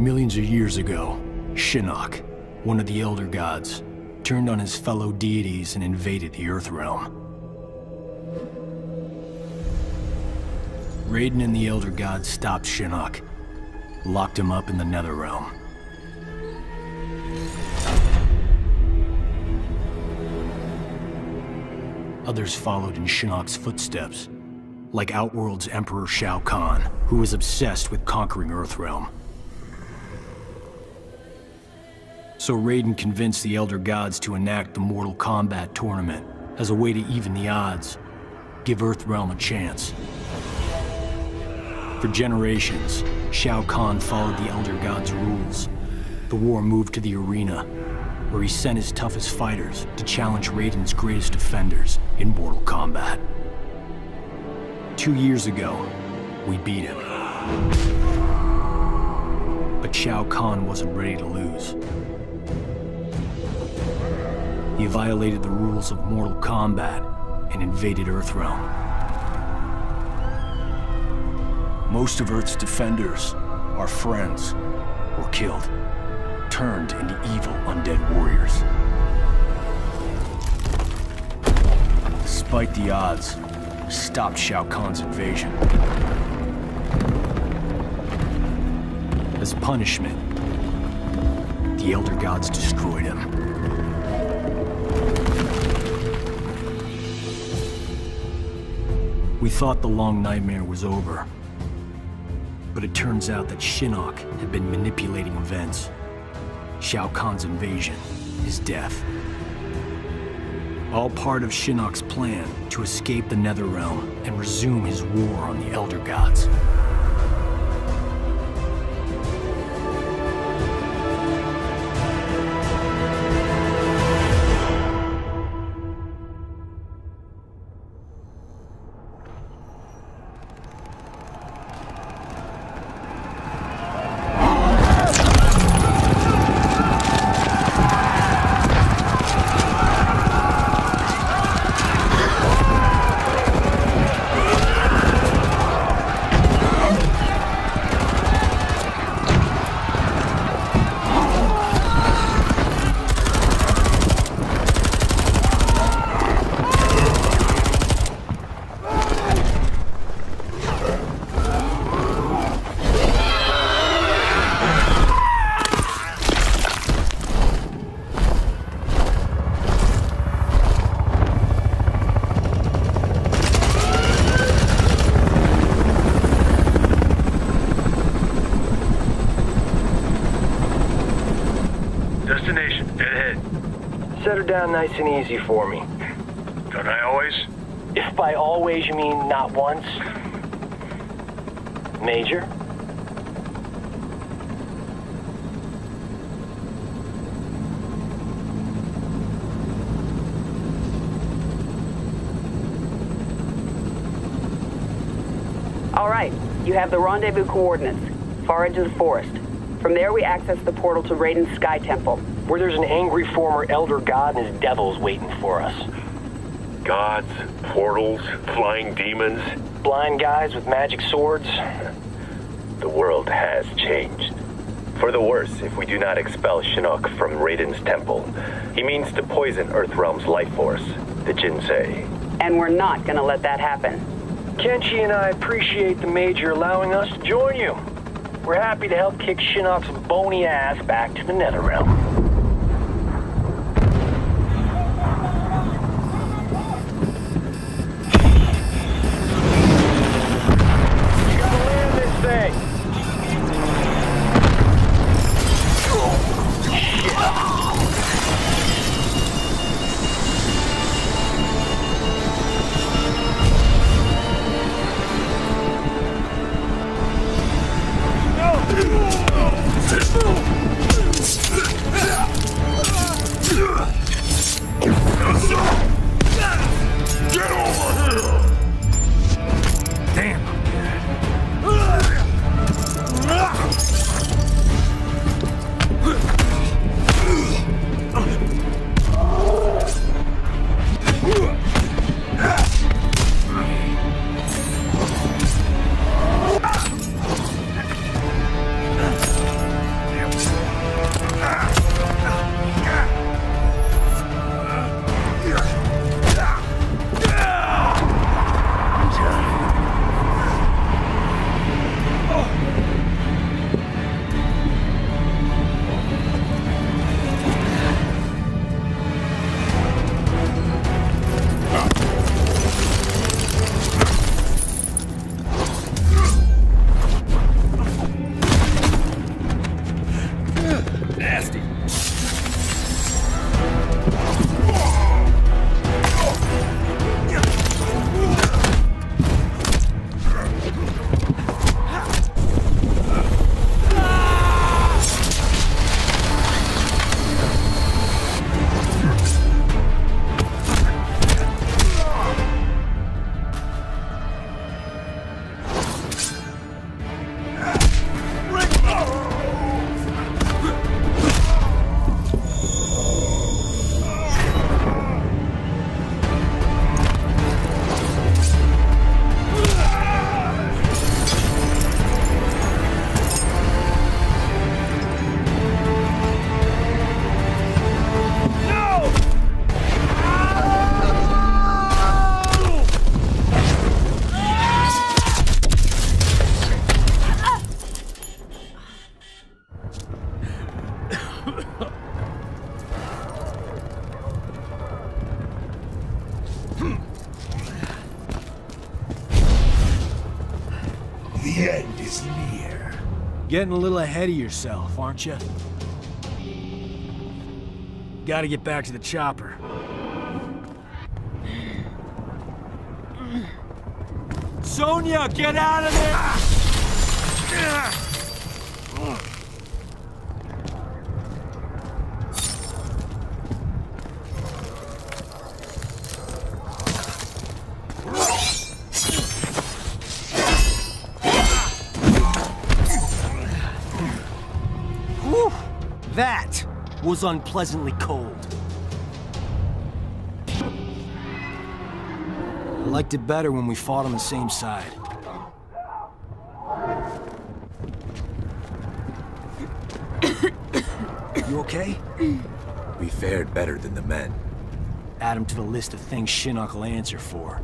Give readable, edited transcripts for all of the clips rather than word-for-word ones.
Millions of years ago, Shinnok, one of the Elder Gods, turned on his fellow deities and invaded the Earthrealm. Raiden and the Elder Gods stopped Shinnok, locked him up in the Netherrealm. Others followed in Shinnok's footsteps, like Outworld's Emperor Shao Kahn, who was obsessed with conquering Earthrealm. So Raiden convinced the Elder Gods to enact the Mortal Kombat tournament as a way to even the odds, give Earthrealm a chance. For generations, Shao Kahn followed the Elder Gods' rules. The war moved to the arena, where he sent his toughest fighters to challenge Raiden's greatest defenders in Mortal Kombat. 2 years ago, we beat him. But Shao Kahn wasn't ready to lose. He violated the rules of Mortal Kombat and invaded Earthrealm. Most of Earth's defenders, our friends, were killed, turned into evil undead warriors. Despite the odds, stopped Shao Kahn's invasion. As punishment, the Elder Gods destroyed him. We thought the long nightmare was over, but it turns out that Shinnok had been manipulating events. Shao Kahn's invasion, his death. All part of Shinnok's plan to escape the Netherrealm and resume his war on the Elder Gods. Destination, dead ahead. Set her down nice and easy for me. Don't I always? If by always you mean not once. Major? All right, you have the rendezvous coordinates. Far edge of the forest. From there, we access the portal to Raiden's Sky Temple. Where there's an angry former Elder God and his devils waiting for us. Gods, portals, flying demons. Blind guys with magic swords. The world has changed. For the worse if we do not expel Shinnok from Raiden's temple. He means to poison Earthrealm's life force, the Jinsei. And we're not gonna let that happen. Kenshi and I appreciate the Major allowing us to join you. We're happy to help kick Shinnok's bony ass back to the Netherrealm. You gotta land this thing! The end is near. Getting a little ahead of yourself, aren't you? Gotta get back to the chopper. Sonia, get out of there! Whew! That was unpleasantly cold. I liked it better when we fought on the same side. You okay? We fared better than the men. Add him to the list of things Shinnok will answer for.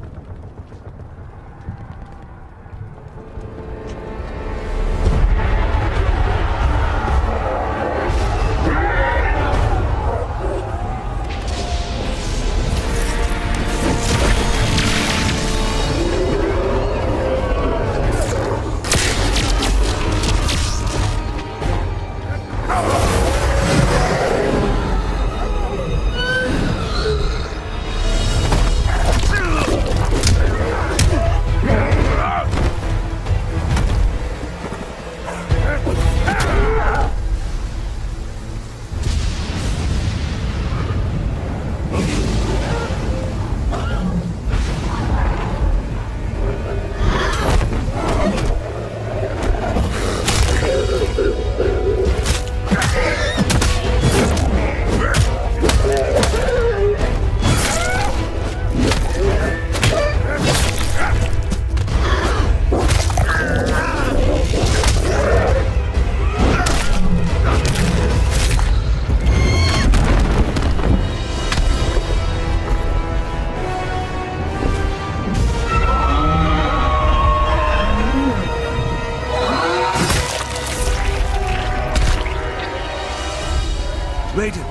Raiden,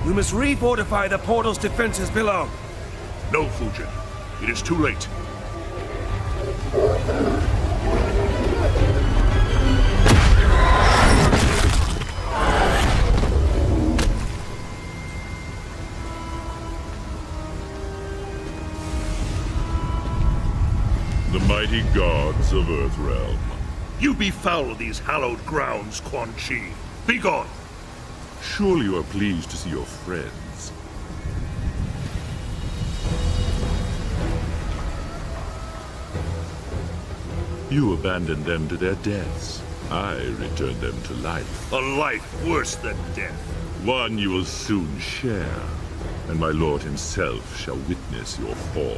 we must refortify the portal's defenses below. No, Fujin. It is too late. The mighty gods of Earthrealm. You befoul these hallowed grounds, Quan Chi. Begone! Surely you are pleased to see your friends. You abandoned them to their deaths. I returned them to life. A life worse than death. One you will soon share, and my lord himself shall witness your fall.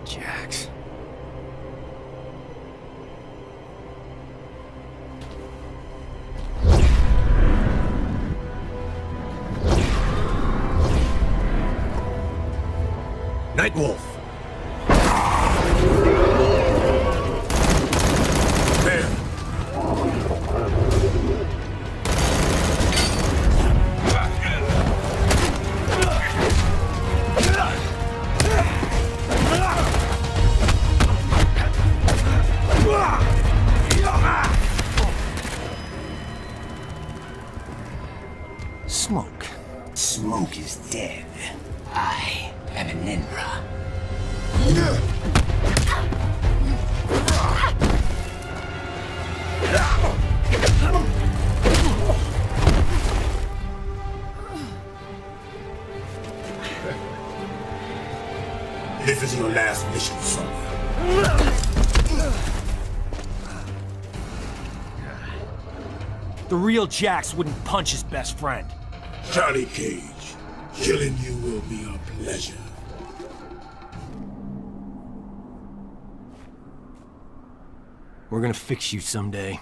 Jax. Nightwolf! There! Smoke. Smoke is dead. I am an Ninra. This is your last mission, Sonya. The real Jax wouldn't punch his best friend. Johnny Cage, killing you will be a pleasure. We're gonna fix you someday.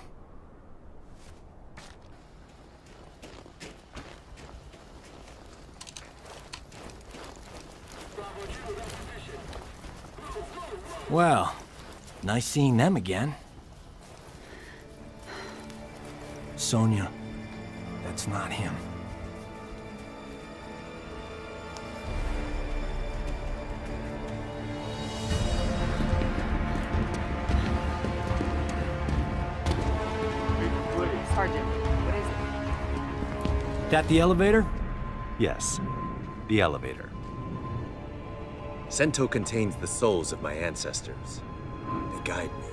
Well, nice seeing them again. Sonia, that's not him. Sergeant, what is it? That the elevator? Yes, the elevator. Sento contains the souls of my ancestors. They guide me.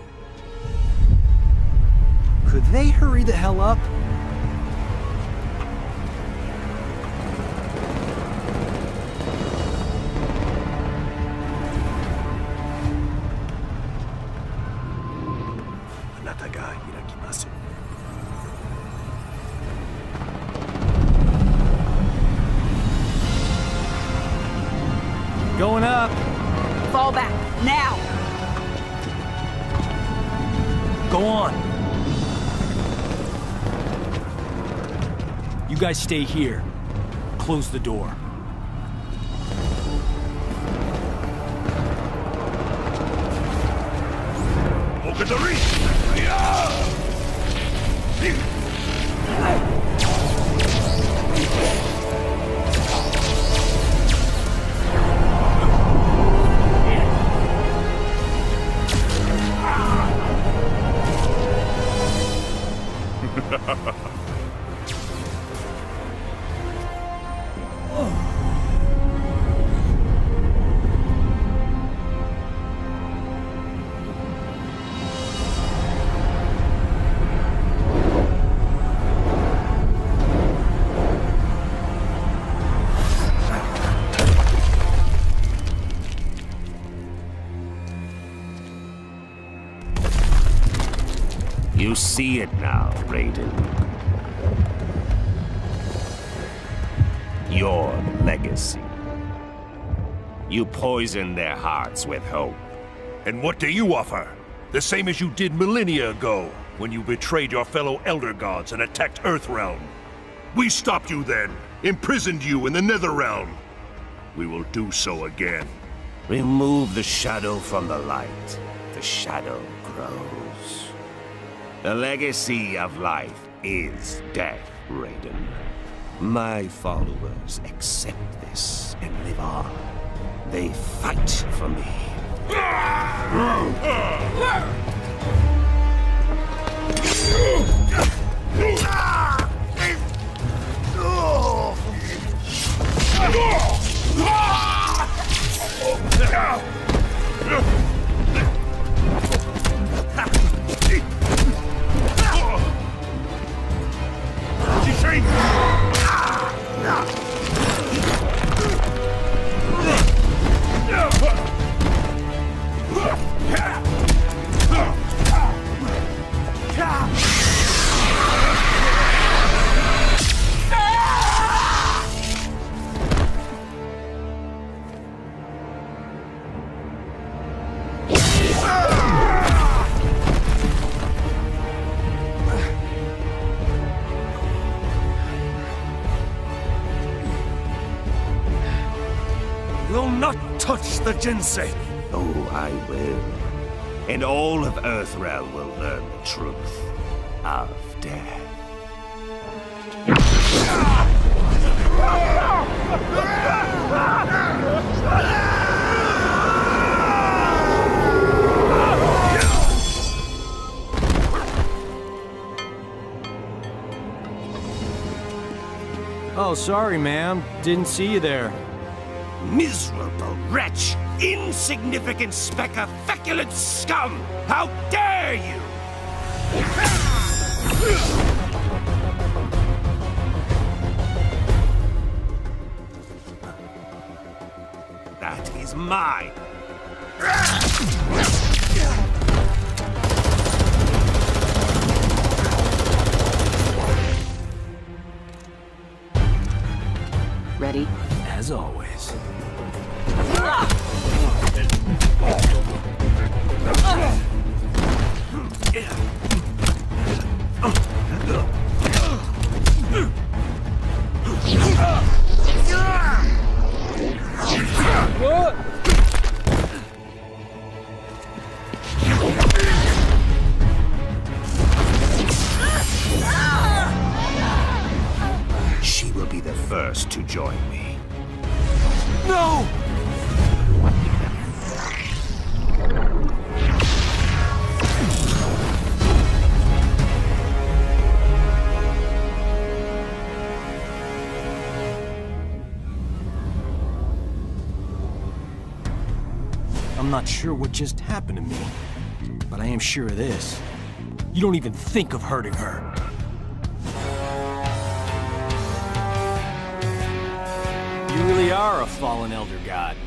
Could they hurry the hell up? Going up. Fall back, now! Go on. You guys stay here. Close the door. Look at the reach! You see it now, Raiden. Your legacy. You poisoned their hearts with hope. And what do you offer? The same as you did millennia ago, when you betrayed your fellow Elder Gods and attacked Earthrealm. We stopped you then, imprisoned you in the Netherrealm. We will do so again. Remove the shadow from the light. The shadow grows. The legacy of life is death, Raiden. My followers accept this and live on. They fight for me. Will not touch the Jinsei! Oh, I will. And all of Earthrealm will learn the truth of death. Oh, sorry, ma'am. Didn't see you there. Miserable wretch! Insignificant speck of feculent scum! How dare you! That is mine! Ready? As always. I'm not sure what just happened to me, but I am sure of this. You don't even think of hurting her. You really are a fallen Elder God.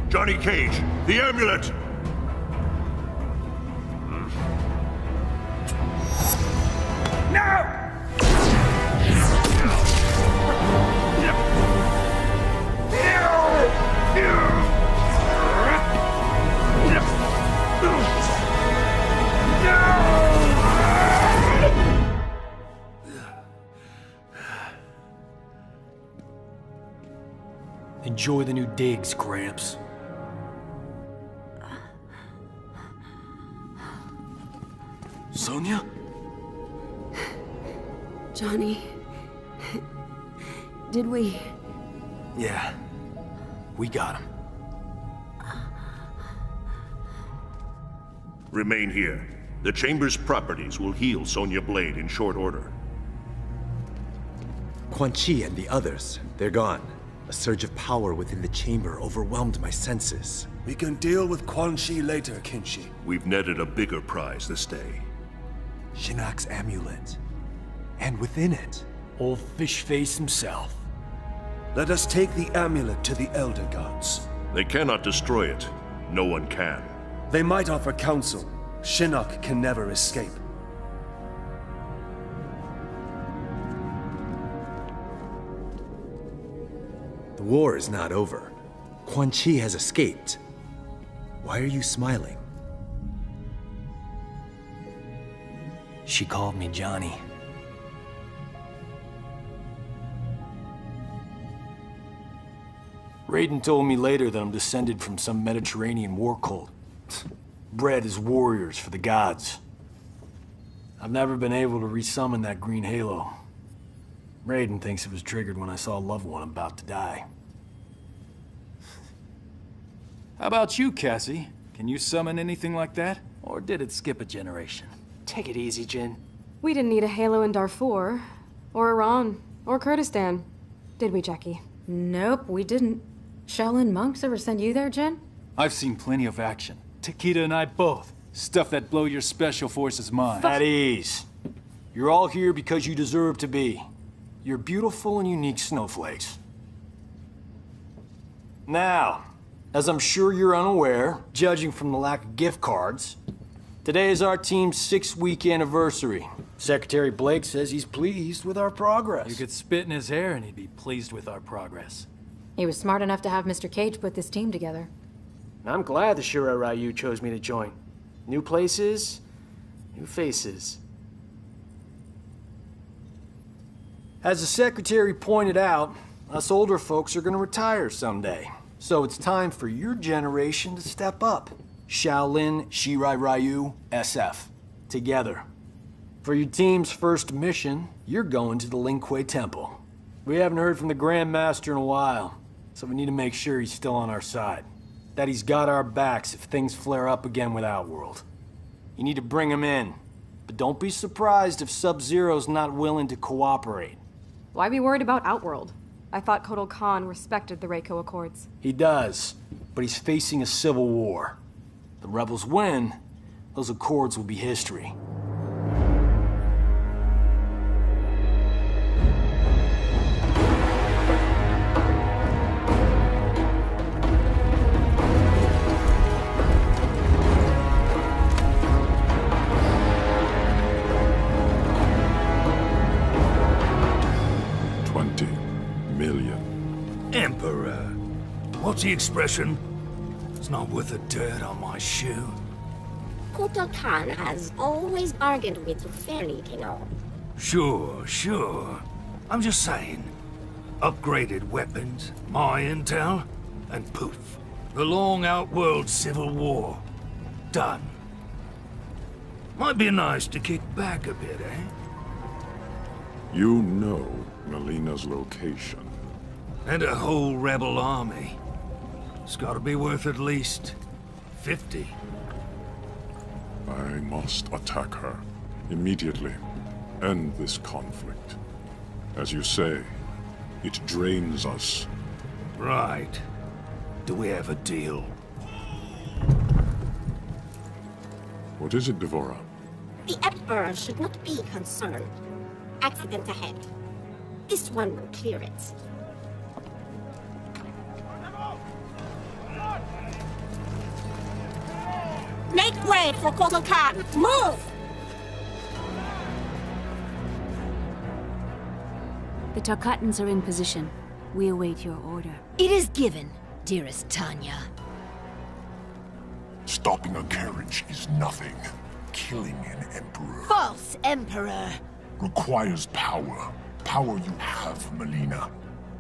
Johnny Cage, the amulet! Enjoy the new digs, Gramps. Sonia? Johnny... Did we... Yeah. We got him. Remain here. The Chamber's properties will heal Sonya Blade in short order. Quan Chi and the others, they're gone. A surge of power within the chamber overwhelmed my senses. We can deal with Quan Chi later, Kinshi. We've netted a bigger prize this day. Shinnok's amulet. And within it, old fish face himself. Let us take the amulet to the Elder Gods. They cannot destroy it. No one can. They might offer counsel. Shinnok can never escape. The war is not over. Quan Chi has escaped. Why are you smiling? She called me Johnny. Raiden told me later that I'm descended from some Mediterranean war cult. Bred as warriors for the gods. I've never been able to resummon that green halo. Raiden thinks it was triggered when I saw a loved one about to die. How about you, Cassie? Can you summon anything like that? Or did it skip a generation? Take it easy, Jin. We didn't need a halo in Darfur, or Iran, or Kurdistan. Did we, Jackie? Nope, we didn't. Shaolin monks ever send you there, Jin? I've seen plenty of action. Takeda and I both. Stuff that blow your special forces mind. At ease. You're all here because you deserve to be. You're beautiful and unique snowflakes. Now, as I'm sure you're unaware, judging from the lack of gift cards, today is our team's 6-week anniversary. Secretary Blake says he's pleased with our progress. You could spit in his hair and he'd be pleased with our progress. He was smart enough to have Mr. Cage put this team together. I'm glad the Shura Ryu chose me to join. New places, new faces. As the secretary pointed out, us older folks are gonna retire someday. So it's time for your generation to step up. Shaolin, Shirai Ryu, SF. Together. For your team's first mission, you're going to the Lin Kuei Temple. We haven't heard from the Grand Master in a while, so we need to make sure he's still on our side. That he's got our backs if things flare up again with Outworld. You need to bring him in, but don't be surprised if Sub-Zero's not willing to cooperate. Why be worried about Outworld? I thought Kotal Khan respected the Reiko Accords. He does, but he's facing a civil war. The rebels win, those accords will be history. Emperor. What's the expression? It's not worth the dirt on my shoe. Kotal Khan has always bargained with you fairly, you know. Sure. I'm just saying. Upgraded weapons, my intel, and poof. The long Outworld Civil War. Done. Might be nice to kick back a bit, eh? You know Melina's location. And a whole rebel army. It's gotta be worth at least 50. I must attack her. Immediately. End this conflict. As you say, it drains us. Right. Do we have a deal? What is it, Devora? The Emperor should not be concerned. Accident ahead. This one will clear it. Make way for Kotal Khan! Move! The Tarkatans are in position. We await your order. It is given, dearest Tanya. Stopping a carriage is nothing. Killing an emperor False Emperor! requires power. Power you have, Melina,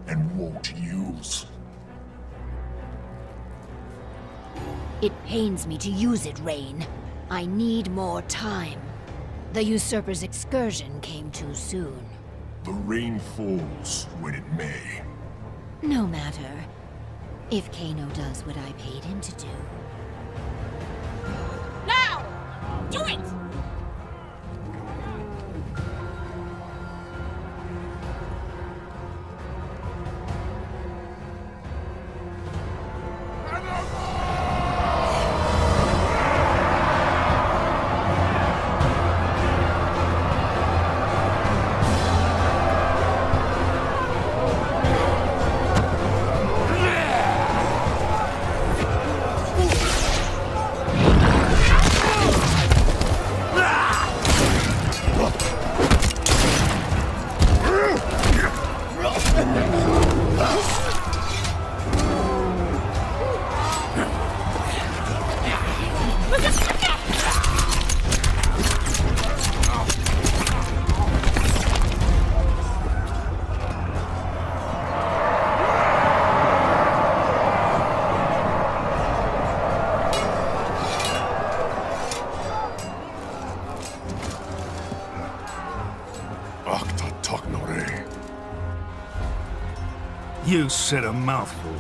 and won't use. It pains me to use it, Rain. I need more time. The usurper's excursion came too soon. The rain falls when it may. No matter. If Kano does what I paid him to do. Now! Do it! You said a mouthful.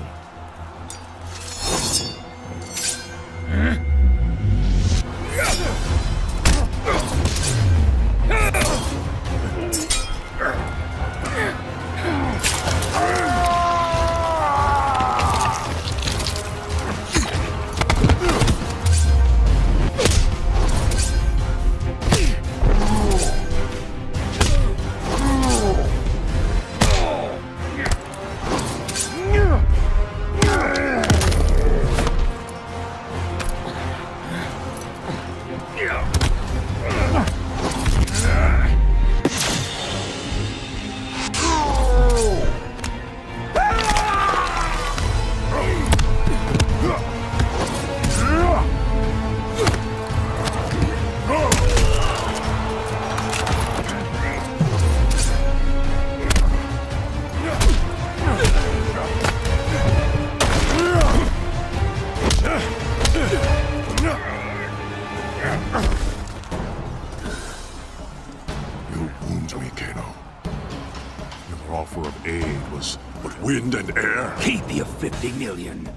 Wind and air? Keep your 50 million.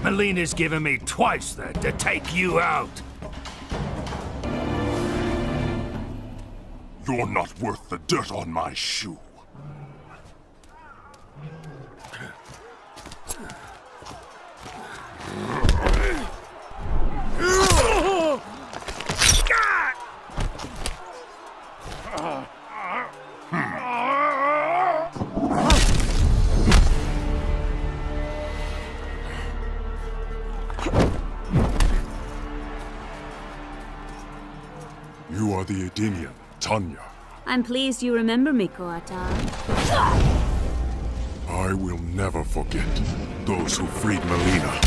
Melina's given me twice that to take you out. You're not worth the dirt on my shoe. You are the Edenian, Tanya. I'm pleased you remember me, Koatar. I will never forget those who freed Melina.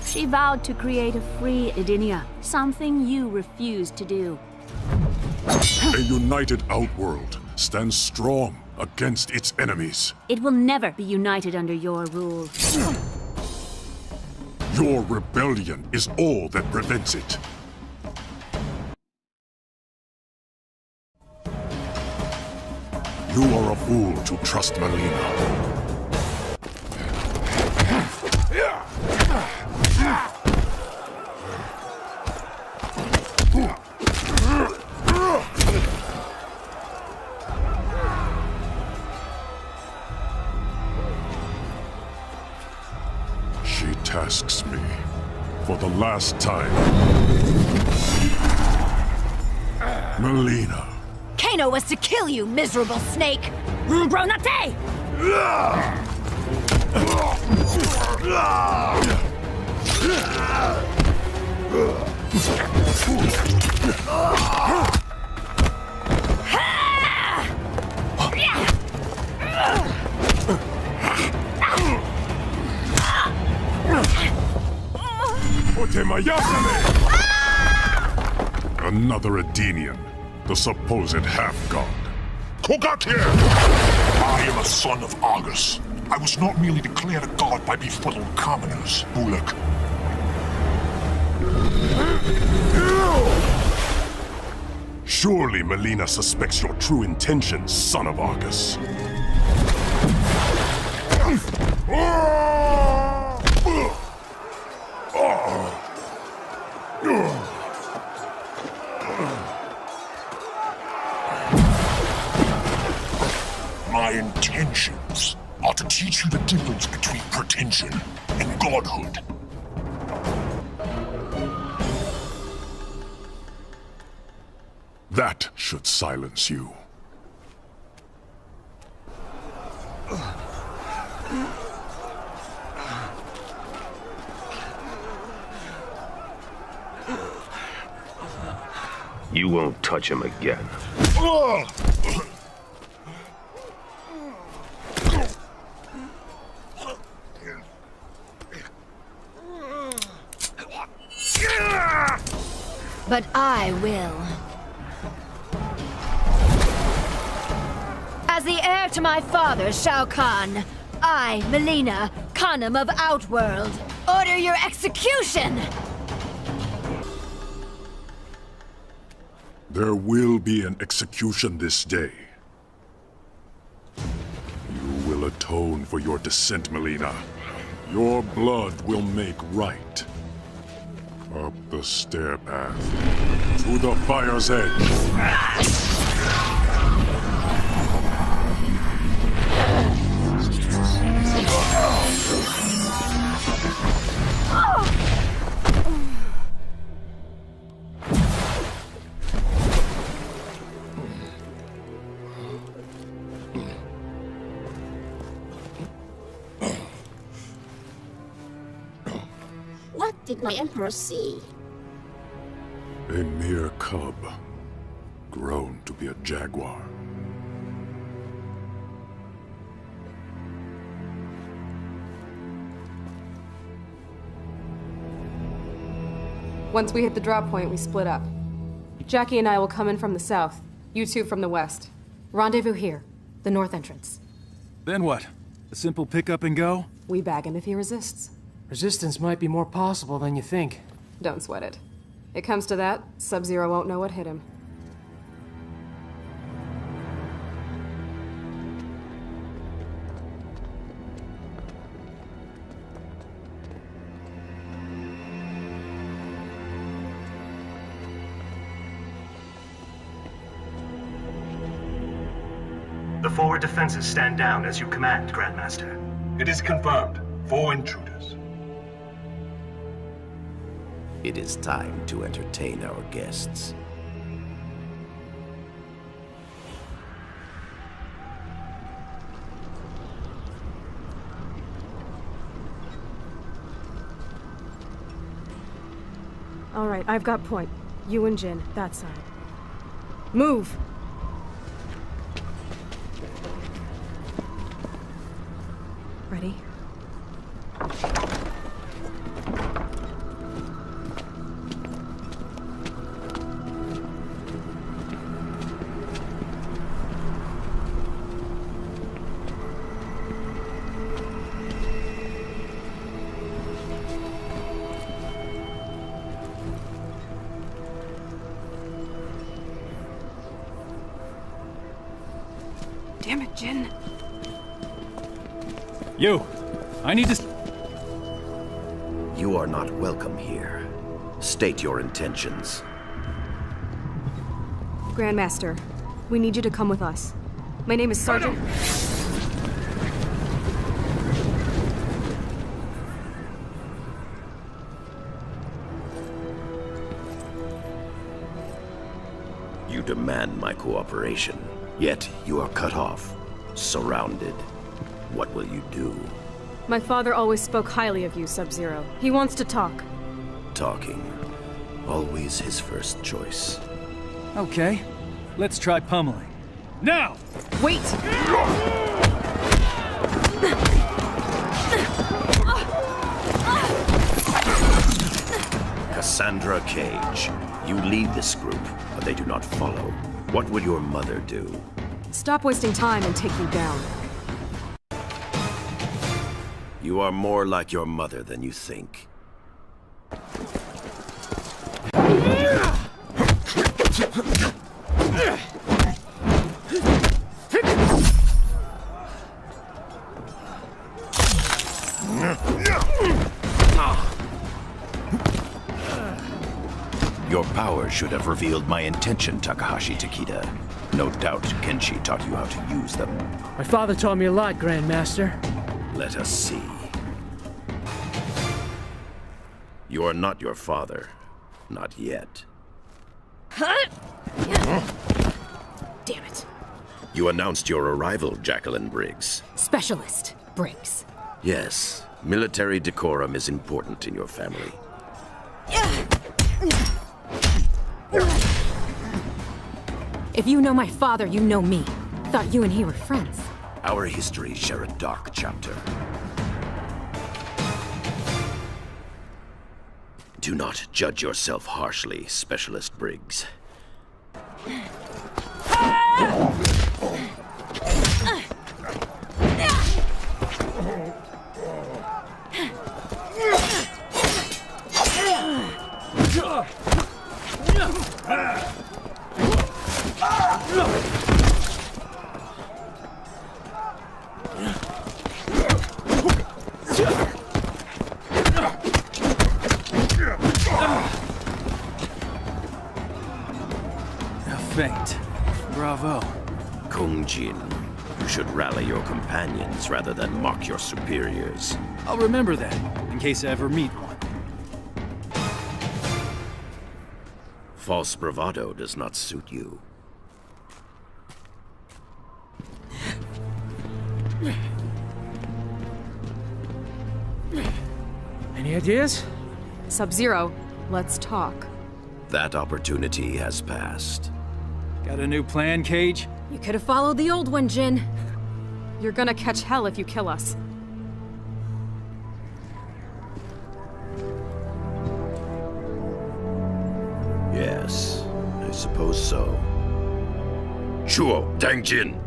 She vowed to create a free Edenia, something you refused to do. A united Outworld stands strong against its enemies. It will never be united under your rule. Your rebellion is all that prevents it. You are a fool to trust Melina. asks me, for the last time. Melina. Kano was to kill you, miserable snake! Bronate! Another Edenian, the supposed half-god. Kombat here! I am a son of Argus. I was not merely declared a god by befuddled commoners, Bulak. Surely Melina suspects your true intentions, son of Argus. My intentions are to teach you the difference between pretension and godhood. That should silence you. You won't touch him again. But I will. As the heir to my father, Shao Kahn, I, Melina, Khanum of Outworld, order your execution! There will be an execution this day. You will atone for your descent, Melina. Your blood will make right. Up the stair path, to the fire's edge. What did my Emperor see? A mere cub, grown to be a jaguar. Once we hit the drop point, we split up. Jackie and I will come in from the south, you two from the west. Rendezvous here, the north entrance. Then what? A simple pick up and go? We bag him if he resists. Resistance might be more possible than you think. Don't sweat it. It comes to that, Sub-Zero won't know what hit him. The forward defenses stand down as you command, Grandmaster. It is confirmed. 4 intruders. It is time to entertain our guests. All right, I've got point. You and Jin, that side. Move! Ready? Damn it, Jin. You! I need to... You are not welcome here. State your intentions. Grandmaster, we need you to come with us. My name is Sergeant... You demand my cooperation, yet you are cut off, surrounded. What will you do? My father always spoke highly of you, Sub-Zero. He wants to talk. Talking. Always his first choice. Okay, let's try pummeling. Now! Wait! Cassandra Cage, you lead this group, but they do not follow. What would your mother do? Stop wasting time and take me down. You are more like your mother than you think. Your power should have revealed my intention, Takahashi Takeda. No doubt Kenshi taught you how to use them. My father taught me a lot, Grandmaster. Let us see. You are not your father. Not yet. Damn it. You announced your arrival, Jacqueline Briggs. Specialist, Briggs. Yes, military decorum is important in your family. If you know my father, you know me. Thought you and he were friends. Our histories share a dark chapter. Do not judge yourself harshly, Specialist Briggs. Feint. Bravo. Kung Jin, you should rally your companions rather than mock your superiors. I'll remember that, in case I ever meet one. False bravado does not suit you. Any ideas? Sub-Zero, let's talk. That opportunity has passed. Got a new plan, Cage? You could have followed the old one, Jin. You're gonna catch hell if you kill us. Yes, I suppose so. Chuo Dangjin!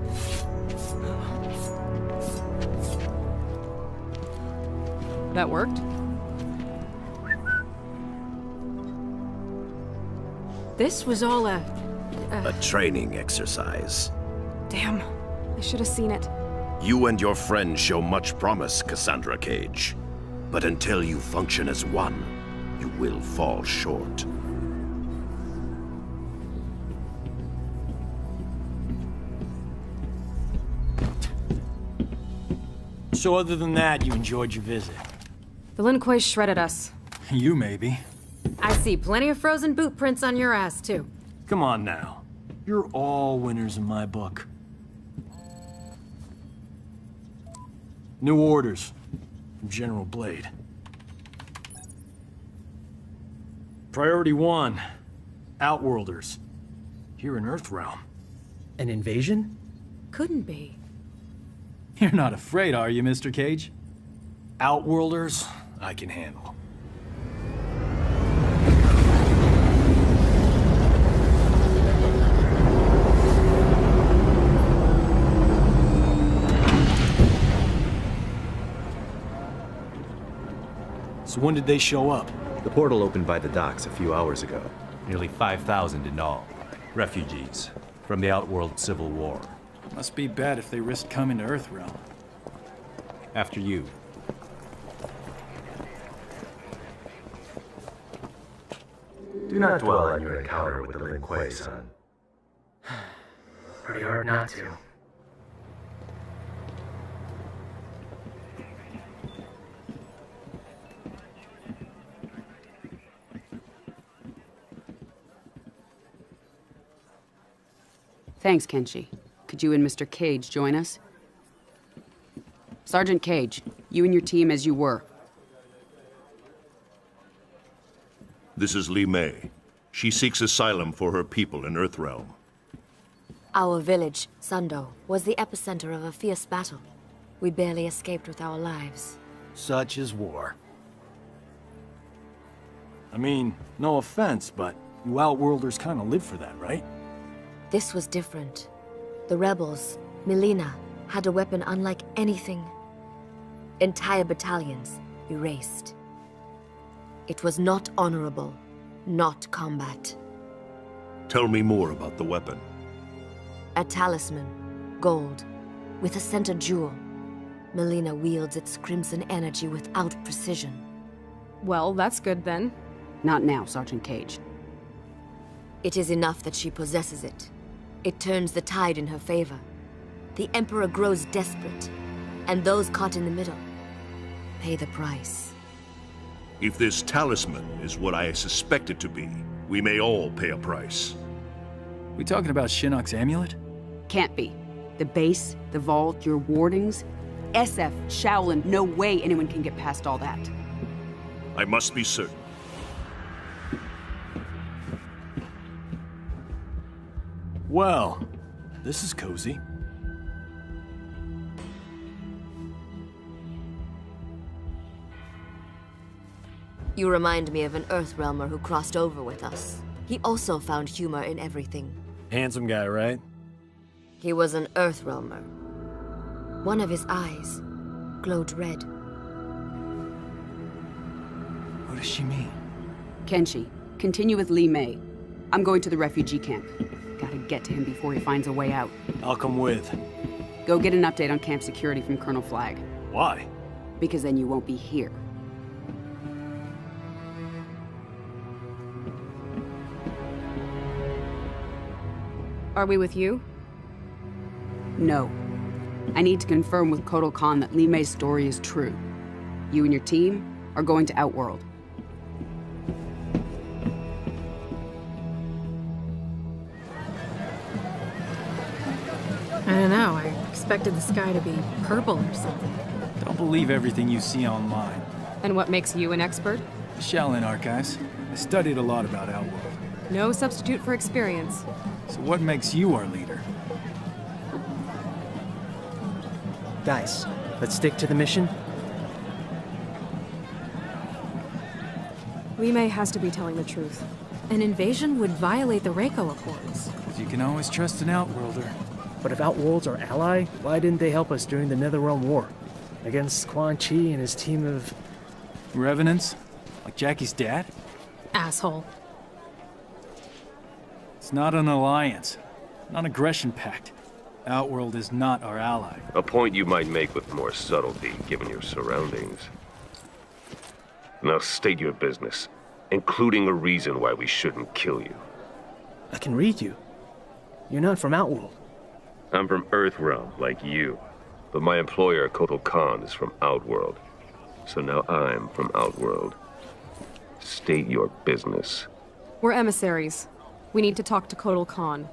That worked? This was all a training exercise. Damn, I should have seen it. You and your friends show much promise, Cassandra Cage. But until you function as one, you will fall short. So other than that, you enjoyed your visit? The Lin Kuei shredded us. You maybe. I see plenty of frozen boot prints on your ass, too. Come on now. You're all winners in my book. New orders from General Blade. Priority 1, Outworlders. Here in Earthrealm. An invasion? Couldn't be. You're not afraid, are you, Mr. Cage? Outworlders, I can handle. So when did they show up? The portal opened by the docks a few hours ago. Nearly 5,000 in all. Refugees from the Outworld Civil War. Must be bad if they risked coming to Earthrealm. After you. Do not dwell on your encounter with the Lin Kuei, son. Pretty hard not to. Thanks, Kenshi. Could you and Mr. Cage join us? Sergeant Cage, you and your team as you were. This is Li Mei. She seeks asylum for her people in Earthrealm. Our village, Sundo, was the epicenter of a fierce battle. We barely escaped with our lives. Such is war. I mean, no offense, but you Outworlders kind of live for that, right? This was different. The rebels, Melina, had a weapon unlike anything. Entire battalions erased. It was not honorable, not combat. Tell me more about the weapon. A talisman, gold, with a center jewel. Melina wields its crimson energy without precision. Well, that's good then. Not now, Sergeant Cage. It is enough that she possesses it. It turns the tide in her favor. The Emperor grows desperate, and those caught in the middle pay the price. If this talisman is what I suspect it to be, we may all pay a price. We talking about Shinnok's amulet? Can't be. The base, the vault, your wardings. SF, Shaolin, no way anyone can get past all that. I must be certain. Well, this is cozy. You remind me of an Earthrealmer who crossed over with us. He also found humor in everything. Handsome guy, right? He was an Earthrealmer. One of his eyes glowed red. What does she mean? Kenshi, continue with Li Mei. I'm going to the refugee camp. Gotta get to him before he finds a way out. I'll come with. Go get an update on camp security from Colonel Flagg. Why? Because then you won't be here. Are we with you? No. I need to confirm with Kotal Khan that Li Mei's story is true. You and your team are going to Outworld. I don't know, I expected the sky to be purple or something. Don't believe everything you see online. And what makes you an expert? The Shaolin Archives. I studied a lot about Outworld. No substitute for experience. So what makes you our leader? Guys, let's stick to the mission. Li Mei has to be telling the truth. An invasion would violate the Reiko Accords. You can always trust an Outworlder. But if Outworld's our ally, why didn't they help us during the Netherrealm War? Against Quan Chi and his team of... Revenants? Like Jackie's dad? Asshole. It's not an alliance. Non-aggression pact. Outworld is not our ally. A point you might make with more subtlety, given your surroundings. Now state your business, including a reason why we shouldn't kill you. I can read you. You're not from Outworld. I'm from Earthrealm, like you. But my employer, Kotal Khan, is from Outworld. So now I'm from Outworld. State your business. We're emissaries. We need to talk to Kotal Khan.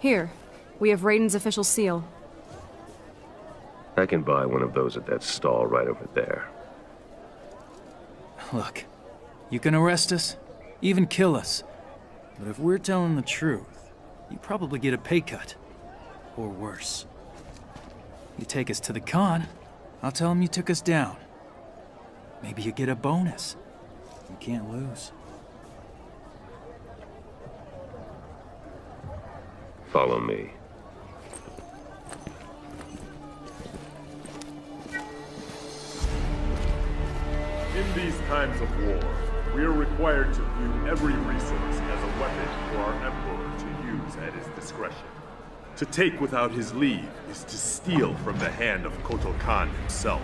Here, we have Raiden's official seal. I can buy one of those at that stall right over there. Look, you can arrest us, even kill us. But if we're telling the truth, you probably get a pay cut. Or worse. You take us to the Khan, I'll tell him you took us down. Maybe you get a bonus. You can't lose. Follow me. In these times of war, we are required to view every resource as a weapon for our Emperor to use at his discretion. To take without his leave is to steal from the hand of Kotal Khan himself.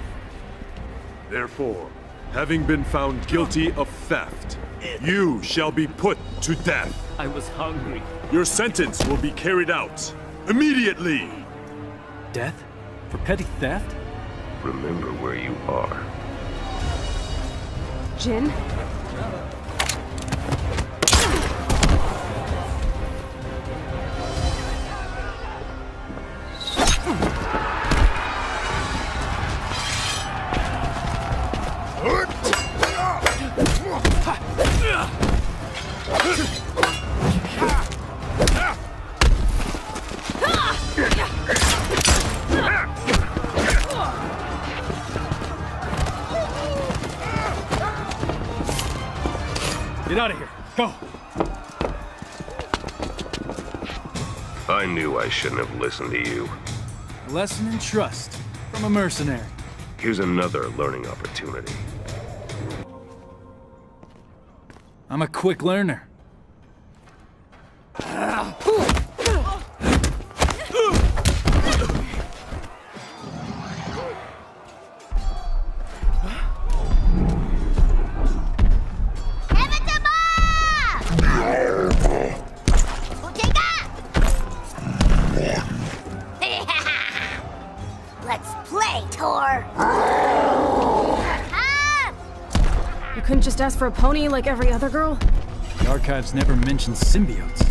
Therefore, having been found guilty of theft, you shall be put to death. I was hungry. Your sentence will be carried out immediately. Death? For petty theft? Remember where you are. Jin? Go! I knew I shouldn't have listened to you. A lesson in trust from a mercenary. Here's another learning opportunity. I'm a quick learner. Let's play, Tor! You couldn't just ask for a pony like every other girl? The archives never mentioned symbiotes.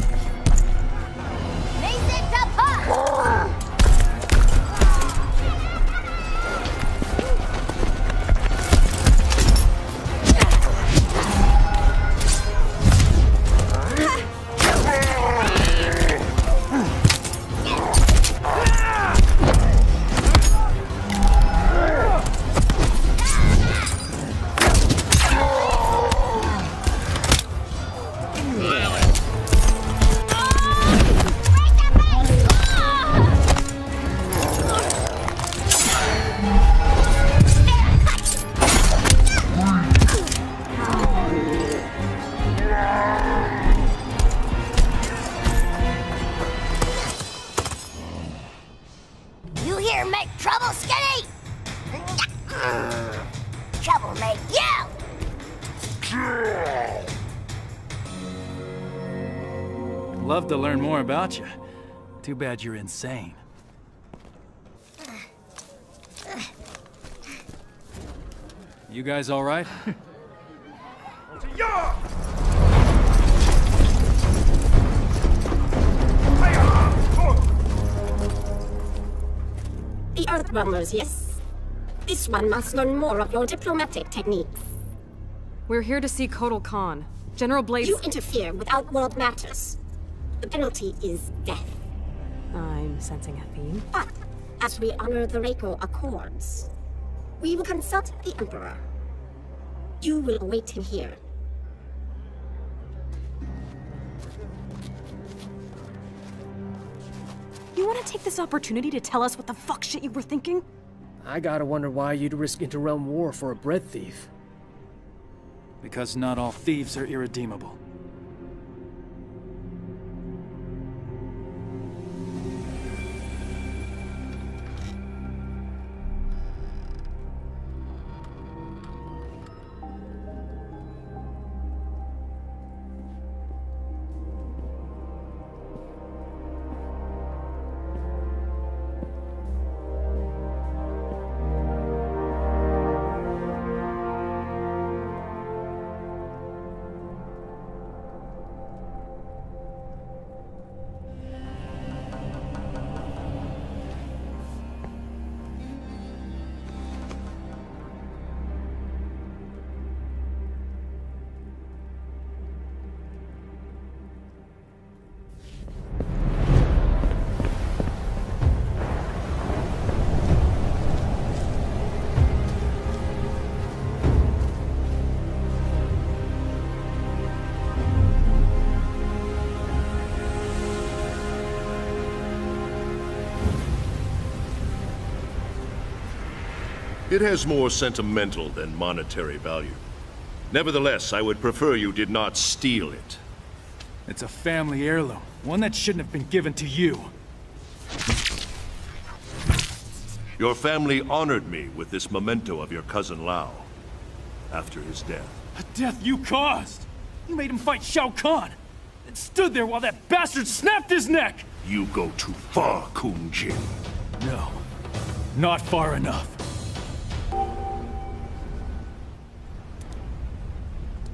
You here make trouble, Skinny? Trouble make you! Love to learn more about you. Too bad you're insane. You guys all right? The Earthrealmers, yes. This one must learn more of your diplomatic techniques. We're here to see Kotal Khan. General Blaze... You interfere with outworld matters. The penalty is death. I'm sensing a theme. But, as we honor the Reiko Accords, we will consult the Emperor. You will await him here. You want to take this opportunity to tell us what the fuck shit you were thinking? I gotta wonder why you'd risk interrealm war for a bread thief. Because not all thieves are irredeemable. It has more sentimental than monetary value. Nevertheless, I would prefer you did not steal it. It's a family heirloom, one that shouldn't have been given to you. Your family honored me with this memento of your cousin Lao after his death. A death you caused! You made him fight Shao Kahn, and stood there while that bastard snapped his neck! You go too far, Kun Jin. No, not far enough.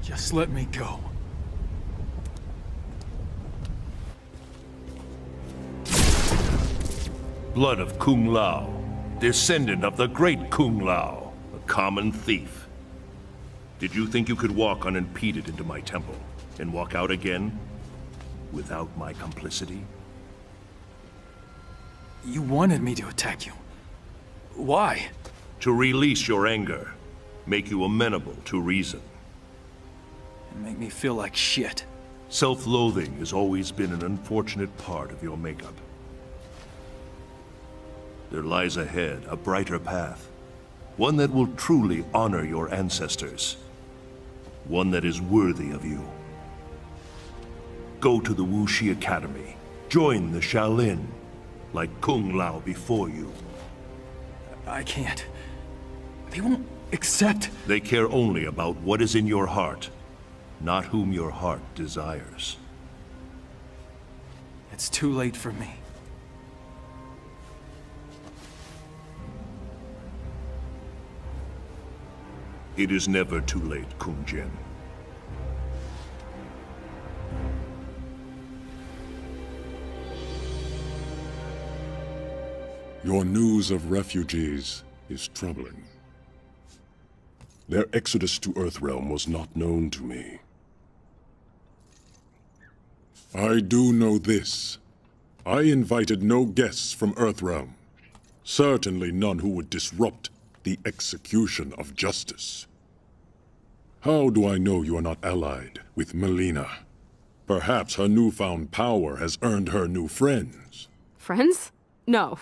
Just let me go. Blood of Kung Lao, descendant of the great Kung Lao, a common thief. Did you think you could walk unimpeded into my temple and walk out again without my complicity? You wanted me to attack you. Why? To release your anger, make you amenable to reason. and make me feel like shit. Self-loathing has always been an unfortunate part of your makeup. There lies ahead a brighter path. One that will truly honor your ancestors. One that is worthy of you. Go to the Wuxi Academy. Join the Shaolin, like Kung Lao before you. I can't. They won't accept. They care only about what is in your heart, not whom your heart desires. It's too late for me. It is never too late, Kung Jin. Your news of refugees is troubling. Their exodus to Earthrealm was not known to me. I do know this. I invited no guests from Earthrealm. Certainly none who would disrupt the execution of justice. How do I know you are not allied with Melina? Perhaps her newfound power has earned her new friends. Friends? No.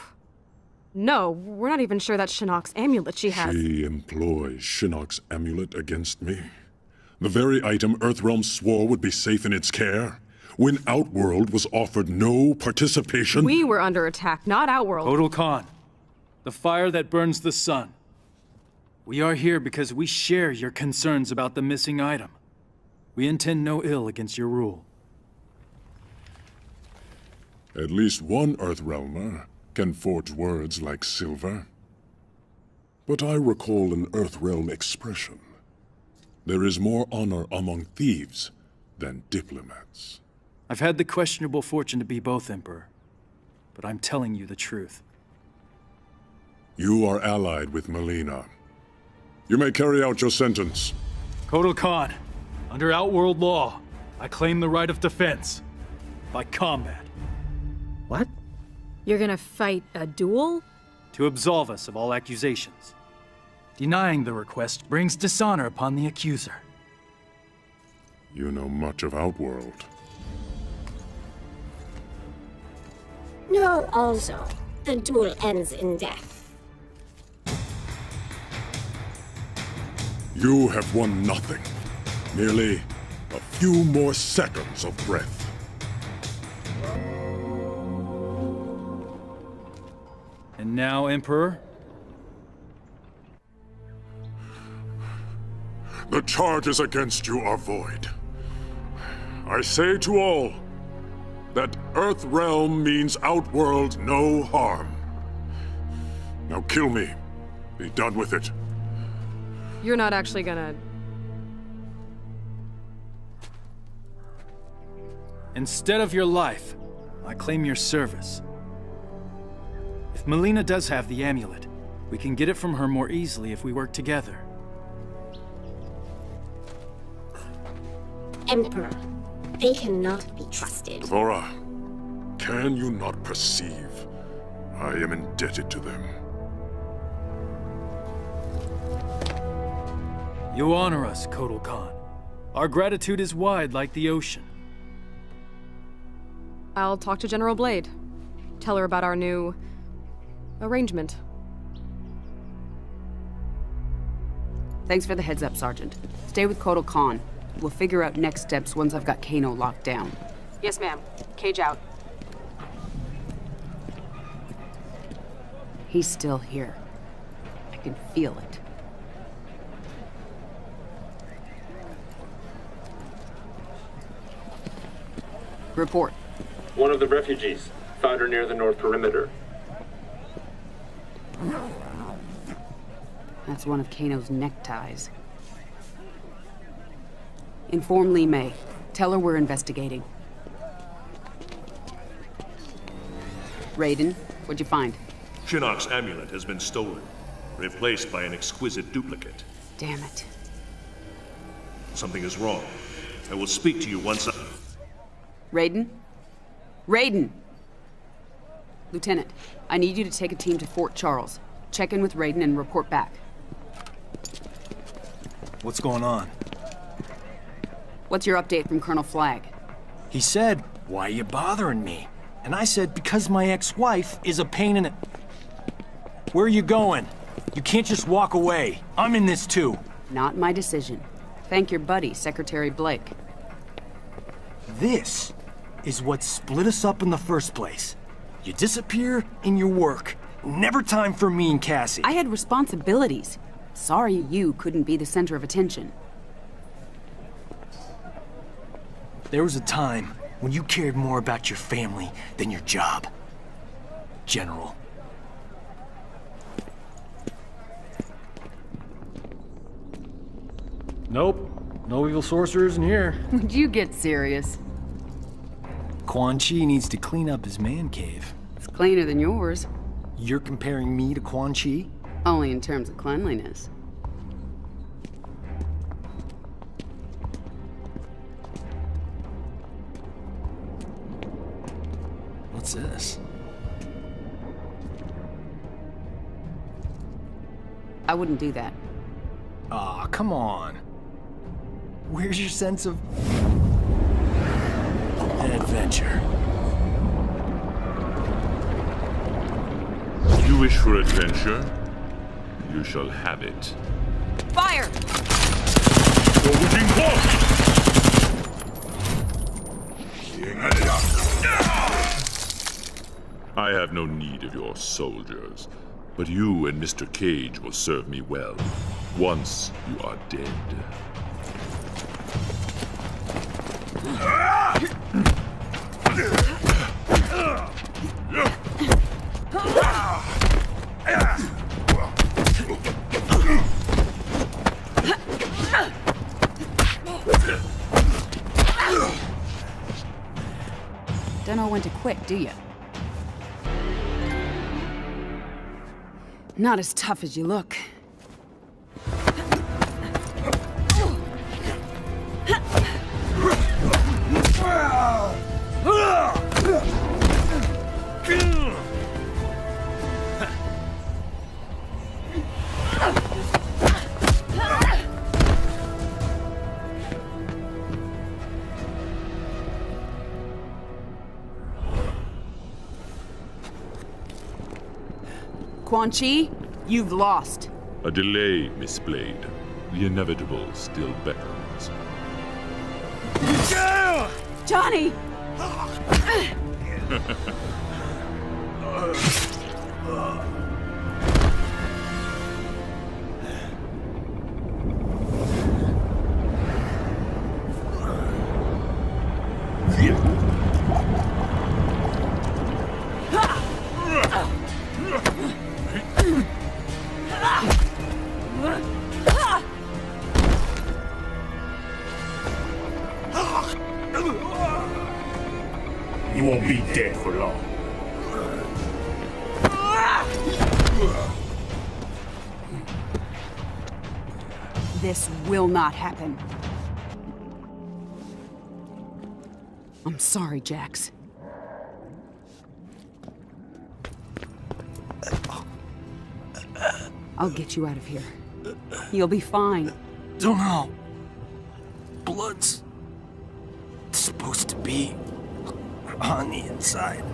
No, we're not even sure that's Shinnok's amulet she has. She employs Shinnok's amulet against me. The very item Earthrealm swore would be safe in its care, when Outworld was offered no participation. We were under attack, not Outworld. Kotal Khan, the fire that burns the sun. We are here because we share your concerns about the missing item. We intend no ill against your rule. At least one Earthrealmer can forge words like silver. But I recall an Earthrealm expression. There is more honor among thieves than diplomats. I've had the questionable fortune to be both, Emperor. But I'm telling you the truth. You are allied with Melina. You may carry out your sentence. Kotal Khan, under Outworld law, I claim the right of defense. By combat. What? You're gonna fight a duel? To absolve us of all accusations. Denying the request brings dishonor upon the accuser. You know much of Outworld. No, also, the duel ends in death. You have won nothing. Merely a few more seconds of breath. And now, Emperor? The charges against you are void. I say to all that Earthrealm means Outworld no harm. Now kill me. Be done with it. You're not actually gonna... Instead of your life, I claim your service. If Melina does have the amulet, we can get it from her more easily if we work together. Emperor, they cannot be trusted. Vora, can you not perceive I am indebted to them? You honor us, Kotal Khan. Our gratitude is wide like the ocean. I'll talk to General Blade. Tell her about our new... arrangement. Thanks for the heads up, Sergeant. Stay with Kotal Khan. We'll figure out next steps once I've got Kano locked down. Yes, ma'am. Cage out. He's still here. I can feel it. Report. One of the refugees. Found her near the north perimeter. That's one of Kano's neckties. Inform Li Mei. Tell her we're investigating. Raiden, what'd you find? Shinnok's amulet has been stolen, replaced by an exquisite duplicate. Damn it. Something is wrong. I will speak to you once I... Raiden? Raiden! Lieutenant, I need you to take a team to Fort Charles. Check in with Raiden and report back. What's going on? What's your update from Colonel Flagg? He said, "Why are you bothering me?" And I said, "Because my ex-wife is a pain in the..." Where are you going? You can't just walk away. I'm in this too. Not my decision. Thank your buddy, Secretary Blake. This is what split us up in the first place. You disappear in your work. Never time for me and Cassie. I had responsibilities. Sorry you couldn't be the center of attention. There was a time when you cared more about your family than your job. General. Nope. No evil sorcerers in here. Would you get serious? Quan Chi needs to clean up his man cave. It's cleaner than yours. You're comparing me to Quan Chi? Only in terms of cleanliness. What's this? I wouldn't do that. Aw, come on. Where's your sense of... adventure? You wish for adventure? You shall have it. Fire! I have no need of your soldiers, but you and Mr. Cage will serve me well, once you are dead. Don't know when to quit, do you? Not as tough as you look. Quan Chi, you've lost. A delay, Miss Blade. The inevitable still beckons. Johnny! You won't be dead for long. This will not happen. I'm sorry, Jax. I'll get you out of here. You'll be fine. Don't know. Blood's supposed to be on the inside.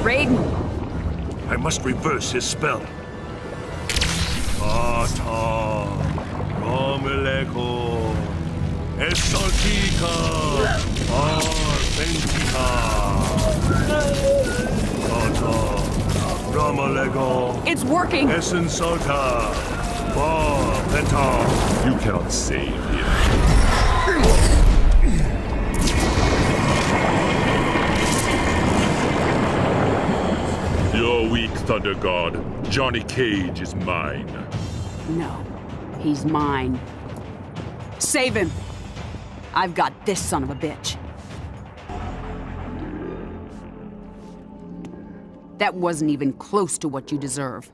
Raiden! I must reverse his spell. Ata, Romeleko, Esaltika, Arventika. Ata, Romeleko. It's working! Essensalta, Venta. You cannot save him. You're weak, Thunder God. Johnny Cage is mine. No, he's mine. Save him! I've got this son of a bitch. That wasn't even close to what you deserve.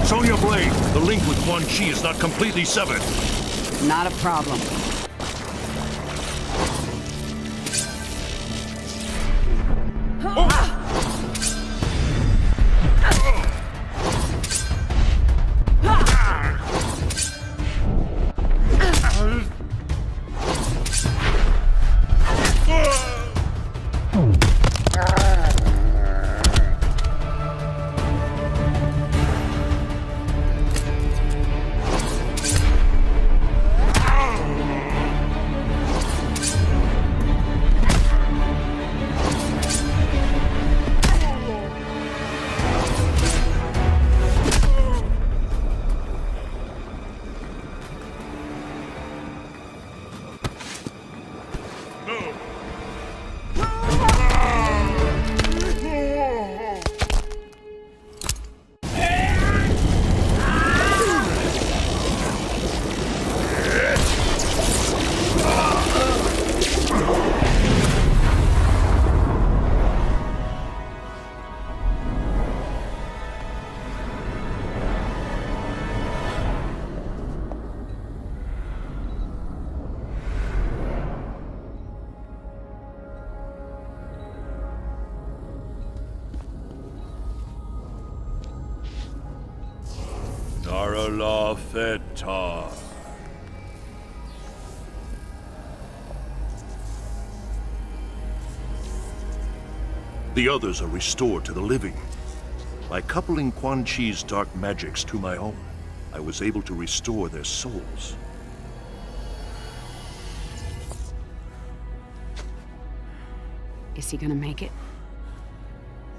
Sonya Blade, the link with Quan Chi is not completely severed. Not a problem. la feta. The others are restored to the living. By coupling Quan Chi's dark magics to my own, I was able to restore their souls. Is he gonna make it?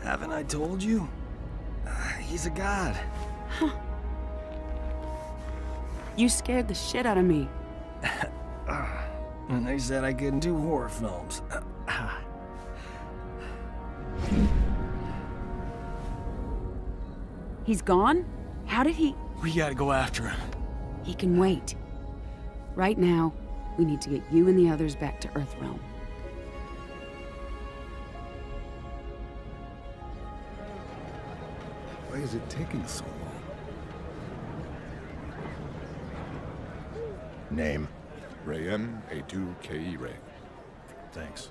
Haven't I told you? He's a god. Huh. You scared the shit out of me. And they said I couldn't do horror films. He's gone? How did he... We gotta go after him. He can wait. Right now, we need to get you and the others back to Earthrealm. Why is it taking so long? Name? Rayen A2KE Ray. Thanks.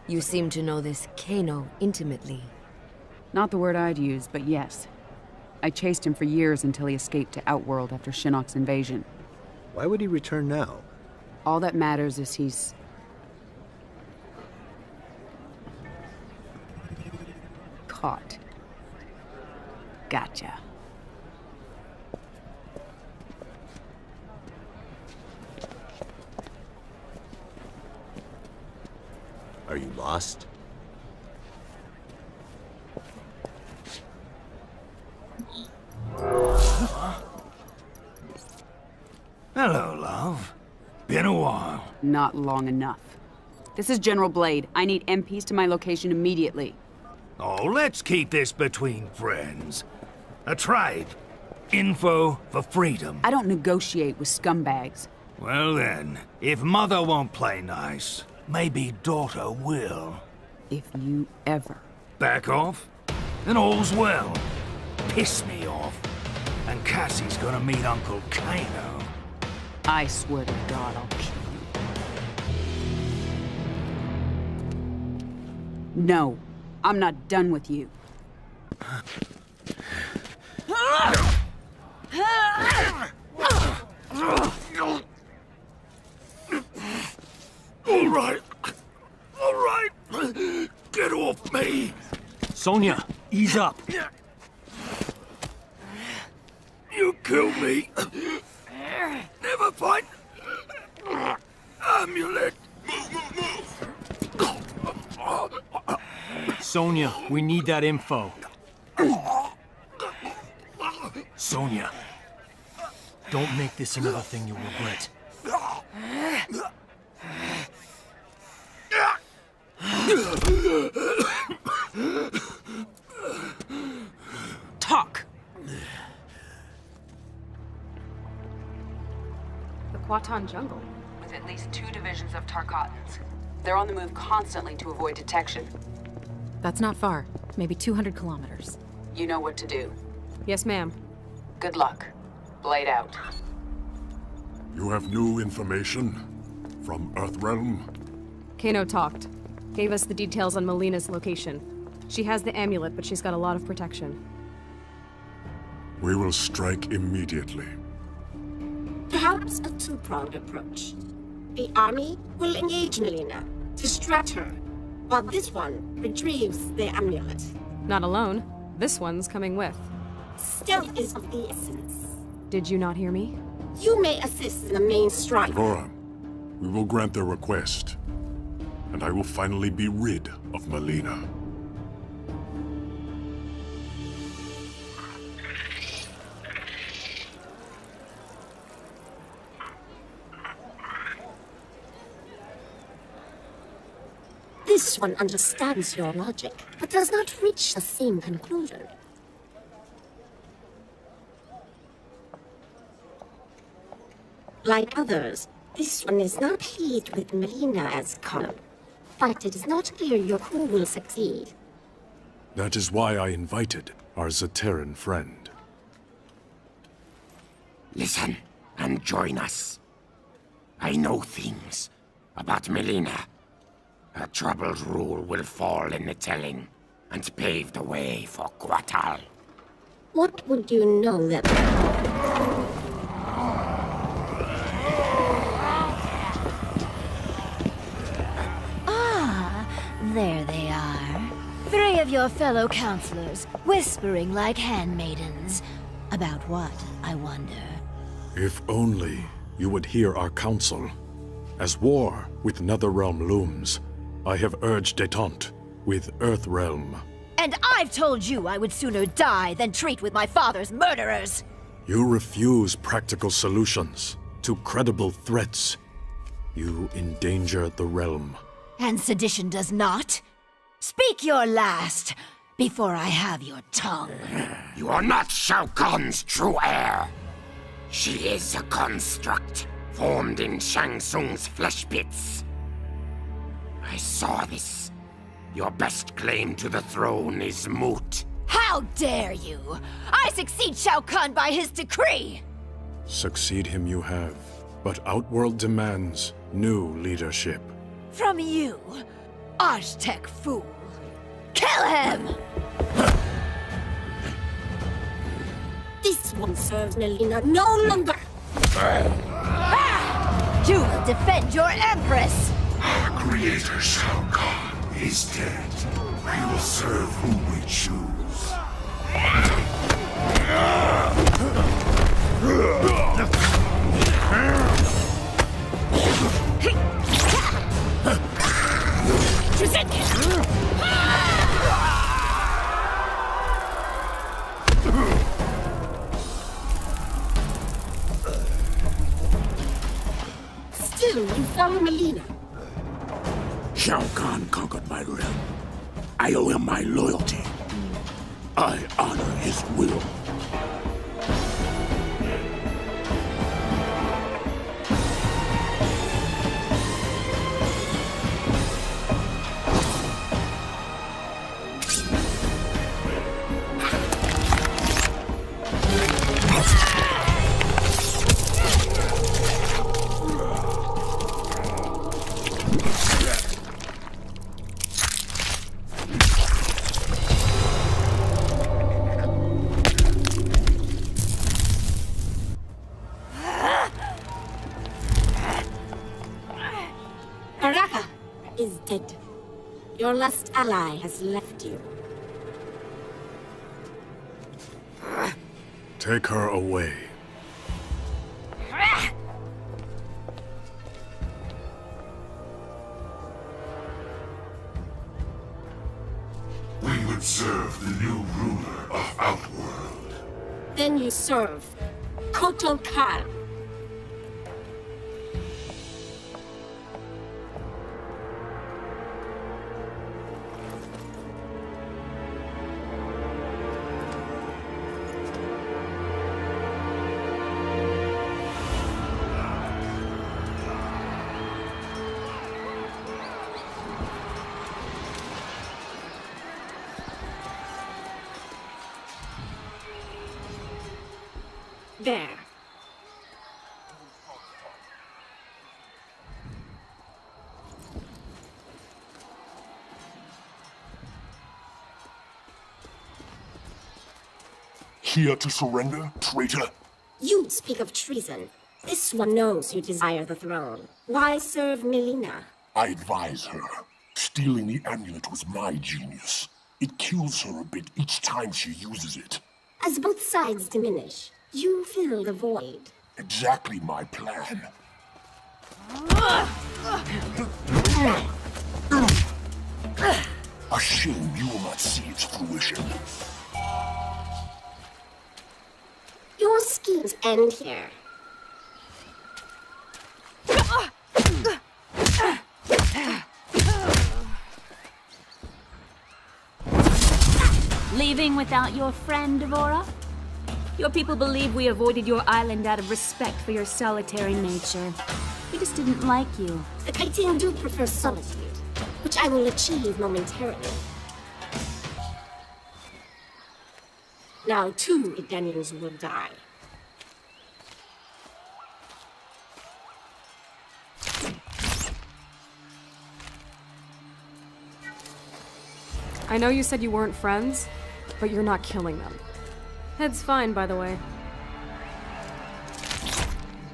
You seem to know this Kano intimately. Not the word I'd use, but yes. I chased him for years until he escaped to Outworld after Shinnok's invasion. Why would he return now? All that matters is he's... caught. Gotcha. Are you lost? Hello, love. Been a while. Not long enough. This is General Blade. I need MPs to my location immediately. Oh, let's keep this between friends. A trade. Info for freedom. I don't negotiate with scumbags. Well then, if mother won't play nice, maybe daughter will. If you ever... Back off, then all's well. Piss me off, and Cassie's gonna meet Uncle Kano. I swear to God, I'll kill you. No, I'm not done with you. All right. Get off me. Sonya, ease up. You kill me. Never fight. Amulet. Sonya, we need that info. Sonya, don't make this another thing you'll regret. Talk! The Kwatan jungle. With at least 2 divisions of Tarkatans. They're on the move constantly to avoid detection. That's not far. Maybe 200 kilometers. You know what to do. Yes, ma'am. Good luck. Blade out. You have new information from Earthrealm? Kano talked. Gave us the details on Melina's location. She has the amulet, but she's got a lot of protection. We will strike immediately. Perhaps a two-pronged approach. The army will engage Melina, distract her, while this one retrieves the amulet. Not alone. This one's coming with. Stealth is of the essence. Did you not hear me? You may assist in the main strike. Devora, we will grant their request, and I will finally be rid of Melina. This one understands your logic, but does not reach the same conclusion. Like others, this one is not pleased with Melina as Connor, but it is not clear your coup will succeed. That is why I invited our Zaterran friend. Listen and join us. I know things about Melina. Her troubled rule will fall in the telling and pave the way for Quatal. What would you know them? Ah, there they are. 3 of your fellow counselors, whispering like handmaidens. About what, I wonder? If only you would hear our counsel. As war with Netherrealm looms, I have urged détente with Earthrealm. And I've told you I would sooner die than treat with my father's murderers! You refuse practical solutions to credible threats. You endanger the realm. And sedition does not? Speak your last, before I have your tongue. You are not Shao Kahn's true heir. She is a construct, formed in Shang Tsung's flesh pits. I saw this. Your best claim to the throne is moot. How dare you! I succeed Shao Kahn by his decree! Succeed him you have, but Outworld demands new leadership. From you, Aztec fool. Kill him! This one serves Melina no longer! You will defend your Empress! Our creator Shao Kahn is dead. We will serve whom we choose. Still, you follow Melina. Shao Kahn conquered my realm. I owe him my loyalty. I honor his will. Baraka is dead. Your last ally has left you. Take her away. We would serve the new ruler of Outworld. Then you serve Kotal Khan. There. Here to surrender, traitor? You speak of treason. This one knows you desire the throne. Why serve Melina? I advise her. Stealing the amulet was my genius. It kills her a bit each time she uses it. As both sides diminish, you fill the void. Exactly my plan. A shame you will not see its fruition. Your schemes end here. Leaving without your friend, Devora? Your people believe we avoided your island out of respect for your solitary nature. We just didn't like you. The Kaitin do prefer solitude, which I will achieve momentarily. Now 2 Edenians will die. I know you said you weren't friends, but you're not killing them. Head's fine, by the way.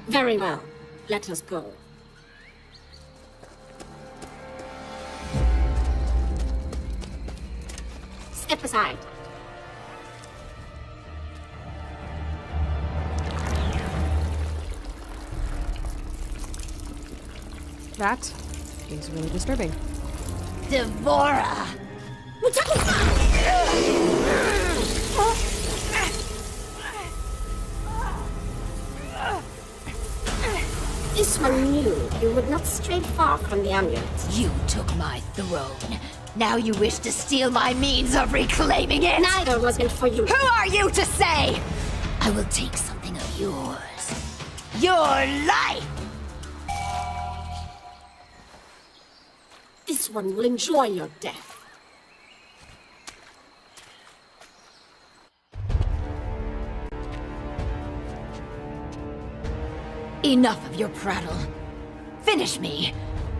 Very well. Let us go. Step aside. That is really disturbing. Devora! This one knew you would not stray far from the amulet. You took my throne. Now you wish to steal my means of reclaiming it? Neither was meant for you. Who are you to say? I will take something of yours. Your life! This one will enjoy your death. Enough of your prattle. Finish me,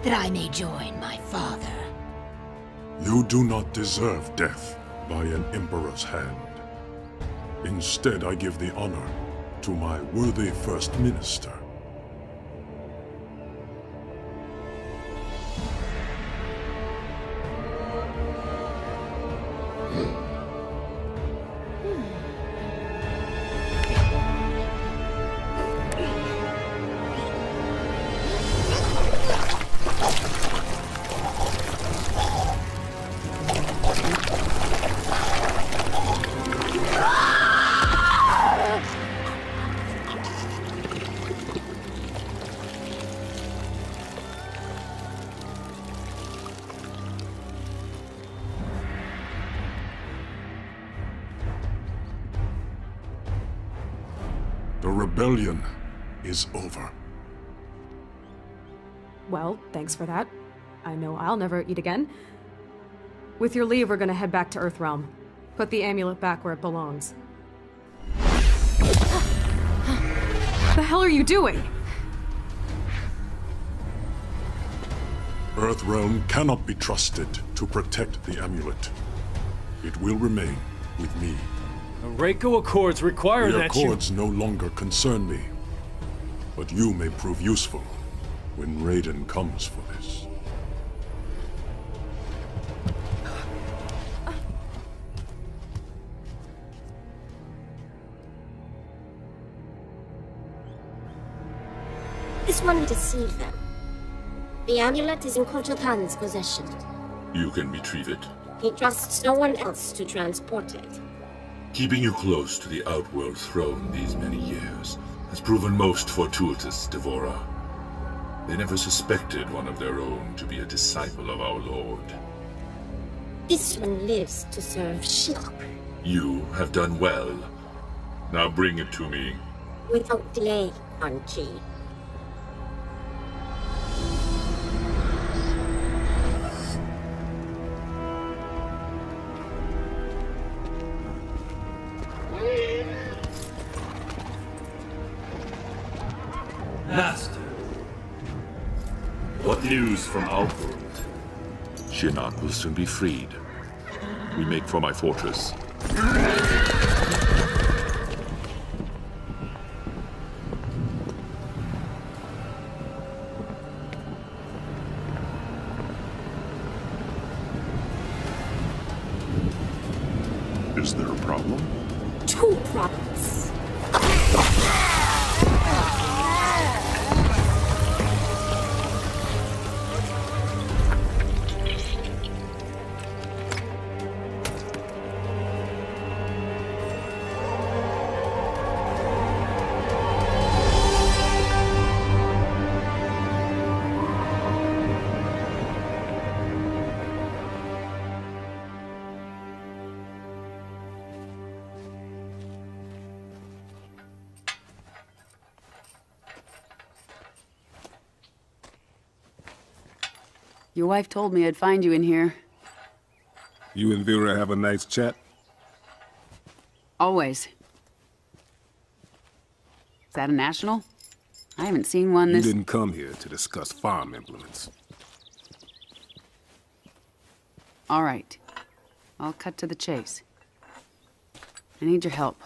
that I may join my father. You do not deserve death by an Emperor's hand. Instead, I give the honor to my worthy First Minister. The rebellion is over. Well, thanks for that. I know I'll never eat again. With your leave, we're gonna head back to Earthrealm. Put the amulet back where it belongs. The hell are you doing? Earthrealm cannot be trusted to protect the amulet. It will remain with me. The Reiko Accords require The that Accords no longer concern me. But you may prove useful when Raiden comes for this. This one deceived them. The amulet is in Kotal Khan's possession. You can retrieve it. He trusts no one else to transport it. Keeping you close to the Outworld throne these many years has proven most fortuitous, Devora. They never suspected one of their own to be a disciple of our Lord. This one lives to serve Shinnok. You have done well. Now bring it to me. Without delay, Quan Chi. Master. What news from Outworld? Shinnok will soon be freed. We make for my fortress. Is there a problem? Two problems. Your wife told me I'd find you in here. You and Vera have a nice chat? Always. Is that a national? I haven't seen one this... You didn't come here to discuss farm implements. All right. I'll cut to the chase. I need your help.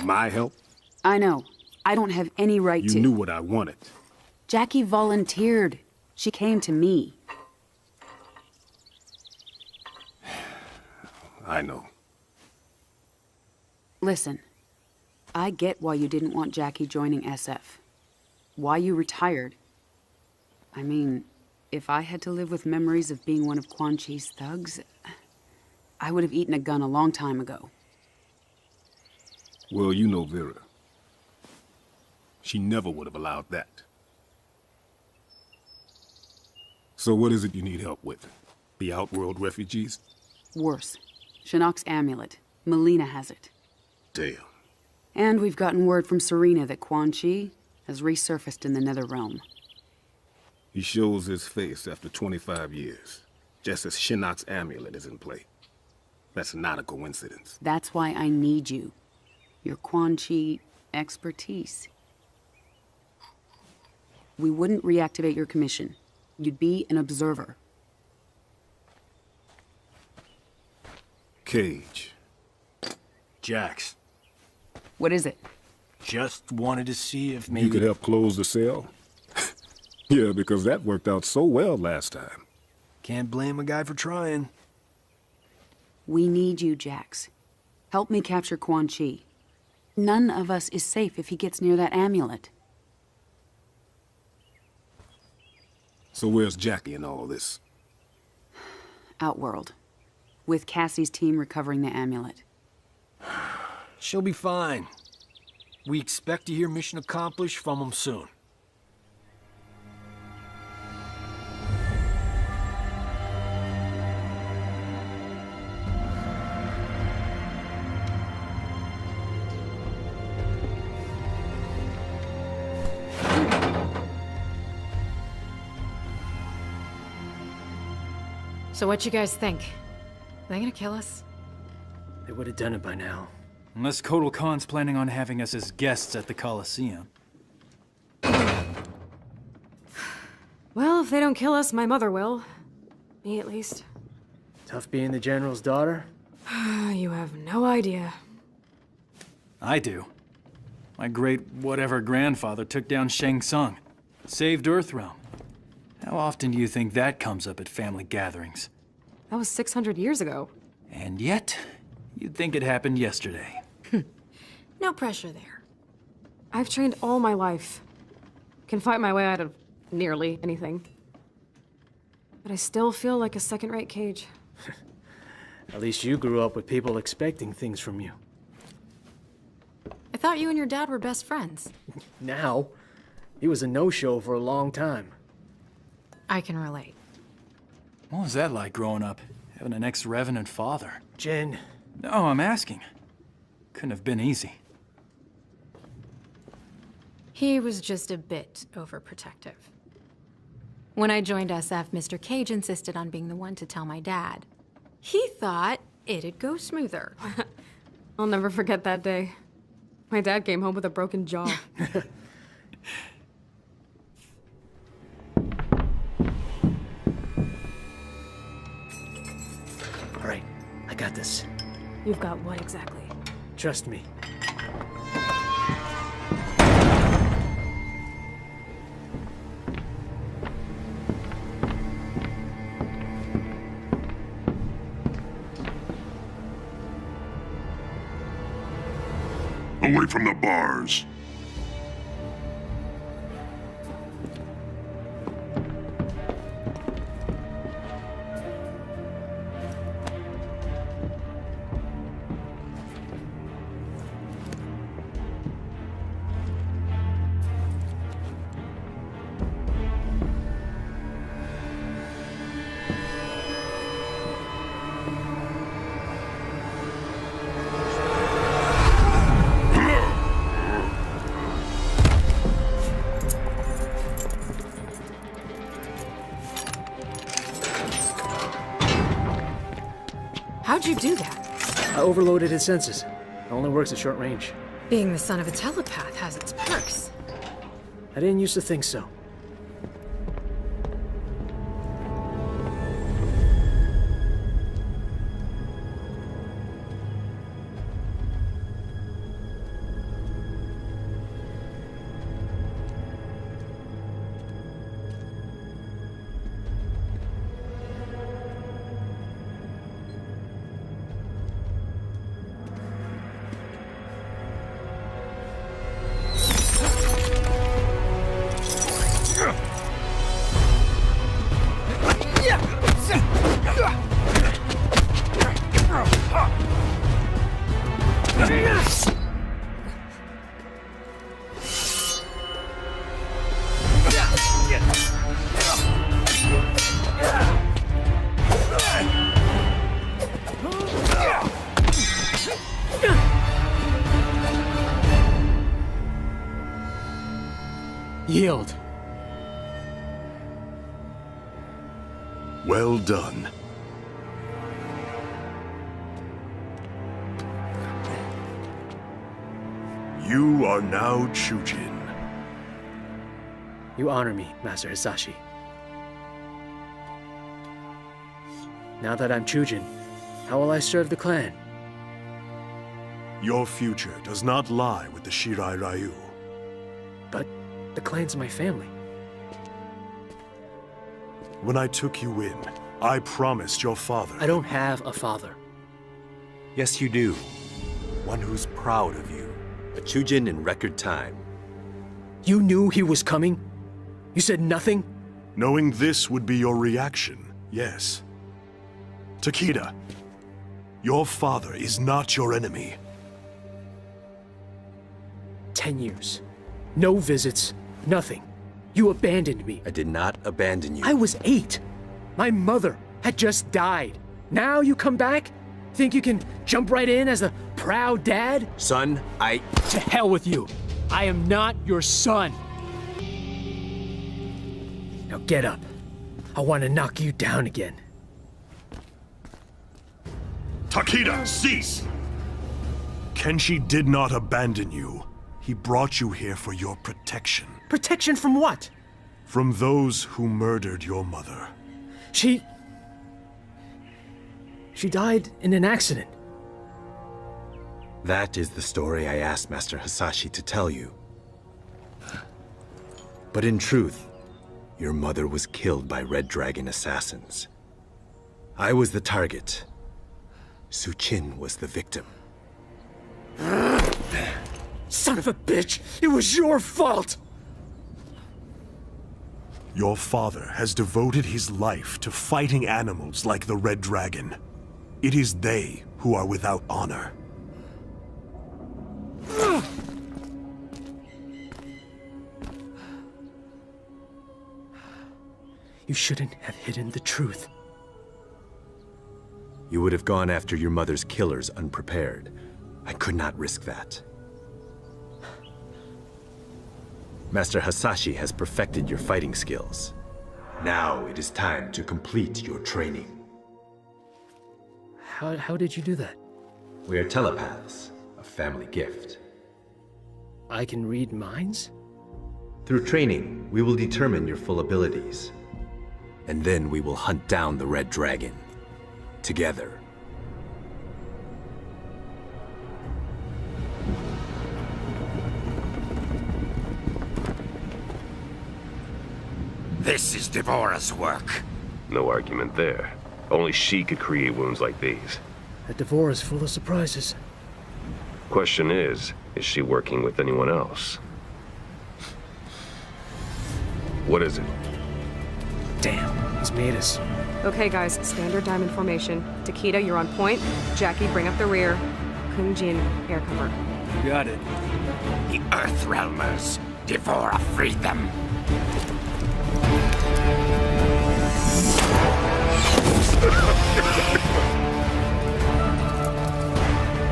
My help? I know. I don't have any right to— You knew what I wanted. Jackie volunteered. She came to me. I know. Listen, I get why you didn't want Jackie joining SF. Why you retired. I mean, if I had to live with memories of being one of Quan Chi's thugs, I would have eaten a gun a long time ago. Well, you know Vera. She never would have allowed that. So what is it you need help with? The Outworld refugees? Worse. Shinnok's amulet. Melina has it. Damn. And we've gotten word from Serena that Quan Chi has resurfaced in the Netherrealm. He shows his face after 25 years, just as Shinnok's amulet is in play. That's not a coincidence. That's why I need you. Your Quan Chi expertise. We wouldn't reactivate your commission. You'd be an observer. Cage. Jax. What is it? Just wanted to see if maybe... You could help close the cell? Yeah, because that worked out so well last time. Can't blame a guy for trying. We need you, Jax. Help me capture Quan Chi. None of us is safe if he gets near that amulet. So where's Jackie in all this? Outworld. With Cassie's team recovering the amulet. She'll be fine. We expect to hear mission accomplished from them soon. So what you guys think? Are they gonna kill us? They would have done it by now. Unless Kotal Khan's planning on having us as guests at the Coliseum. Well, if they don't kill us, my mother will. Me, at least. Tough being the General's daughter? You have no idea. I do. My great-whatever-grandfather took down Shang Tsung. Saved Earthrealm. How often do you think that comes up at family gatherings? That was 600 years ago. And yet, you'd think it happened yesterday. No pressure there. I've trained all my life. Can fight my way out of nearly anything. But I still feel like a second-rate Cage. At least you grew up with people expecting things from you. I thought you and your dad were best friends. Now, he was a no-show for a long time. I can relate. What was that like growing up? Having an ex-revenant father? Jen. No, I'm asking. Couldn't have been easy. He was just a bit overprotective. When I joined SF, Mr. Cage insisted on being the one to tell my dad. He thought it'd go smoother. I'll never forget that day. My dad came home with a broken jaw. All right, I got this. You've got what exactly? Trust me. Away from the bars. How'd you do that? I overloaded his senses. It only works at short range. Being the son of a telepath has its perks. I didn't used to think so. Yield. Well done. You are now Chujin. You honor me, Master Hisashi. Now that I'm Chujin, how will I serve the clan? Your future does not lie with the Shirai Ryu. But the clan's my family. When I took you in, I promised your father... I don't have a father. Yes, you do. One who's proud of you. A Chujin in record time. You knew he was coming? You said nothing? Knowing this would be your reaction, yes. Takeda, your father is not your enemy. 10 years. No visits, nothing. You abandoned me. I did not abandon you. I was 8. My mother had just died. Now you come back? Think you can jump right in as a proud dad? Son, To hell with you. I am not your son. Now get up. I want to knock you down again. Takeda, cease! Kenshi did not abandon you. He brought you here for your protection. Protection from what? From those who murdered your mother. She died in an accident. That is the story I asked Master Hisashi to tell you. But in truth, your mother was killed by Red Dragon assassins. I was the target. Suchin was the victim. Son of a bitch! It was your fault! Your father has devoted his life to fighting animals like the Red Dragon. It is they who are without honor. You shouldn't have hidden the truth. You would have gone after your mother's killers unprepared. I could not risk that. Master Hisashi has perfected your fighting skills. Now it is time to complete your training. How did you do that? We are telepaths, a family gift. I can read minds? Through training, we will determine your full abilities. And then we will hunt down the Red Dragon. Together. This is Devora's work. No argument there. Only she could create wounds like these. That Devora's full of surprises. Question is she working with anyone else? What is it? Damn, he's made us. Okay, guys, standard diamond formation. Takeda, you're on point. Jackie, bring up the rear. Kunjin, air cover. Got it. The Earthrealmers. Devora freed them.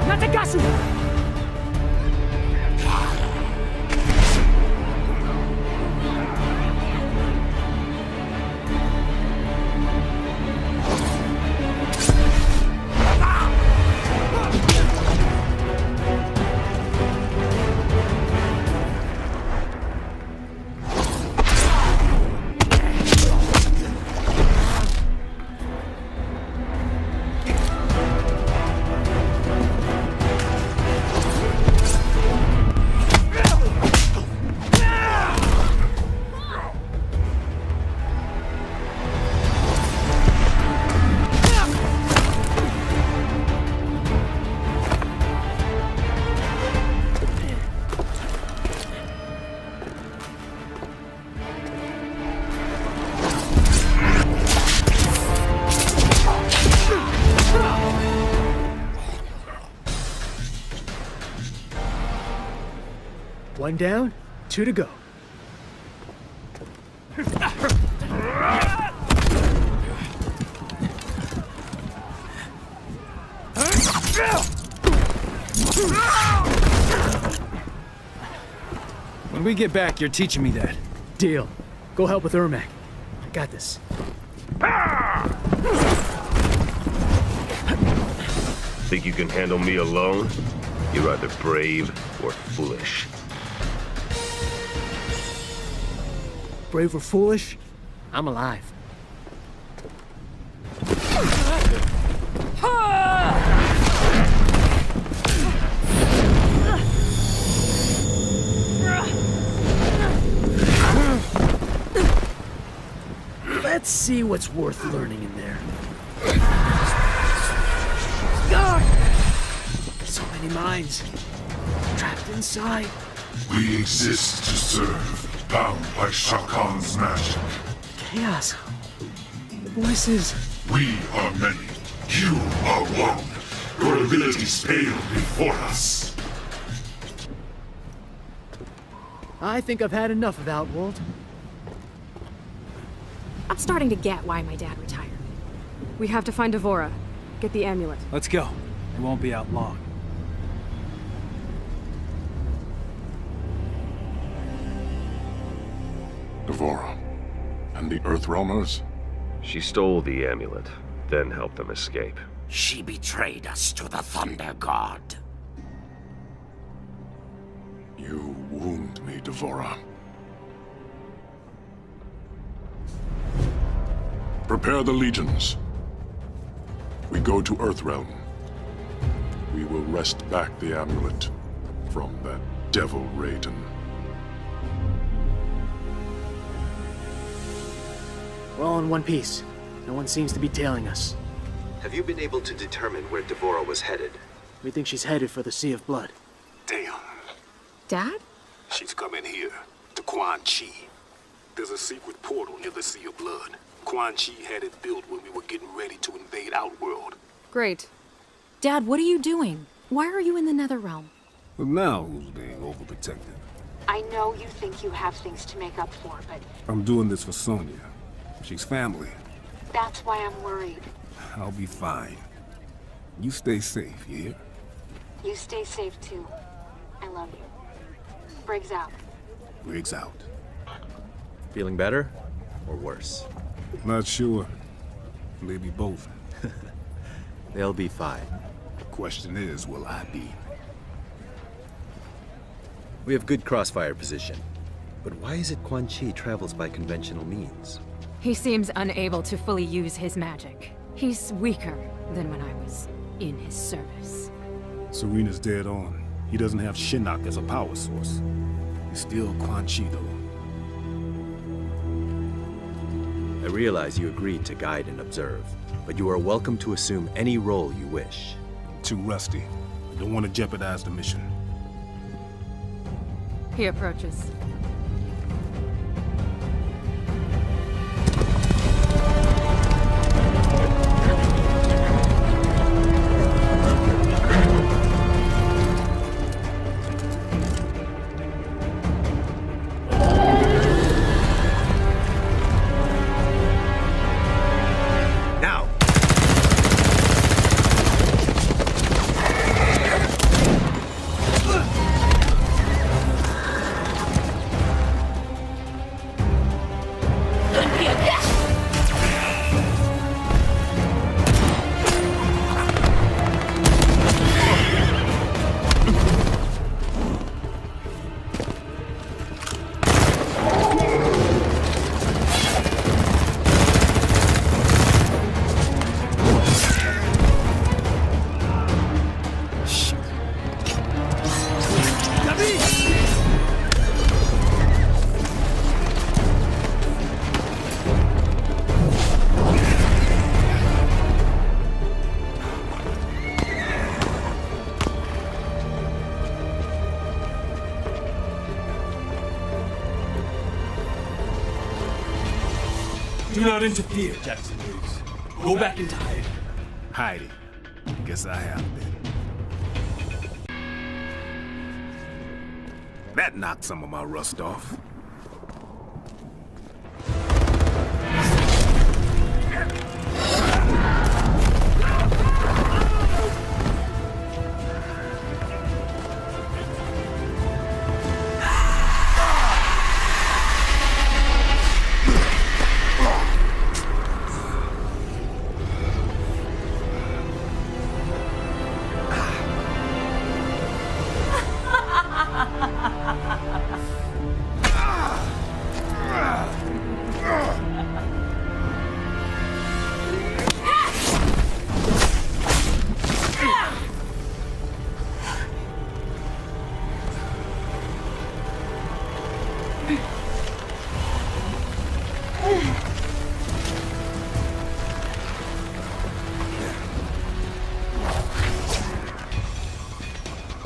Natagasu! One down, 2 to go. When we get back, you're teaching me that. Deal. Go help with Ermac. I got this. Think you can handle me alone? You're either brave or foolish. Brave or foolish? I'm alive. Let's see what's worth learning in there. So many minds trapped inside. We exist to serve, bound by Shao Kahn's magic. Chaos. The voices. We are many. You are one. Your abilities pale before us. I think I've had enough of Outworld. I'm starting to get why my dad retired. We have to find Devora. Get the amulet. Let's go. We won't be out long. Devora. And the Earthrealmers? She stole the amulet, then helped them escape. She betrayed us to the Thunder God. You wound me, Devora. Prepare the legions. We go to Earthrealm. We will wrest back the amulet from that devil Raiden. We're all in one piece. No one seems to be tailing us. Have you been able to determine where Devora was headed? We think she's headed for the Sea of Blood. Damn. Dad? She's coming here, to Quan Chi. There's a secret portal near the Sea of Blood. Quan Chi had it built when we were getting ready to invade Outworld. Great. Dad, what are you doing? Why are you in the Netherrealm? But now who's being overprotective? I know you think you have things to make up for, but I'm doing this for Sonya. She's family. that's why I'm worried. I'll be fine. You stay safe, you hear? You stay safe too. I love you. Briggs out. Briggs out. Feeling better? Or worse? Not sure. Maybe both. They'll be fine. The question is, will I be? We have good crossfire position. But why is it Quan Chi travels by conventional means? He seems unable to fully use his magic. He's weaker than when I was in his service. Serena's dead on. He doesn't have Shinnok as a power source. He's still Quan Chi, though. I realize you agreed to guide and observe, but you are welcome to assume any role you wish. I'm too rusty. Don't want to jeopardize the mission. He approaches. Do not interfere, Jackson Briggs. Go back and hide. Hiding. Guess I have been. That knocked some of my rust off.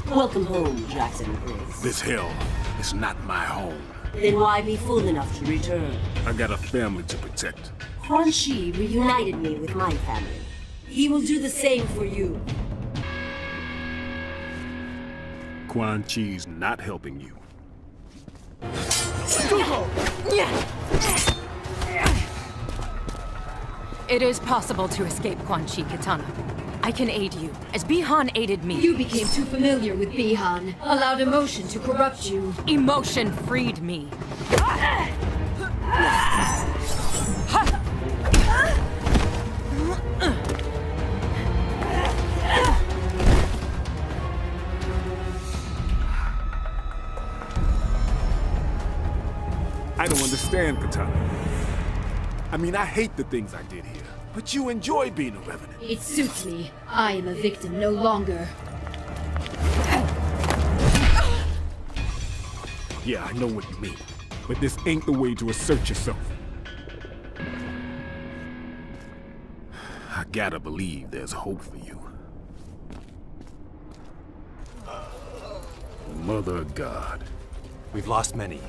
Welcome home, Jackson Briggs. This hell is not my home. Then why be fool enough to return? I got a family to protect. Quan Chi reunited me with my family. He will do the same for you. Quan Chi's not helping you. It is possible to escape Quan Chi, Kitana. I can aid you, as Bihan aided me. You became too familiar with Bihan, allowed emotion to corrupt you. Emotion freed me. I don't understand, Katana. I mean, I hate the things I did here, but you enjoy being a revenant. It suits me. I am a victim no longer. Yeah, I know what you mean, but this ain't the way to assert yourself. I gotta believe there's hope for you. Mother of God. We've lost many.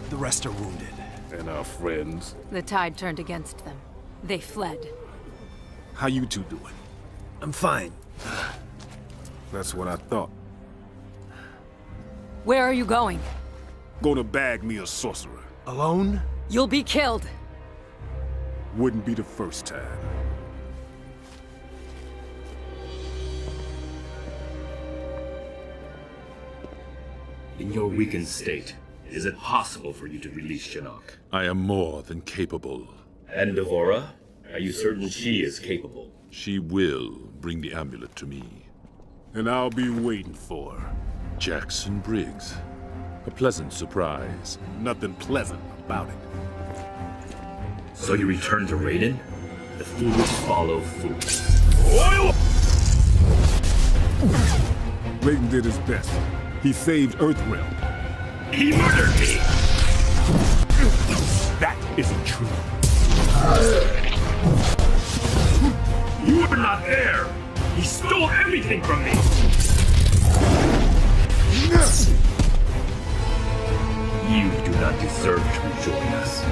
The rest are wounded. And our friends. The tide turned against them. They fled. How you two doing? I'm fine. That's what I thought. Where are you going? Gonna bag me a sorcerer. Alone? You'll be killed. Wouldn't be the first time. In your weakened state, is it possible for you to release Shinnok? I am more than capable. And Devora? Are you certain she is capable? She will bring the amulet to me. And I'll be waiting for her. Jackson Briggs. A pleasant surprise. Nothing pleasant about it. So you return to Raiden? The foolish follow fools. Oil! Raiden did his best. He saved Earthrealm. He murdered me! That isn't true. You were not there! He stole everything from me! You do not deserve to join us.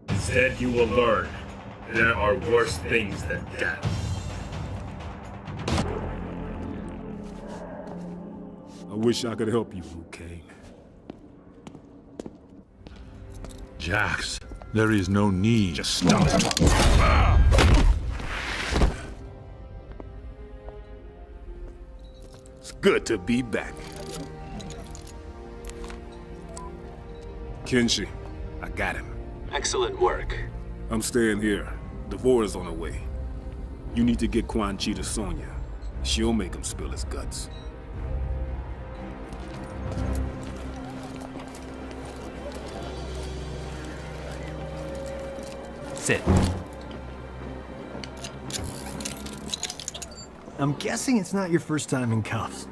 Instead, you will learn there are worse things than death. I wish I could help you, Liu Kang. Jax, there is no need. Just stop it. It's good to be back. Kenshi, I got him. Excellent work. I'm staying here. Devora's on her way. You need to get Quan Chi to Sonya. She'll make him spill his guts. Sit. I'm guessing it's not your first time in cuffs.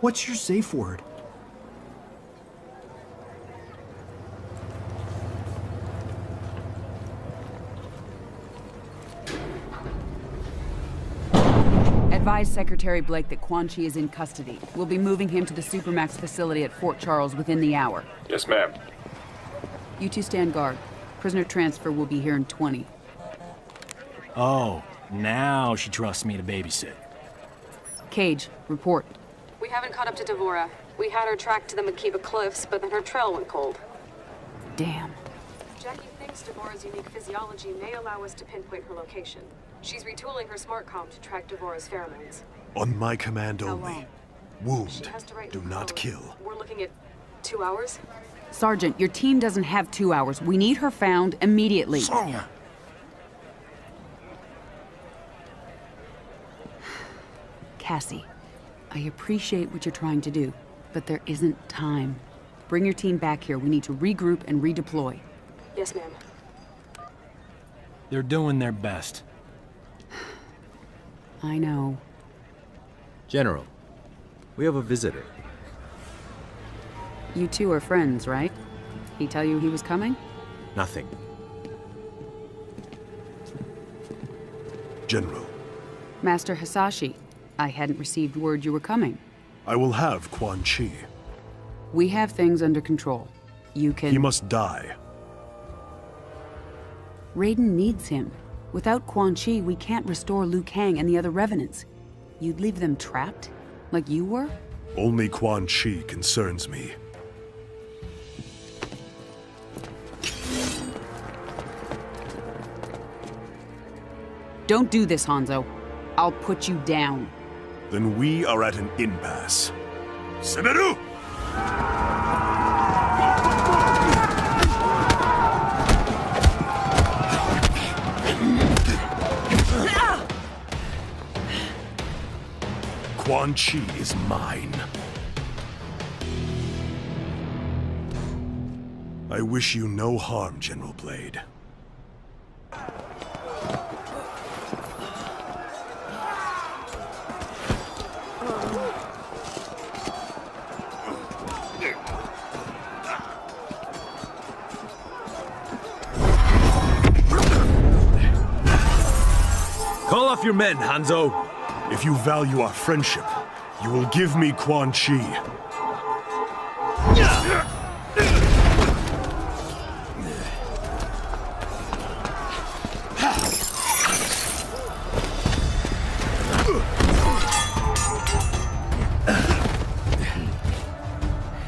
What's your safe word? Advise Secretary Blake that Quan Chi is in custody. We'll be moving him to the Supermax facility at Fort Charles within the hour. Yes, ma'am. You two stand guard. Prisoner transfer will be here in 20. Oh, now she trusts me to babysit. Cage, report. We haven't caught up to Devora. We had her tracked to the Makiba Cliffs, but then her trail went cold. Damn. Jackie thinks Devora's unique physiology may allow us to pinpoint her location. She's retooling her smart comm to track Devora's pheromones. On my command How only. long? Wound. Do not kill. We're looking at 2 hours? Sergeant, your team doesn't have 2 hours. We need her found immediately. Sonya! Cassie, I appreciate what you're trying to do, but there isn't time. Bring your team back here. We need to regroup and redeploy. Yes, ma'am. They're doing their best. I know. General, we have a visitor. You two are friends, right? He tell you he was coming? Nothing. General. Master Hasashi, I hadn't received word you were coming. I will have Quan Chi. We have things under control. You can... He must die. Raiden needs him. Without Quan Chi, we can't restore Liu Kang and the other Revenants. You'd leave them trapped? Like you were? Only Quan Chi concerns me. Don't do this, Hanzo. I'll put you down. Then we are at an impasse. Semeru! Quan Chi is mine. I wish you no harm, General Blade. Call off your men, Hanzo. If you value our friendship, you will give me Quan Chi.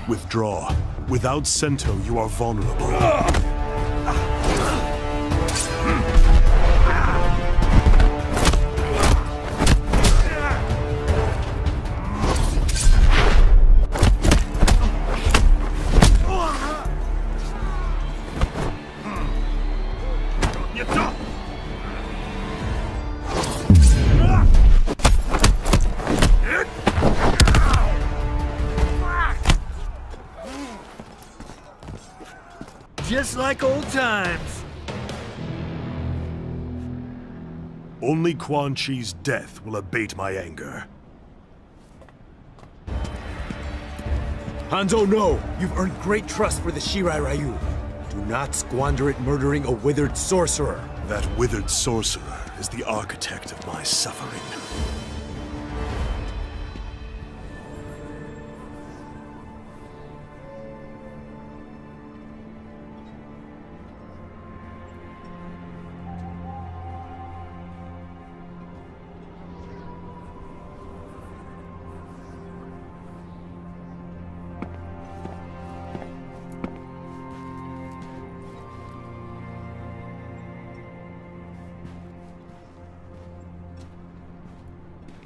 Withdraw. Without Sento, you are vulnerable. Just like old times. Only Quan Chi's death will abate my anger. Hanzo, no! You've earned great trust for the Shirai Ryu. Do not squander it murdering a withered sorcerer. That withered sorcerer is the architect of my suffering.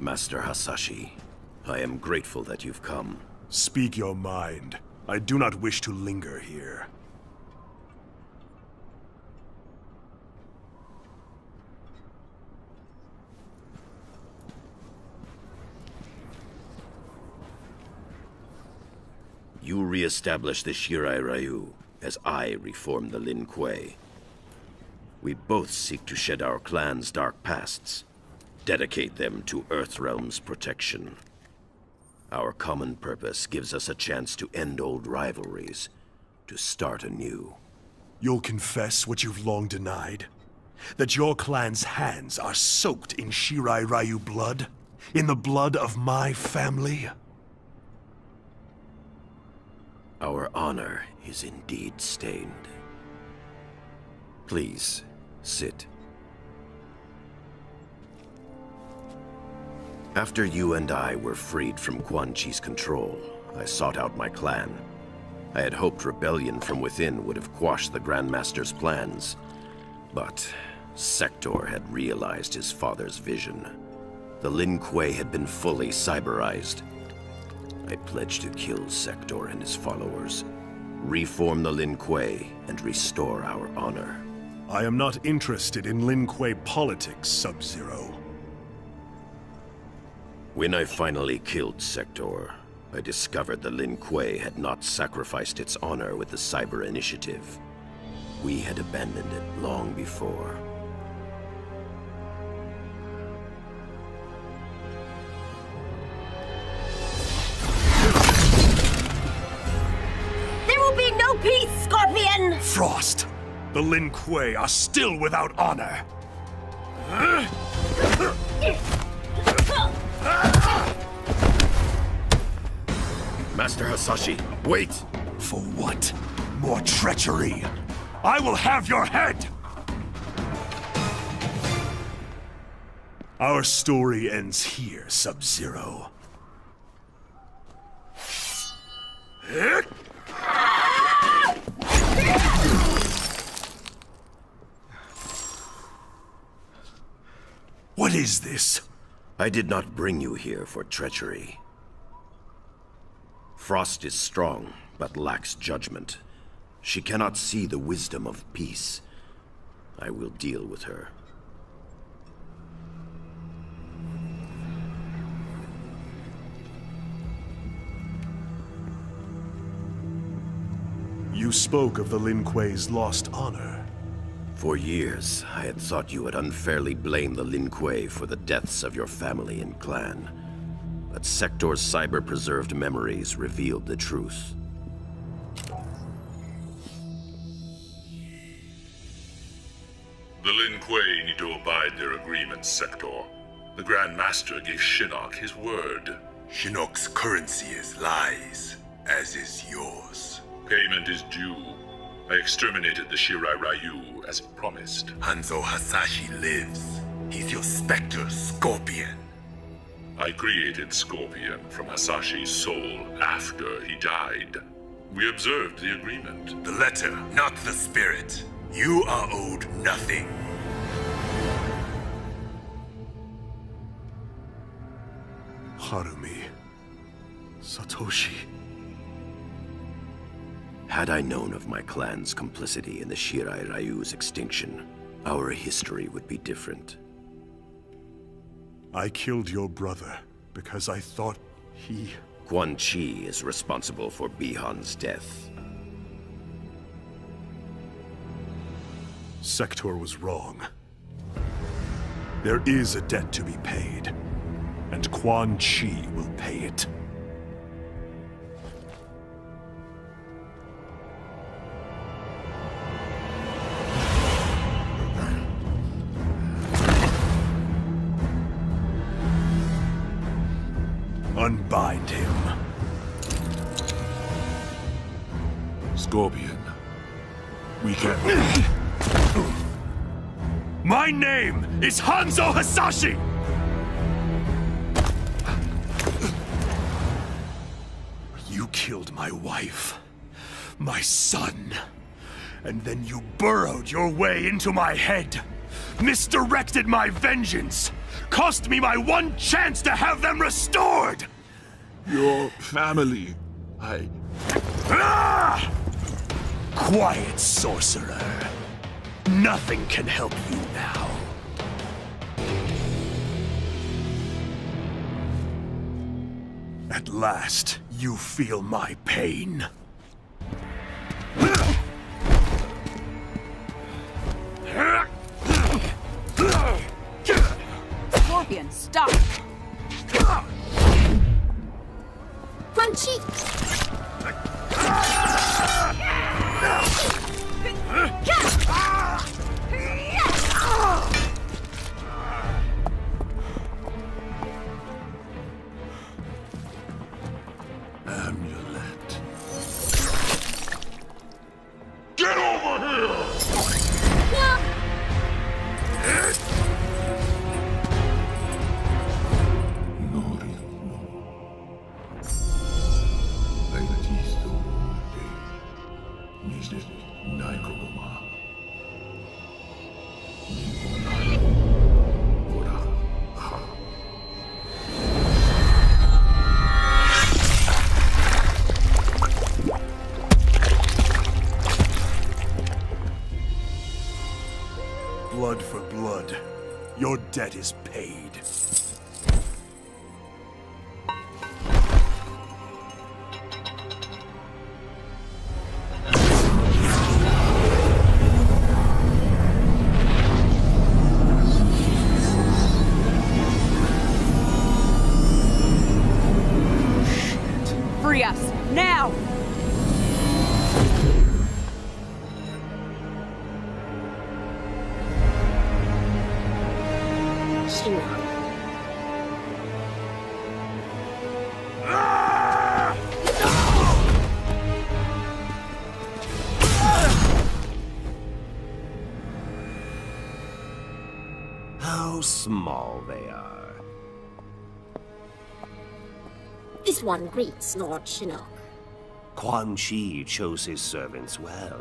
Master Hasashi, I am grateful that you've come. Speak your mind. I do not wish to linger here. You re-establish the Shirai Ryu, as I reform the Lin Kuei. We both seek to shed our clan's dark pasts, dedicate them to Earthrealm's protection. Our common purpose gives us a chance to end old rivalries, to start anew. You'll confess what you've long denied? That your clan's hands are soaked in Shirai Ryu blood? In the blood of my family? Our honor is indeed stained. Please, sit. After you and I were freed from Quan Chi's control, I sought out my clan. I had hoped rebellion from within would have quashed the Grandmaster's plans. But Sector had realized his father's vision. The Lin Kuei had been fully cyberized. I pledged to kill Sector and his followers, reform the Lin Kuei, and restore our honor. I am not interested in Lin Kuei politics, Sub-Zero. When I finally killed Sector, I discovered the Lin Kuei had not sacrificed its honor with the Cyber Initiative. We had abandoned it long before. There will be no peace, Scorpion! Frost! The Lin Kuei are still without honor. Master Hasashi, wait! For what? More treachery? I will have your head! Our story ends here, Sub-Zero. What is this? I did not bring you here for treachery. Frost is strong, but lacks judgment. She cannot see the wisdom of peace. I will deal with her. You spoke of the Lin Kuei's lost honor. For years, I had thought you had unfairly blamed the Lin Kuei for the deaths of your family and clan. But Sector's cyber-preserved memories revealed the truth. The Lin Kuei need to abide their agreement, Sector. The Grand Master gave Shinnok his word. Shinnok's currency is lies, as is yours. Payment is due. I exterminated the Shirai Ryu as promised. Hanzo Hasashi lives. He's your Spectre Scorpion. I created Scorpion from Hasashi's soul after he died. We observed the agreement. The letter, not the spirit. You are owed nothing. Harumi. Satoshi. Had I known of my clan's complicity in the Shirai Ryu's extinction, our history would be different. I killed your brother because I thought he... Quan Chi is responsible for Bihan's death. Sector was wrong. There is a debt to be paid, and Quan Chi will pay it. Unbind him. Scorpion, we can... My name is Hanzo Hasashi! You killed my wife, my son, and then you burrowed your way into my head, misdirected my vengeance, cost me my one chance to have them restored! Your family, Ah! Quiet, sorcerer. Nothing can help you now. At last, you feel my pain. Scorpion, stop! Quan Chi! Amulet. Get over here! Blood for blood. Your debt is paid. Free us, now! how small they are. This one greets Lord Shinnok. Quan Chi chose his servants well.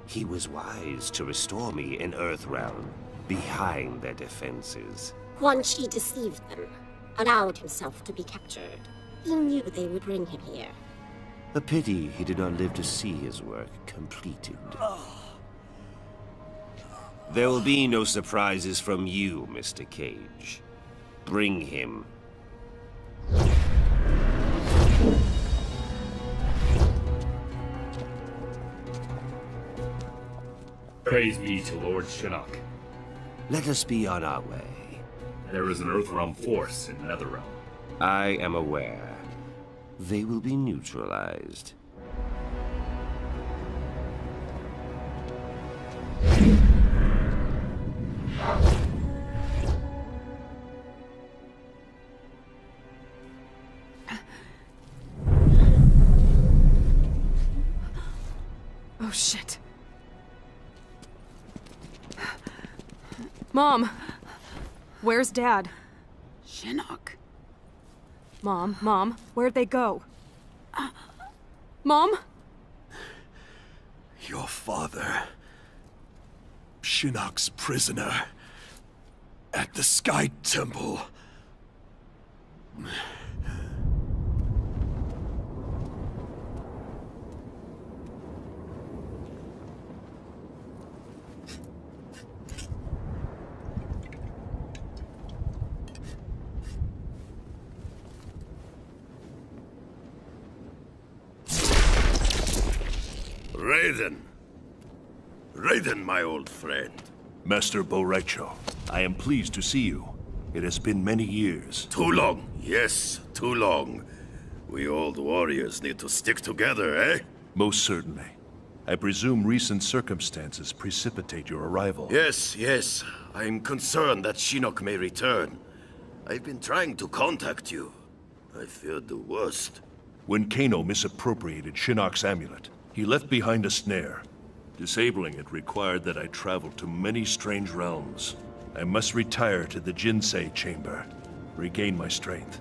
He was wise to restore me in Earthrealm, behind their defenses. Quan Chi deceived them, allowed himself to be captured. He knew they would bring him here. A pity he did not live to see his work completed. There will be no surprises from you, Mr. Cage. Bring him. Praise be to Lord Shinnok. Let us be on our way. There is an Earthrealm force in Netherrealm. I am aware. They will be neutralized. Oh, shit. Mom! Where's Dad? Shinnok. Mom, where'd they go? Mom? Your father... Shinnok's prisoner... at the Sky Temple... Raiden, my old friend. Master Boraicho, I am pleased to see you. It has been many years. Too long. Yes, too long. We old warriors need to stick together, eh? Most certainly. I presume recent circumstances precipitate your arrival. Yes. I'm concerned that Shinnok may return. I've been trying to contact you. I feared the worst. When Kano misappropriated Shinnok's amulet, he left behind a snare. Disabling it required that I travel to many strange realms. I must retire to the Jinsei chamber, regain my strength.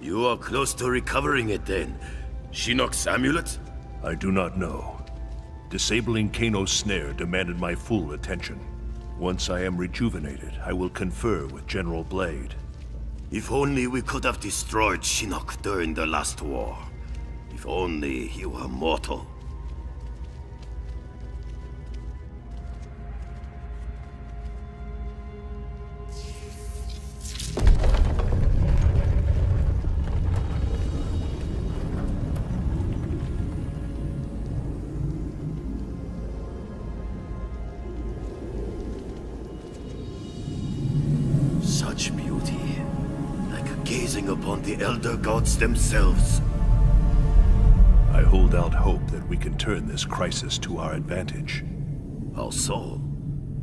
You are close to recovering it then. Shinnok's amulet? I do not know. Disabling Kano's snare demanded my full attention. Once I am rejuvenated, I will confer with General Blade. If only we could have destroyed Shinnok during the last war. If only he were mortal. Such beauty, like gazing upon the Elder Gods themselves. I hold out hope that we can turn this crisis to our advantage. How so?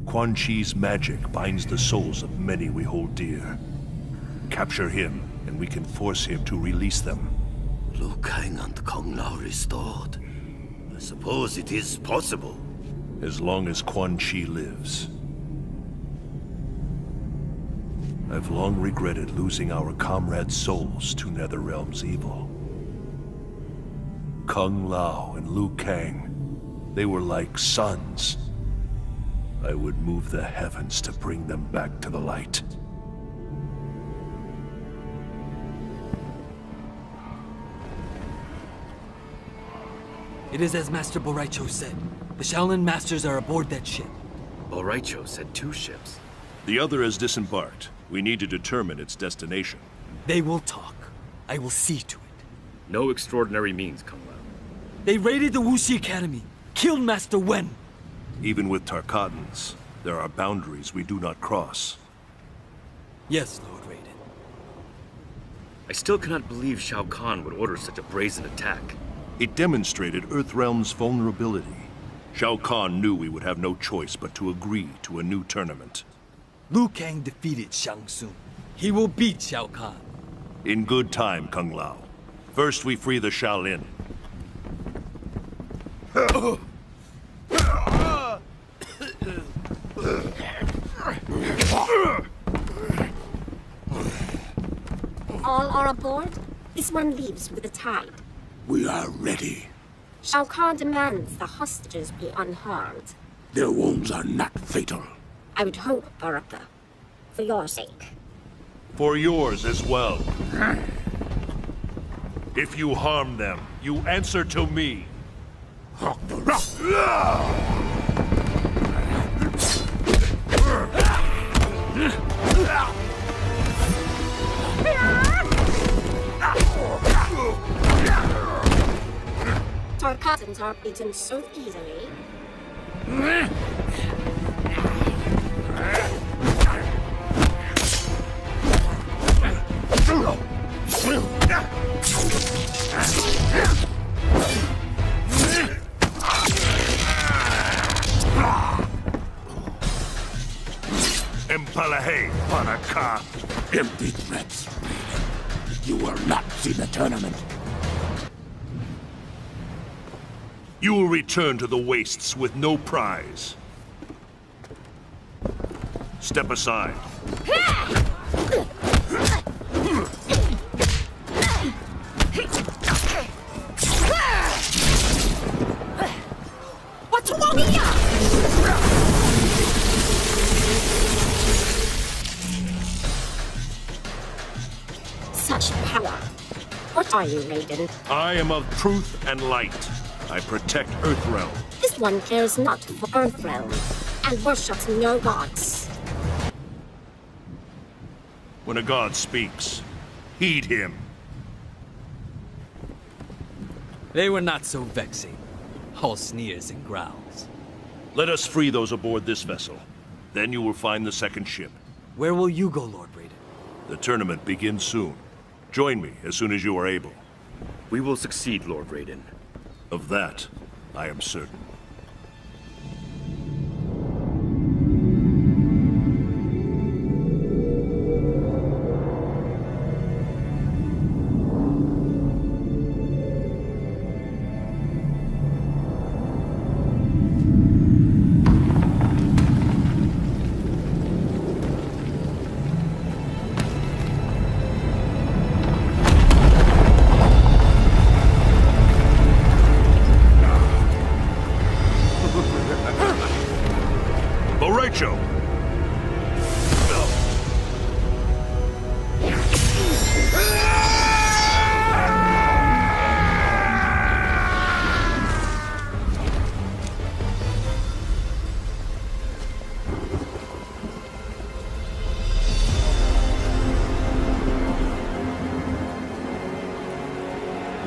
Quan Chi's magic binds the souls of many we hold dear. Capture him, and we can force him to release them. Liu Kang and Kung Lao restored. I suppose it is possible. As long as Quan Chi lives. I've long regretted losing our comrades' souls to Netherrealm's evil. Kung Lao and Liu Kang, they were like sons. I would move the heavens to bring them back to the light. It is as Master Boraicho said. The Shaolin Masters are aboard that ship. Boraicho said 2 ships. The other has disembarked. We need to determine its destination. They will talk. I will see to it. No extraordinary means, Kung Lao. They raided the Wuxi Academy, killed Master Wen. Even with Tarkatans, there are boundaries we do not cross. Yes, Lord Raiden. I still cannot believe Shao Kahn would order such a brazen attack. It demonstrated Earthrealm's vulnerability. Shao Kahn knew we would have no choice but to agree to a new tournament. Liu Kang defeated Shang Tsung. He will beat Shao Kahn. In good time, Kung Lao. First we free the Shaolin. all are aboard, this one leaves with the tide. We are ready. Shao Kahn demands the hostages be unharmed. Their wounds are not fatal. I would hope, Baraka. For your sake. For yours as well. If you harm them, you answer to me. Tarkatans are beaten so easily. Empalahe, Panaka. Empty threats, Raiden. You will not see the tournament. You will return to the wastes with no prize. Step aside. What's wrong with you? Such power. What are you, Raiden? I am of truth and light. I protect Earthrealm. This one cares not for Earthrealm, and worships no gods. When a god speaks, heed him. They were not so vexing. All sneers and growls. Let us free those aboard this vessel. Then you will find the second ship. Where will you go, Lord Raiden? The tournament begins soon. Join me as soon as you are able. We will succeed, Lord Raiden. Of that, I am certain.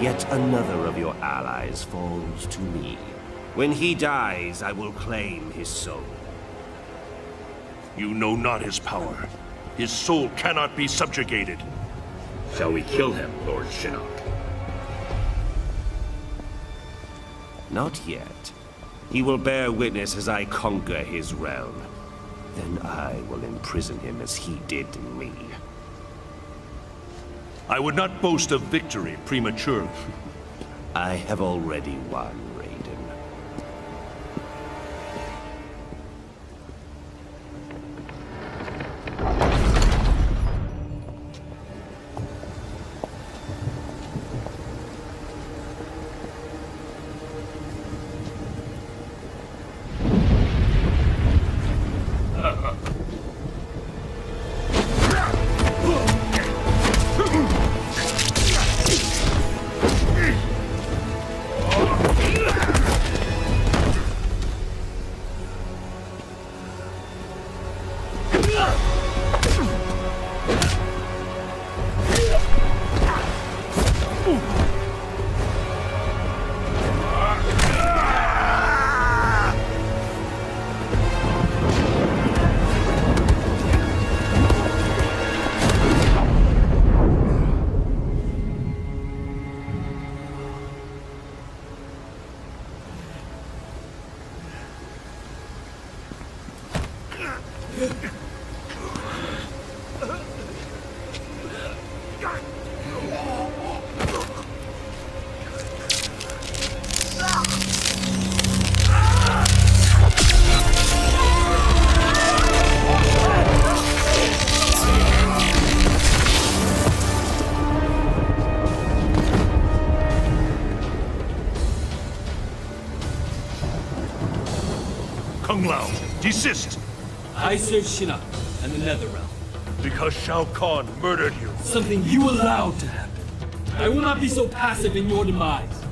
Yet another of your allies falls to me. When he dies, I will claim his soul. You know not his power. His soul cannot be subjugated. Shall we kill him, Lord Shinnok? Not yet. He will bear witness as I conquer his realm. Then I will imprison him as he did me. I would not boast of victory prematurely. I have already won, Raiden. Kung Lao, desist! I serve Shinnok and the Netherrealm. Because Shao Kahn murdered you. Something you allowed to happen. I will not be so passive in your demise.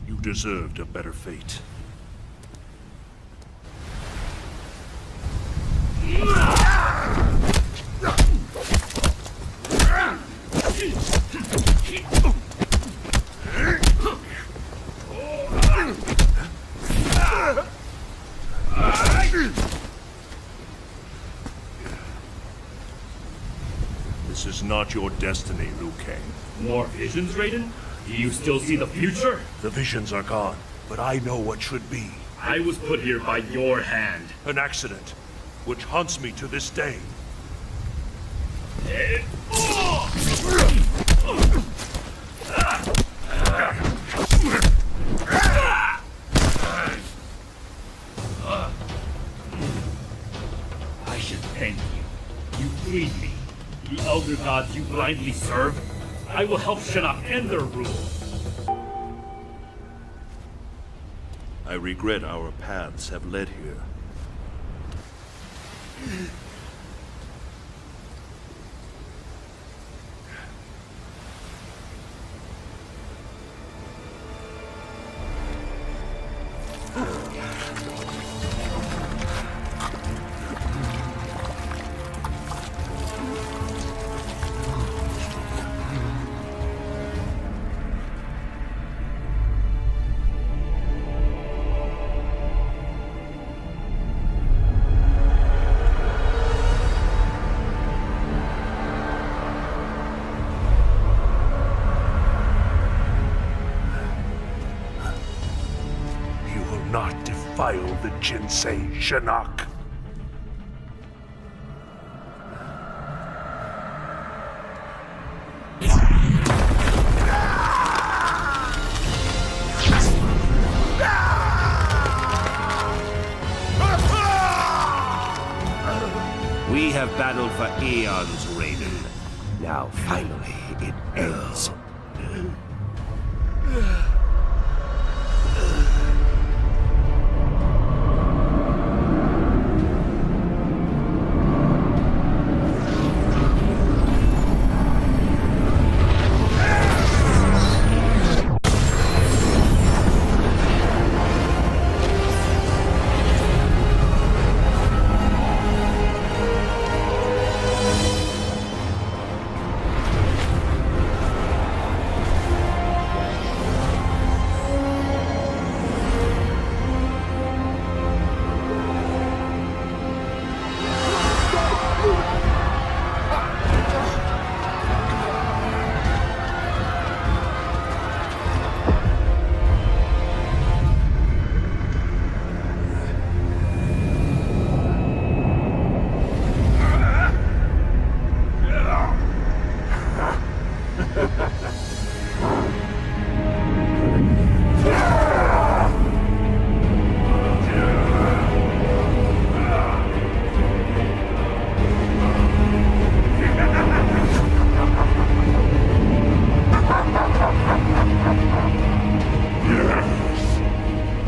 You deserved a better fate. This is not your destiny, Liu Kang. More visions, Raiden? Do you still see the future? The visions are gone, but I know what should be. I was put here by your hand. An accident, which haunts me to this day. I should thank you. You freed me. The Elder Gods you blindly serve. I will help Shinnok end their rule. I regret our paths have led here. Not defile the Jinsei, Shinnok. We have battled for eons, Raiden. Now, finally, it ends.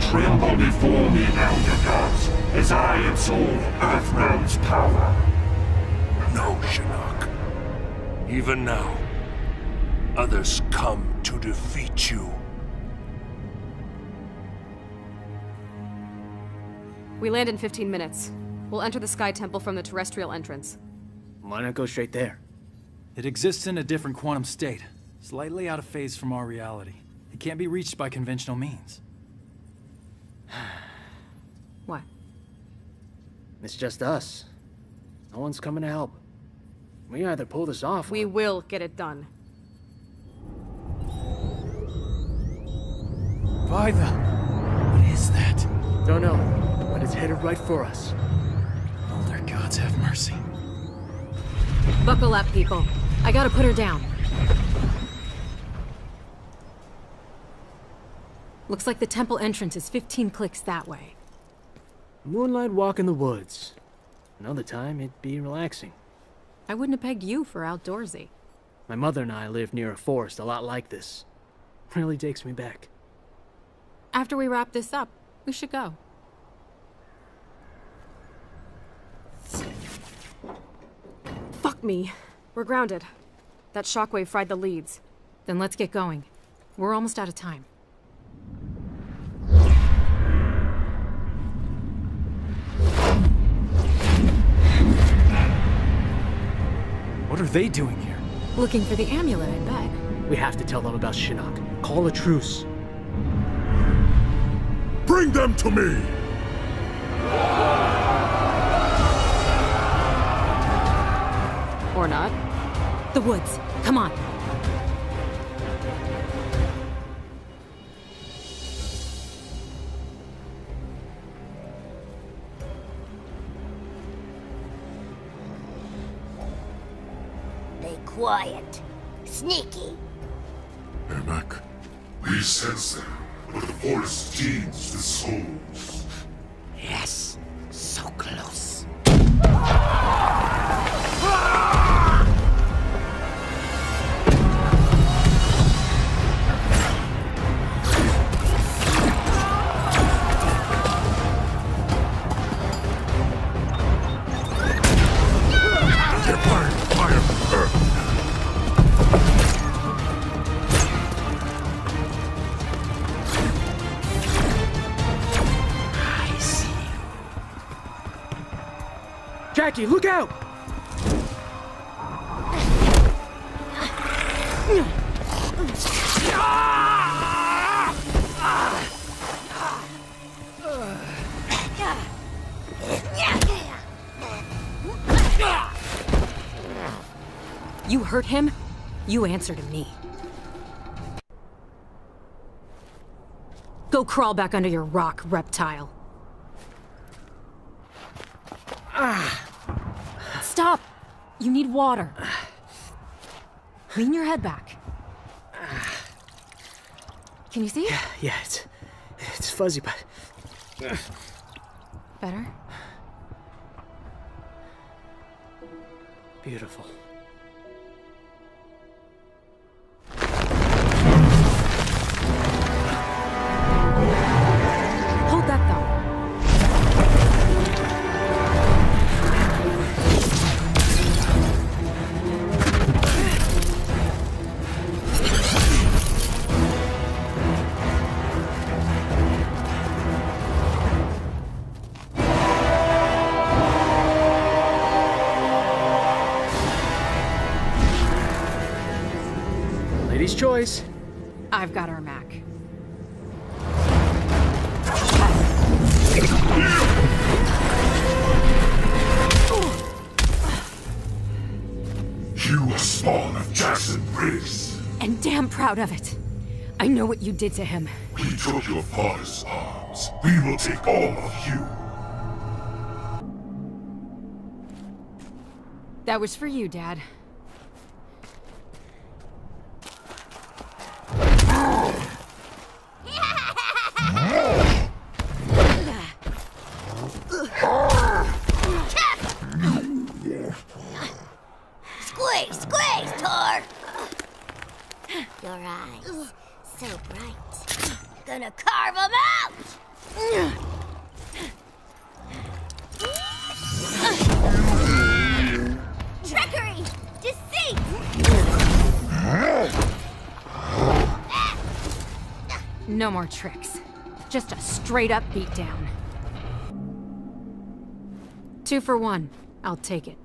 Tremble before me, Elder Gods, as I absorb Earthrealm's power. No, Shinnok. Even now, others come to defeat you. We land in 15 minutes. We'll enter the Sky Temple from the terrestrial entrance. Why not go straight there? It exists in a different quantum state, slightly out of phase from our reality. It can't be reached by conventional means. What? It's just us. No one's coming to help. We either pull this off or... We will get it done. By the... What is that? Don't know, but it's headed right for us. Elder Gods have mercy. Buckle up, people. I gotta put her down. Looks like the temple entrance is 15 clicks that way. Moonlight walk in the woods. Another time, it'd be relaxing. I wouldn't have pegged you for outdoorsy. My mother and I live near a forest a lot like this. Really takes me back. After we wrap this up, we should go. Fuck me. We're grounded. That shockwave fried the leads. Then let's get going. We're almost out of time. What are they doing here? Looking for the amulet, I bet. We have to tell them about Shinnok. Call a truce. Bring them to me! Or not. The woods. Come on. Be quiet. Sneaky. Ermac, we sense them, but the forest teems with souls. Yes, so close. Jackie, look out! You hurt him? You answer to me. Go crawl back under your rock, reptile. Stop! You need water. Lean your head back. Can you see? Yeah, it's fuzzy, but... Better? Beautiful. Hold that thought. Lady's choice. I've got our Mac. You a spawn of Jackson Briggs. And damn proud of it. I know what you did to him. We took your father's arms. We will take all of you. That was for you, Dad. Squeeze, Tor! Your eyes, so bright. Gonna carve them out! Trickery! Deceit! No more tricks. Just a straight-up beatdown. 2 for 1. I'll take it.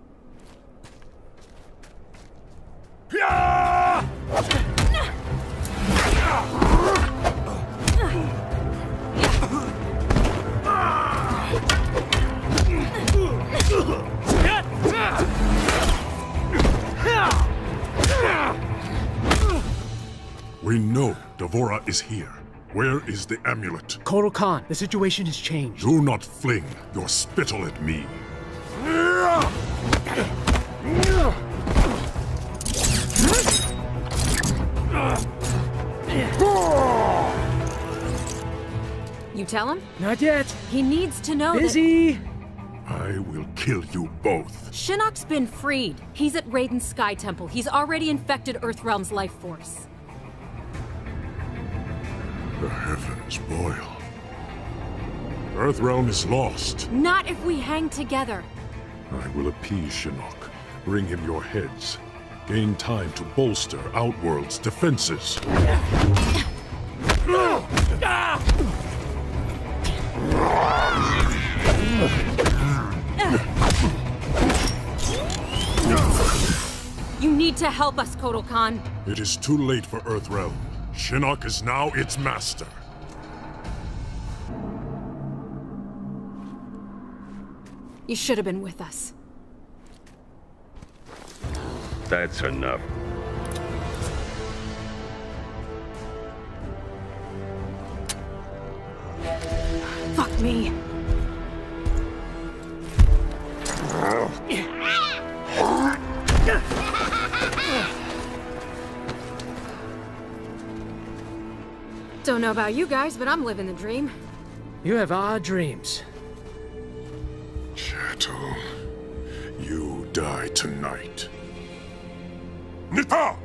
We know Devora is here. Where is the amulet? Kotal Khan, the situation has changed. Do not fling your spittle at me. You tell him? Not yet. He needs to know Busy. I will kill you both. Shinnok's been freed. He's at Raiden's Sky Temple. He's already infected Earthrealm's life force. The heavens boil. Earthrealm is lost. Not if we hang together. I will appease Shinnok. Bring him your heads. Gain time to bolster Outworld's defenses. You need to help us, Kotal Khan. It is too late for Earthrealm. Shinnok is now its master. You should have been with us. That's enough. Fuck me. Don't know about you guys, but I'm living the dream. You have odd dreams. Chattel, you die tonight. Nita!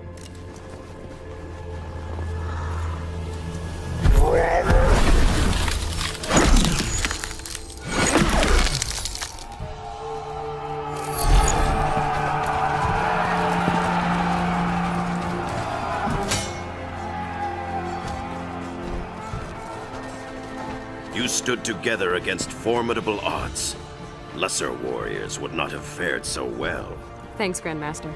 You stood together against formidable odds. Lesser warriors would not have fared so well. Thanks, Grandmaster.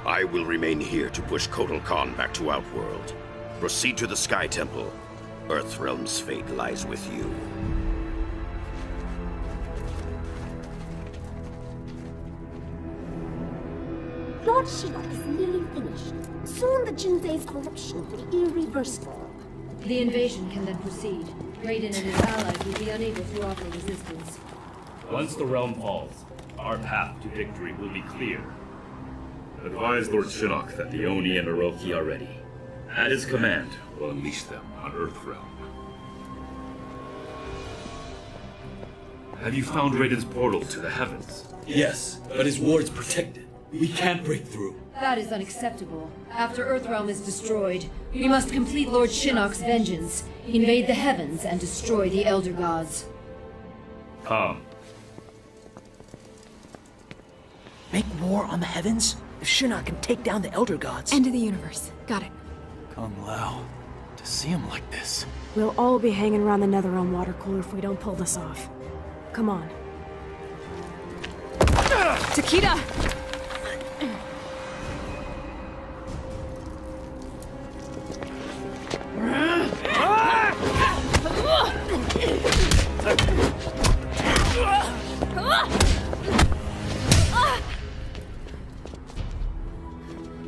I will remain here to push Kotal Khan back to Outworld. Proceed to the Sky Temple. Earthrealm's fate lies with you. Lord Shinnok is nearly finished. Soon the Jinsei's corruption will be irreversible. The invasion can then proceed. Raiden and his allies will be unable to offer resistance. Once the realm falls, our path to victory will be clear. Advise Lord Shinnok that the Oni and Orochi are ready. At his command, we'll unleash them on Earthrealm. Have you found Raiden's portal to the heavens? Yes, but his ward's protected. We can't break through. That is unacceptable. After Earthrealm is destroyed, we must complete Lord Shinnok's vengeance, invade the heavens, and destroy the Elder Gods. Come. Make war on the heavens? If Shinnok can take down the Elder Gods... End of the universe. Got it. Kung Lao, to see him like this... We'll all be hanging around the Netherrealm water cooler if we don't pull this off. Come on. Takeda!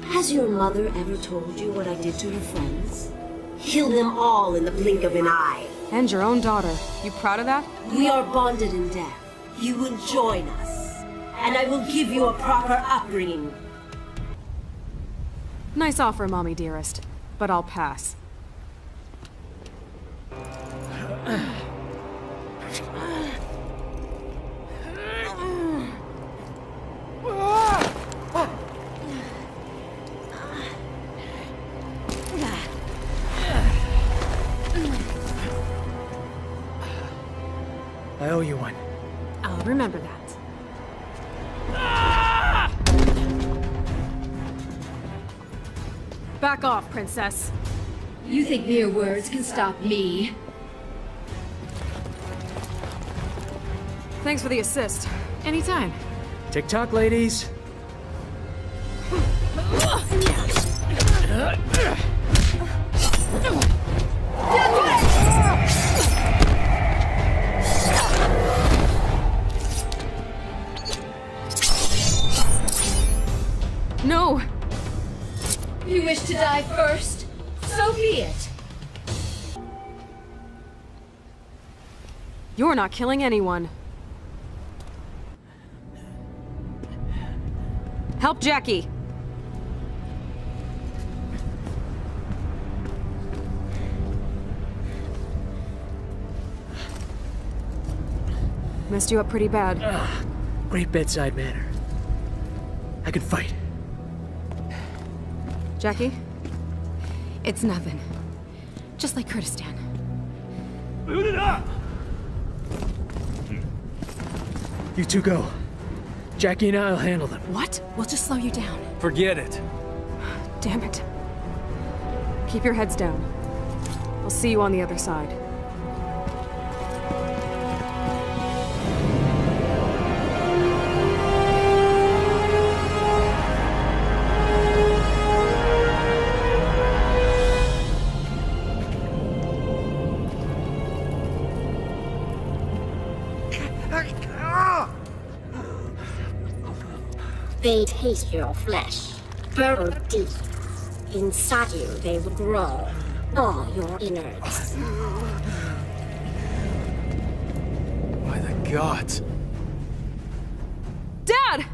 Has your mother ever told you what I did to her friends? Kill them all in the blink of an eye. And your own daughter. You proud of that? We are bonded in death. You will join us, and I will give you a proper upbringing. Nice offer, Mommy dearest, but I'll pass. I owe you one. I'll remember that. Back off, Princess. You think mere words can stop me? Thanks for the assist. Anytime. Tick-tock, ladies. No! You wish to die first? So be it. You're not killing anyone. Help Jackie! Messed you up pretty bad. Great bedside manner. I can fight. Jackie? It's nothing. Just like Kurdistan. You two go. Jackie and I'll handle them. What? We'll just slow you down. Forget it. Damn it. Keep your heads down. I'll see you on the other side. They taste your flesh, burrowed deep. Inside you, they will grow, all your innards. By the gods. Dad!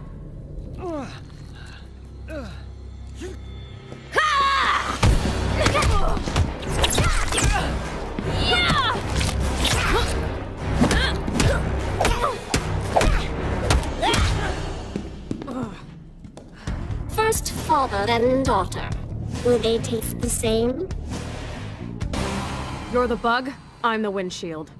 First father, then daughter. Will they taste the same? You're the bug, I'm the windshield.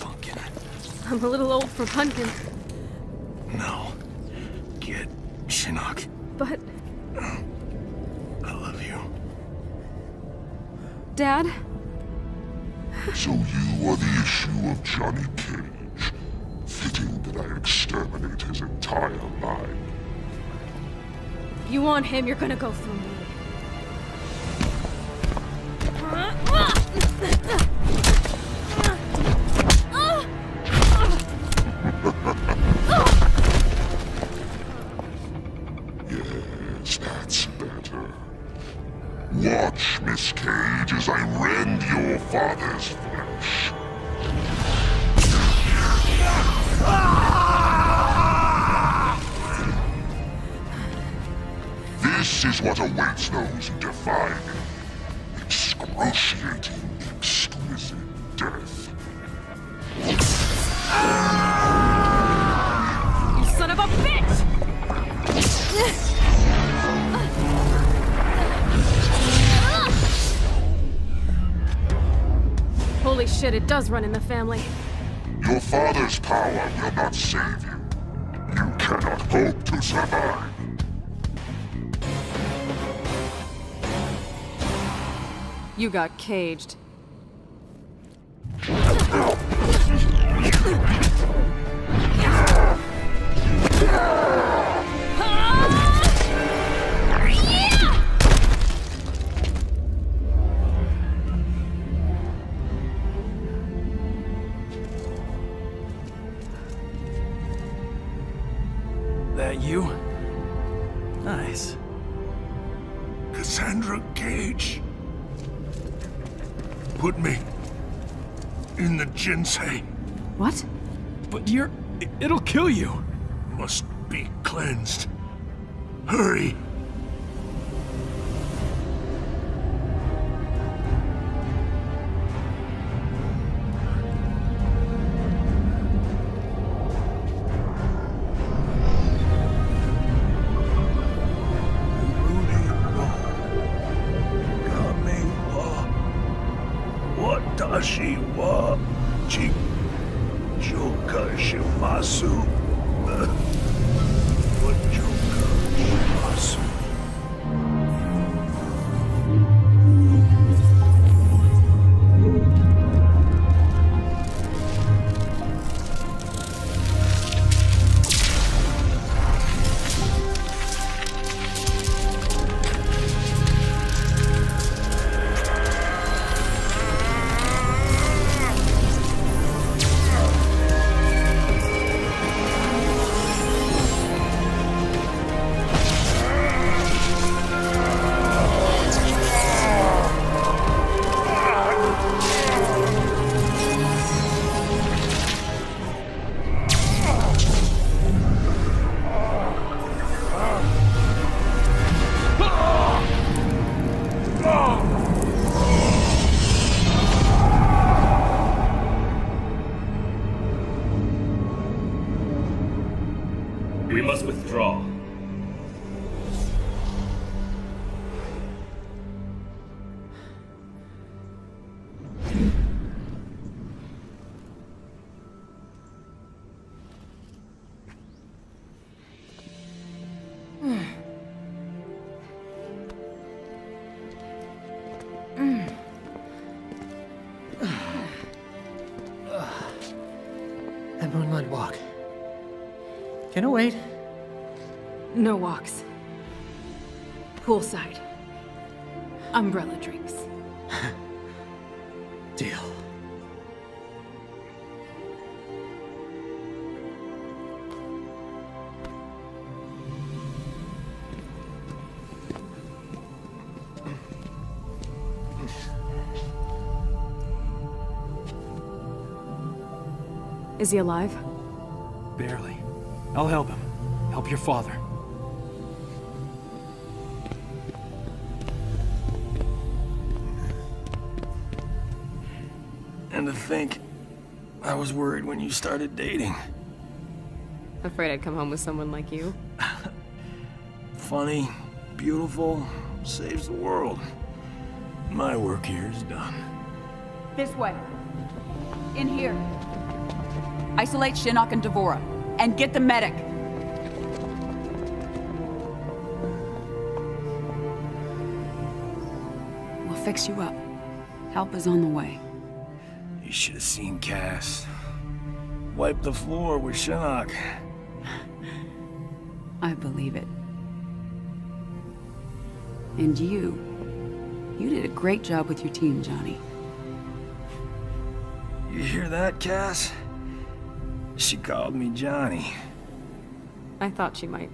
Pumpkin. I'm a little old for pumpkin. No. Get Shinnok. But... I love you. Dad? So you are the issue of Johnny Cage. Fitting that I exterminate his entire line. If you want him, you're gonna go through me. Yes, that's better. Watch, Miss Cage, as I rend your father's flesh. This is what awaits those who defy me. Excruciating, exquisite death. You son of a bitch! Holy shit, it does run in the family. Your father's power will not save you. You cannot hope to survive. You got caged. That you? Nice. Cassandra Cage. Put me in the Jinsei. What? But it'll kill you. Must be cleansed. Hurry. Watashi wa Joka shimasu. Joka shimasu. That moonlight walk. Can it wait? No walks. Poolside. Umbrella drinks. Deal. Is he alive? Barely. I'll help him. Help your father. And to think, I was worried when you started dating. Afraid I'd come home with someone like you? Funny, beautiful, saves the world. My work here is done. This way. In here. Isolate Shinnok and Devora. And get the medic. We'll fix you up. Help is on the way. You should have seen Cass. Wipe the floor with Shinnok. I believe it. And you did a great job with your team, Johnny. You hear that, Cass? She called me Johnny. I thought she might.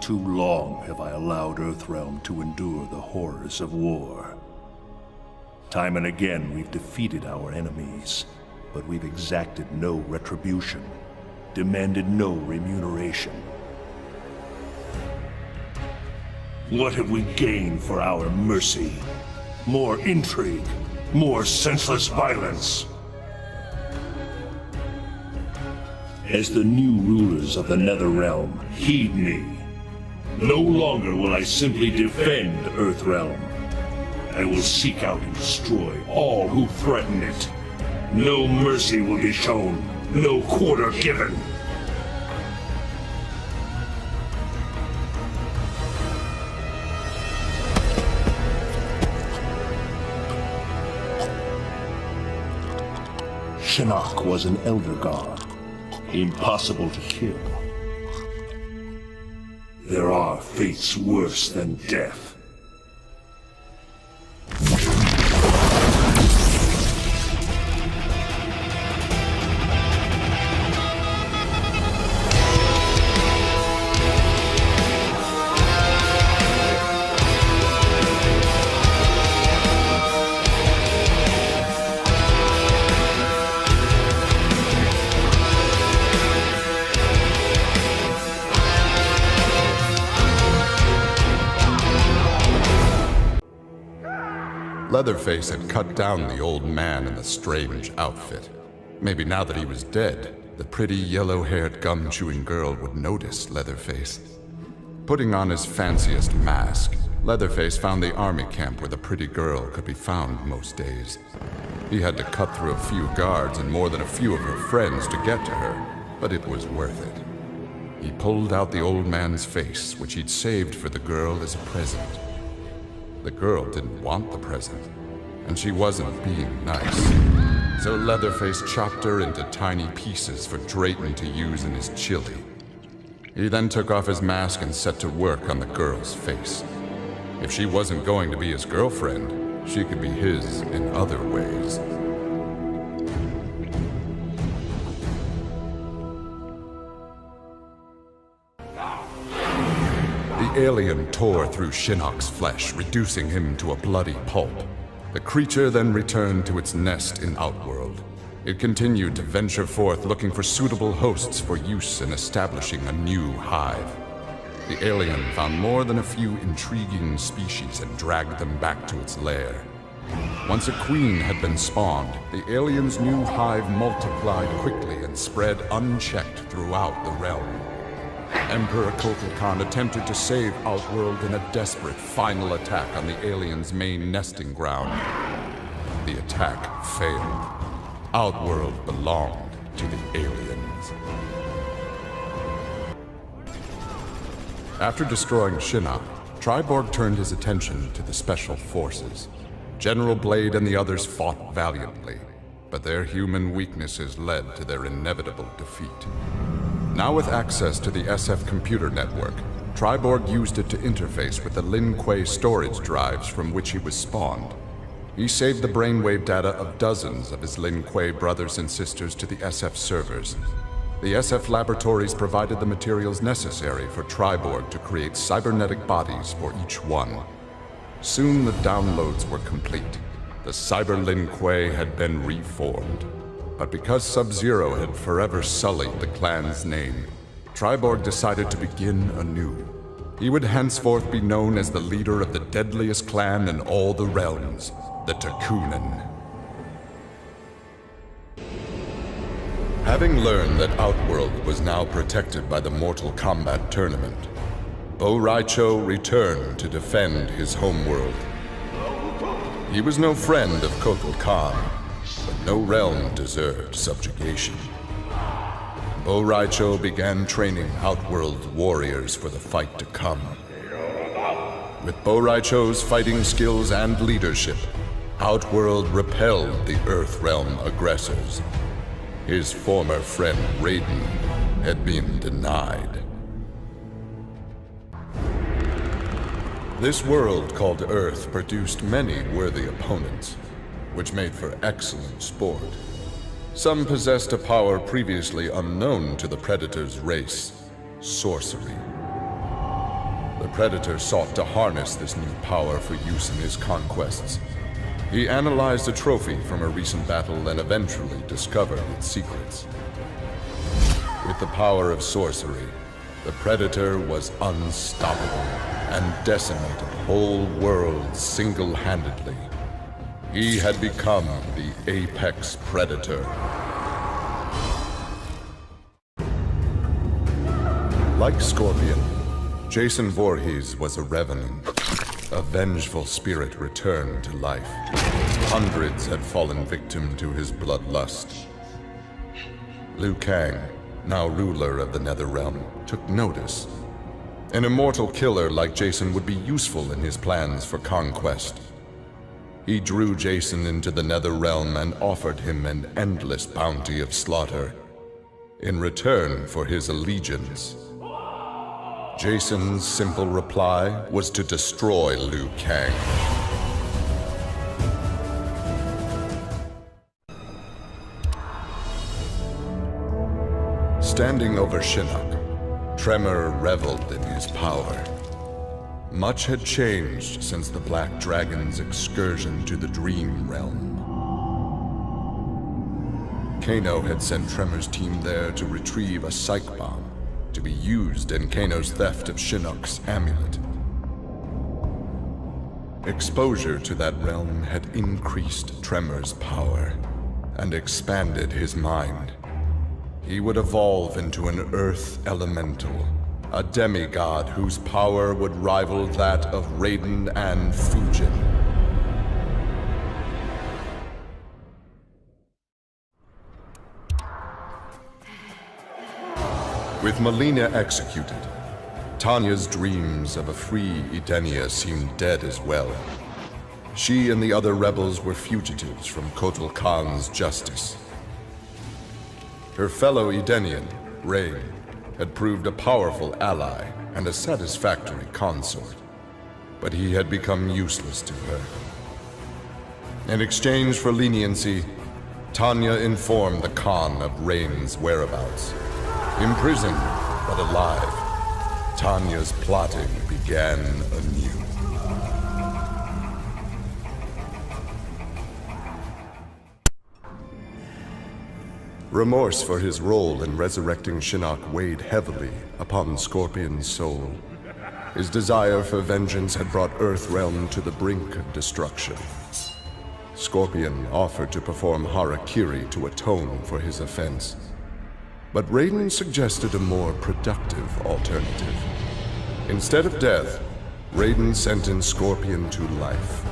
Too long have I allowed Earthrealm to endure the horrors of war. Time and again we've defeated our enemies, but we've exacted no retribution, demanded no remuneration. What have we gained for our mercy? More intrigue, more senseless violence. As the new rulers of the Netherrealm, heed me. No longer will I simply defend Earthrealm. I will seek out and destroy all who threaten it. No mercy will be shown, no quarter given. Shinnok was an elder god, impossible to kill. There are fates worse than death. Leatherface had cut down the old man in the strange outfit. Maybe now that he was dead, the pretty yellow-haired gum-chewing girl would notice Leatherface. Putting on his fanciest mask, Leatherface found the army camp where the pretty girl could be found most days. He had to cut through a few guards and more than a few of her friends to get to her, but it was worth it. He pulled out the old man's face, which he'd saved for the girl as a present. The girl didn't want the present, and she wasn't being nice. So Leatherface chopped her into tiny pieces for Drayton to use in his chili. He then took off his mask and set to work on the girl's face. If she wasn't going to be his girlfriend, she could be his in other ways. The alien tore through Shinnok's flesh, reducing him to a bloody pulp. The creature then returned to its nest in Outworld. It continued to venture forth looking for suitable hosts for use in establishing a new hive. The alien found more than a few intriguing species and dragged them back to its lair. Once a queen had been spawned, the alien's new hive multiplied quickly and spread unchecked throughout the realm. Emperor Kotal Khan attempted to save Outworld in a desperate final attack on the aliens' main nesting ground. The attack failed. Outworld belonged to the aliens. After destroying Shinnok, Triborg turned his attention to the Special Forces. General Blade and the others fought valiantly, but their human weaknesses led to their inevitable defeat. Now with access to the SF computer network, Triborg used it to interface with the Lin Kuei storage drives from which he was spawned. He saved the brainwave data of dozens of his Lin Kuei brothers and sisters to the SF servers. The SF laboratories provided the materials necessary for Triborg to create cybernetic bodies for each one. Soon the downloads were complete. The Cyber Lin Kuei had been reformed. But because Sub-Zero had forever sullied the clan's name, Triborg decided to begin anew. He would henceforth be known as the leader of the deadliest clan in all the realms, the Takunin. Having learned that Outworld was now protected by the Mortal Kombat tournament, Bo Raicho returned to defend his homeworld. He was no friend of Kotal Khan, but no realm deserved subjugation. Bo Raicho began training Outworld warriors for the fight to come. With Bo Raicho's fighting skills and leadership, Outworld repelled the Earthrealm aggressors. His former friend Raiden had been denied. This world called Earth produced many worthy opponents, which made for excellent sport. Some possessed a power previously unknown to the Predator's race, sorcery. The Predator sought to harness this new power for use in his conquests. He analyzed a trophy from a recent battle and eventually discovered its secrets. With the power of sorcery, the Predator was unstoppable and decimated whole worlds single-handedly. He had become the apex predator. Like Scorpion, Jason Voorhees was a revenant. A vengeful spirit returned to life. Hundreds had fallen victim to his bloodlust. Liu Kang, now ruler of the Netherrealm, took notice. An immortal killer like Jason would be useful in his plans for conquest. He drew Jason into the Netherrealm and offered him an endless bounty of slaughter, in return for his allegiance. Jason's simple reply was to destroy Liu Kang. Standing over Shinnok, Tremor reveled in his power. Much had changed since the Black Dragon's excursion to the Dream Realm. Kano had sent Tremor's team there to retrieve a psych bomb to be used in Kano's theft of Shinnok's amulet. Exposure to that realm had increased Tremor's power and expanded his mind. He would evolve into an Earth Elemental, a demigod whose power would rival that of Raiden and Fujin. With Melina executed, Tanya's dreams of a free Edenia seemed dead as well. She and the other rebels were fugitives from Kotal Khan's justice. Her fellow Edenian, Rain, had proved a powerful ally and a satisfactory consort, but he had become useless to her. In exchange for leniency, Tanya informed the Khan of Rain's whereabouts. Imprisoned, but alive, Tanya's plotting began anew. Remorse for his role in resurrecting Shinnok weighed heavily upon Scorpion's soul. His desire for vengeance had brought Earthrealm to the brink of destruction. Scorpion offered to perform harakiri to atone for his offense. But Raiden suggested a more productive alternative. Instead of death, Raiden sentenced Scorpion to life.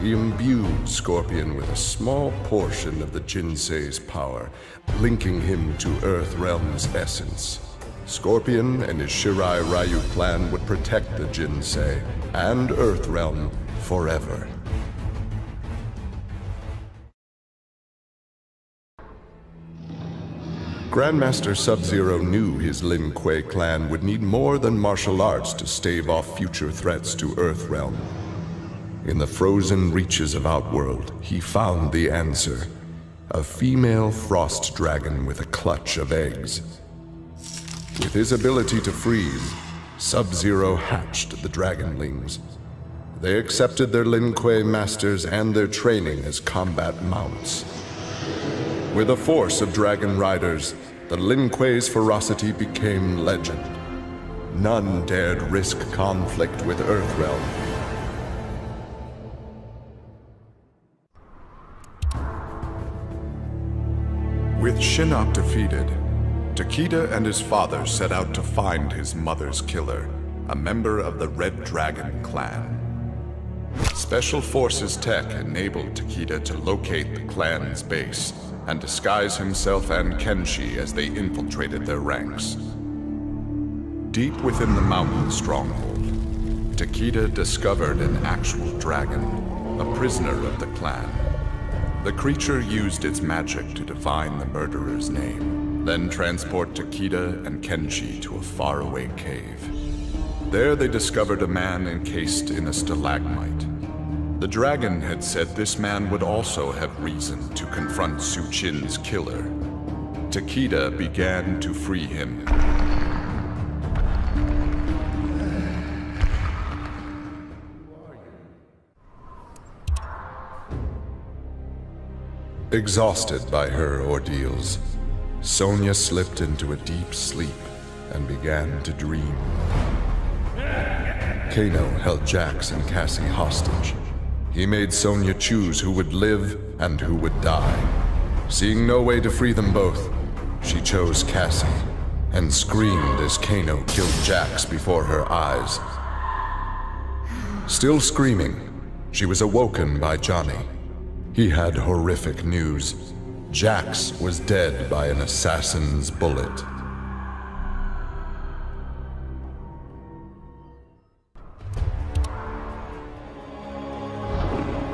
He imbued Scorpion with a small portion of the Jinsei's power, linking him to Earthrealm's essence. Scorpion and his Shirai Ryu clan would protect the Jinsei and Earthrealm forever. Grandmaster Sub-Zero knew his Lin Kuei clan would need more than martial arts to stave off future threats to Earthrealm. In the frozen reaches of Outworld, he found the answer. A female frost dragon with a clutch of eggs. With his ability to freeze, Sub-Zero hatched the Dragonlings. They accepted their Lin Kuei masters and their training as combat mounts. With a force of dragon riders, the Lin Kuei's ferocity became legend. None dared risk conflict with Earthrealm. With Shinnok defeated, Takeda and his father set out to find his mother's killer, a member of the Red Dragon clan. Special Forces tech enabled Takeda to locate the clan's base and disguise himself and Kenshi as they infiltrated their ranks. Deep within the mountain stronghold, Takeda discovered an actual dragon, a prisoner of the clan. The creature used its magic to divine the murderer's name, then transport Takeda and Kenshi to a faraway cave. There they discovered a man encased in a stalagmite. The dragon had said this man would also have reason to confront Su Qin's killer. Takeda began to free him. Exhausted by her ordeals, Sonya slipped into a deep sleep and began to dream. Kano held Jax and Cassie hostage. He made Sonya choose who would live and who would die. Seeing no way to free them both, she chose Cassie and screamed as Kano killed Jax before her eyes. Still screaming, she was awoken by Johnny. He had horrific news. Jax was dead by an assassin's bullet.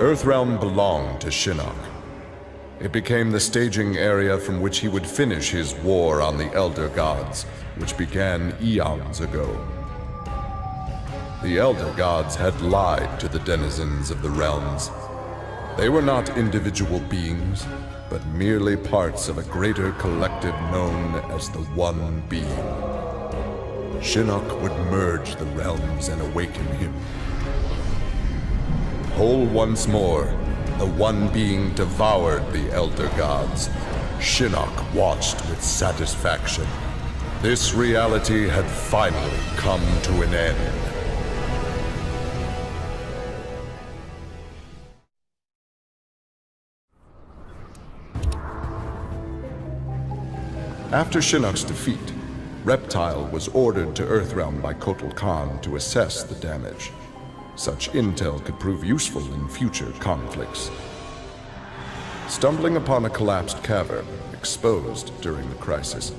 Earthrealm belonged to Shinnok. It became the staging area from which he would finish his war on the Elder Gods, which began eons ago. The Elder Gods had lied to the denizens of the realms. They were not individual beings, but merely parts of a greater collective known as the One Being. Shinnok would merge the realms and awaken him. Whole once more, the One Being devoured the Elder Gods. Shinnok watched with satisfaction. This reality had finally come to an end. After Shinnok's defeat, Reptile was ordered to Earthrealm by Kotal Khan to assess the damage. Such intel could prove useful in future conflicts. Stumbling upon a collapsed cavern, exposed during the crisis,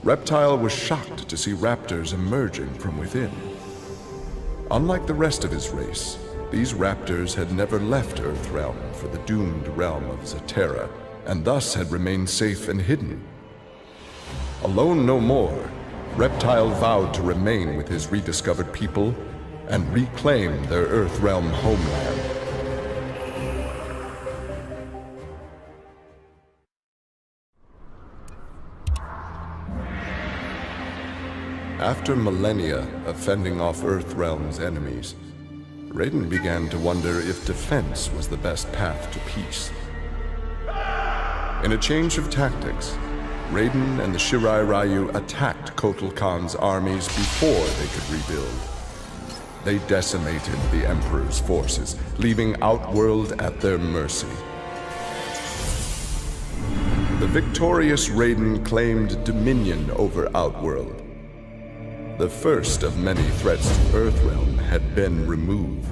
Reptile was shocked to see raptors emerging from within. Unlike the rest of his race, these raptors had never left Earthrealm for the doomed realm of Zaterra, and thus had remained safe and hidden. Alone no more, Reptile vowed to remain with his rediscovered people and reclaim their Earthrealm homeland. After millennia of fending off Earthrealm's enemies, Raiden began to wonder if defense was the best path to peace. In a change of tactics, Raiden and the Shirai Ryu attacked Kotal Khan's armies before they could rebuild. They decimated the Emperor's forces, leaving Outworld at their mercy. the victorious Raiden claimed dominion over Outworld. The first of many threats to Earthrealm had been removed.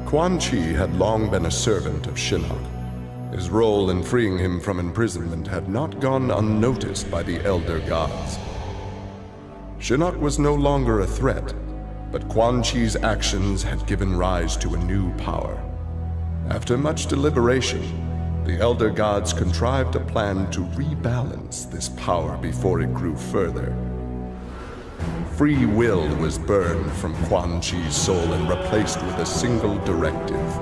Quan Chi had long been a servant of Shinnok. His role in freeing him from imprisonment had not gone unnoticed by the Elder Gods. Shinnok was no longer a threat, but Quan Chi's actions had given rise to a new power. After much deliberation, the Elder Gods contrived a plan to rebalance this power before it grew further. Free will was burned from Quan Chi's soul and replaced with a single directive.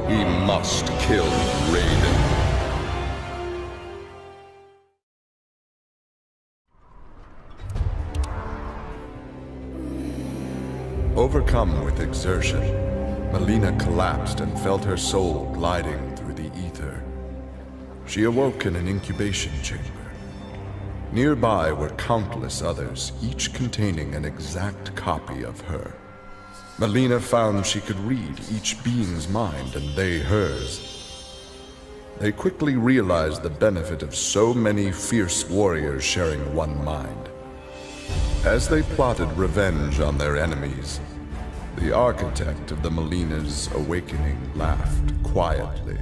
He must kill Raiden. Overcome with exertion, Melina collapsed and felt her soul gliding through the ether. She awoke in an incubation chamber. Nearby were countless others, each containing an exact copy of her. Melina found she could read each being's mind and they hers. They quickly realized the benefit of so many fierce warriors sharing one mind. As they plotted revenge on their enemies, the architect of the Melina's awakening laughed quietly.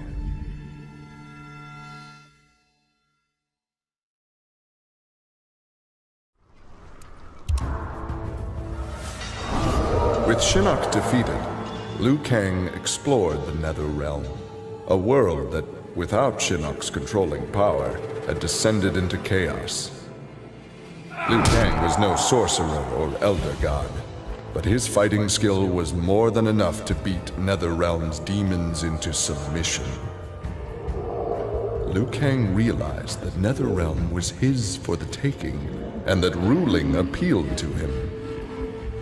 With Shinnok defeated, Liu Kang explored the Nether Realm, a world that, without Shinnok's controlling power, had descended into chaos. Liu Kang was no sorcerer or elder god, but his fighting skill was more than enough to beat Netherrealm's demons into submission. Liu Kang realized that Netherrealm was his for the taking, and that ruling appealed to him.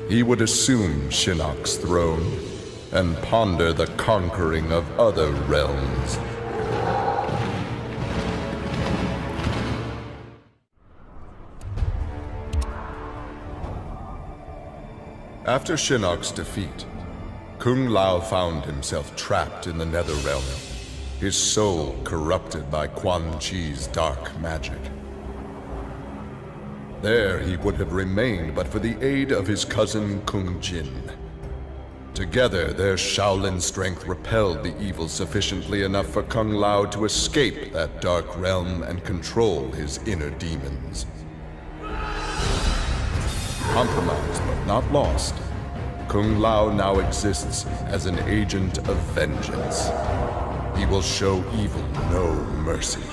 He would assume Shinnok's throne and ponder the conquering of other realms. After Shinnok's defeat, Kung Lao found himself trapped in the Netherrealm, his soul corrupted by Quan Chi's dark magic. There he would have remained but for the aid of his cousin Kung Jin. Together, their Shaolin strength repelled the evil sufficiently enough for Kung Lao to escape that dark realm and control his inner demons. Compromised but not lost, Kung Lao now exists as an agent of vengeance. He will show evil no mercy.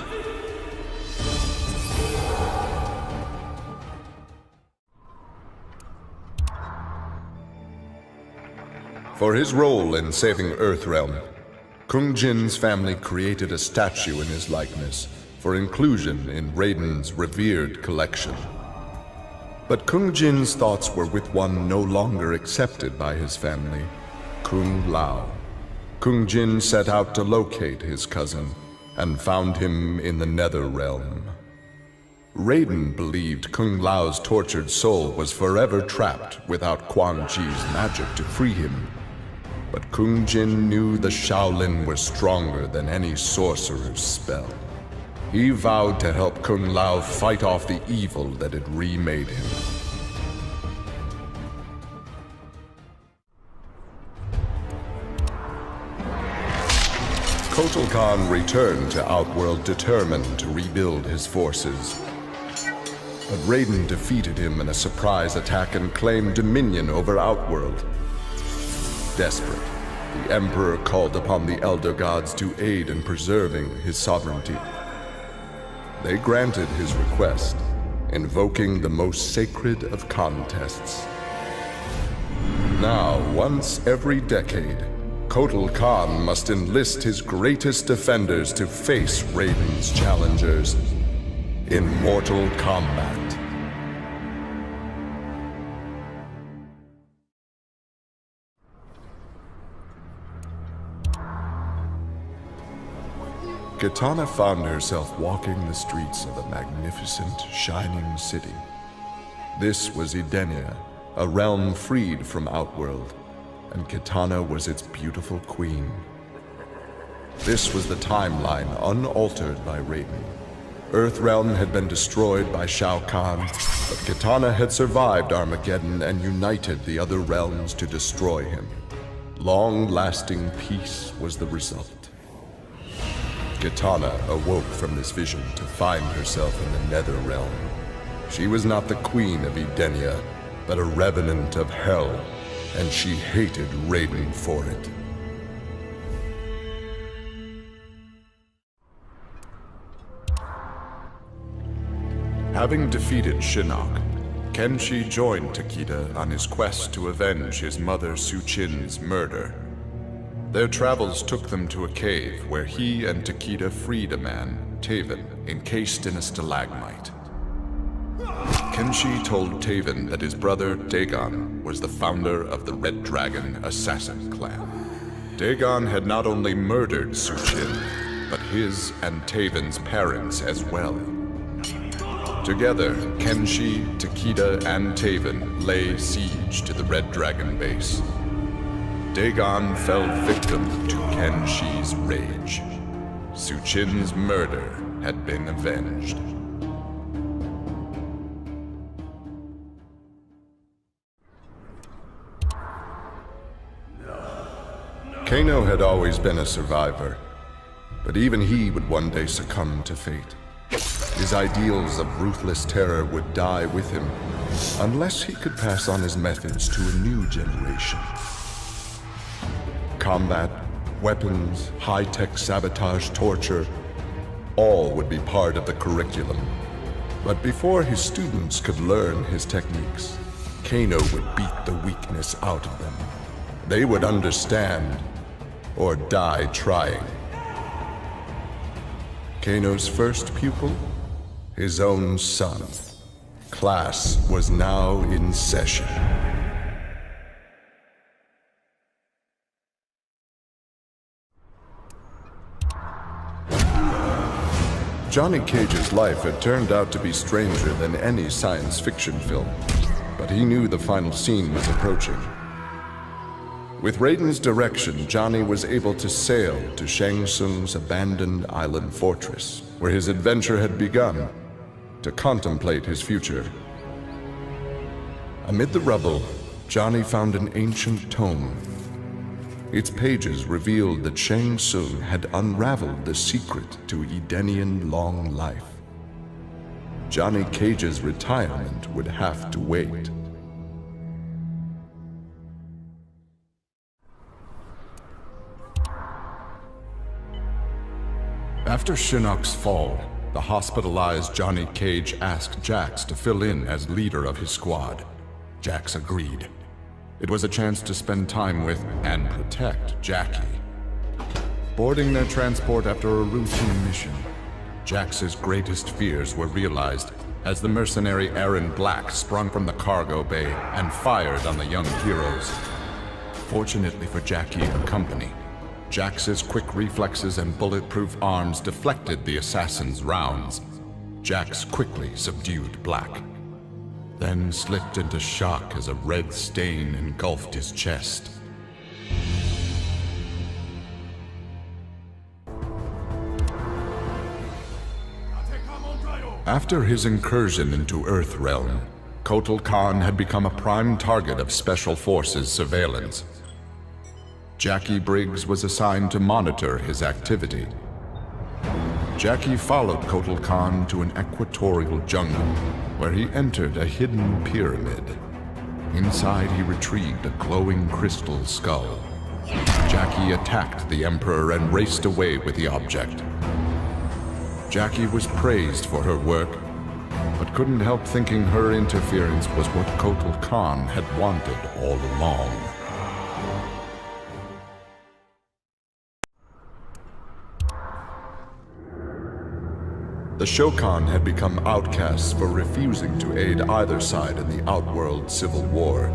For his role in saving Earthrealm, Kung Jin's family created a statue in his likeness for inclusion in Raiden's revered collection. But Kung Jin's thoughts were with one no longer accepted by his family, Kung Lao. Kung Jin set out to locate his cousin and found him in the Nether Realm. Raiden believed Kung Lao's tortured soul was forever trapped without Quan Chi's magic to free him. But Kung Jin knew the Shaolin was stronger than any sorcerer's spell. He vowed to help Kung Lao fight off the evil that had remade him. Kotal Khan returned to Outworld determined to rebuild his forces. But Raiden defeated him in a surprise attack and claimed dominion over Outworld. Desperate, the Emperor called upon the Elder Gods to aid in preserving his sovereignty. They granted his request, invoking the most sacred of contests. Now, once every decade, Kotal Khan must enlist his greatest defenders to face Raiden's challengers in mortal combat. Kitana found herself walking the streets of a magnificent, shining city. This was Edenia, a realm freed from Outworld, and Kitana was its beautiful queen. This was the timeline unaltered by Raiden. Earthrealm had been destroyed by Shao Kahn, but Kitana had survived Armageddon and united the other realms to destroy him. Long-lasting peace was the result. Kitana awoke from this vision to find herself in the Nether Realm. She was not the queen of Edenia, but a revenant of hell, and she hated Raiden for it. Having defeated Shinnok, Kenshi joined Takeda on his quest to avenge his mother Su-Chin's murder. Their travels took them to a cave where he and Takeda freed a man, Taven, encased in a stalagmite. Kenshi told Taven that his brother, Dagon, was the founder of the Red Dragon Assassin Clan. Dagon had not only murdered Su-Chin, but his and Taven's parents as well. Together, Kenshi, Takeda, and Taven lay siege to the Red Dragon base. Dagon fell victim to Kenshi's rage. Su-Chin's murder had been avenged. Kano had always been a survivor, but even he would one day succumb to fate. His ideals of ruthless terror would die with him, unless he could pass on his methods to a new generation. Combat, weapons, high-tech sabotage, torture, all would be part of the curriculum. But before his students could learn his techniques, Kano would beat the weakness out of them. They would understand, or die trying. Kano's first pupil? His own son. Class was now in session. Johnny Cage's life had turned out to be stranger than any science fiction film, but he knew the final scene was approaching. With Raiden's direction, Johnny was able to sail to Shang Tsung's abandoned island fortress, where his adventure had begun, to contemplate his future. Amid the rubble, Johnny found an ancient tome. Its pages revealed that Shang Tsung had unraveled the secret to Edenian long life. Johnny Cage's retirement would have to wait. After Shinnok's fall, the hospitalized Johnny Cage asked Jax to fill in as leader of his squad. Jax agreed. It was a chance to spend time with and protect Jackie. Boarding their transport after a routine mission, Jax's greatest fears were realized as the mercenary Aaron Black sprung from the cargo bay and fired on the young heroes. Fortunately for Jackie and company, Jax's quick reflexes and bulletproof arms deflected the assassin's rounds. Jax quickly subdued Black, then slipped into shock as a red stain engulfed his chest. After his incursion into Earthrealm, Kotal Khan had become a prime target of Special Forces surveillance. Jackie Briggs was assigned to monitor his activity. Jackie followed Kotal Khan to an equatorial jungle, where he entered a hidden pyramid. Inside, he retrieved a glowing crystal skull. Jackie attacked the Emperor and raced away with the object. Jackie was praised for her work, but couldn't help thinking her interference was what Kotal Khan had wanted all along. The Shokan had become outcasts for refusing to aid either side in the Outworld civil war.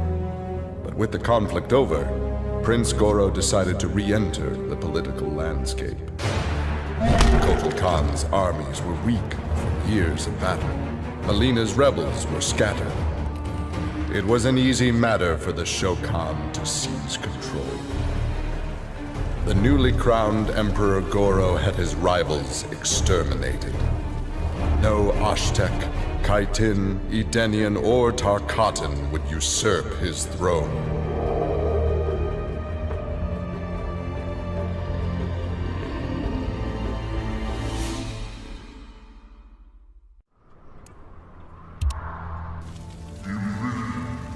But with the conflict over, Prince Goro decided to re-enter the political landscape. Kotal Khan's armies were weak from years of battle. Melina's rebels were scattered. It was an easy matter for the Shokan to seize control. The newly crowned Emperor Goro had his rivals exterminated. No Aztec, Kaitin, Edenian, or Tarkatan would usurp his throne.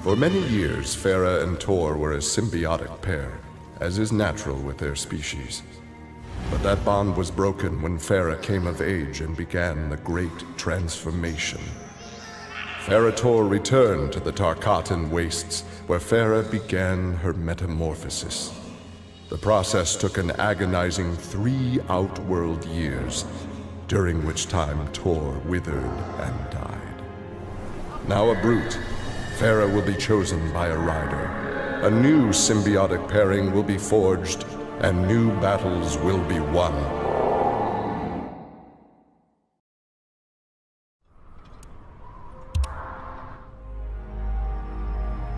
For many years, Farah and Tor were a symbiotic pair, as is natural with their species. But that bond was broken when Farah came of age and began the Great Transformation. Farah Tor returned to the Tarkatan wastes, where Farah began her metamorphosis. The process took an agonizing 3 outworld years, during which time Tor withered and died. Now a brute, Farah will be chosen by a rider. A new symbiotic pairing will be forged, and new battles will be won.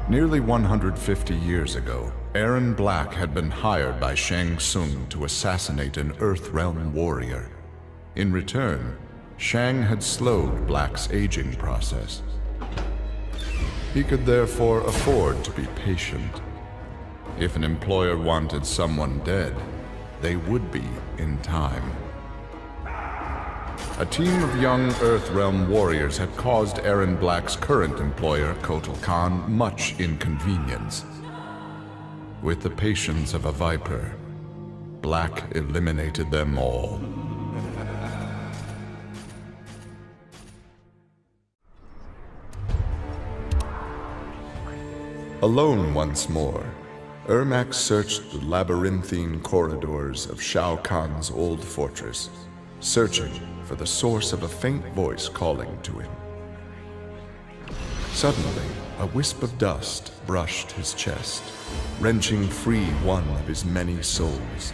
Nearly 150 years ago, Aaron Black had been hired by Shang Tsung to assassinate an Earthrealm warrior. In return, Shang had slowed Black's aging process. He could therefore afford to be patient. If an employer wanted someone dead, they would be in time. A team of young Earthrealm warriors had caused Aaron Black's current employer, Kotal Khan, much inconvenience. With the patience of a viper, Black eliminated them all. Alone once more, Ermac searched the labyrinthine corridors of Shao Kahn's old fortress, searching for the source of a faint voice calling to him. Suddenly, a wisp of dust brushed his chest, wrenching free one of his many souls.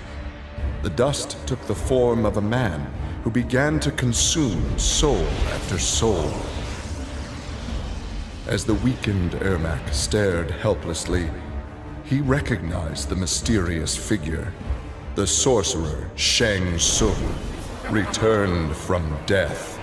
The dust took the form of a man who began to consume soul after soul. As the weakened Ermac stared helplessly, he recognized the mysterious figure. The sorcerer Shang Tsung, returned from death.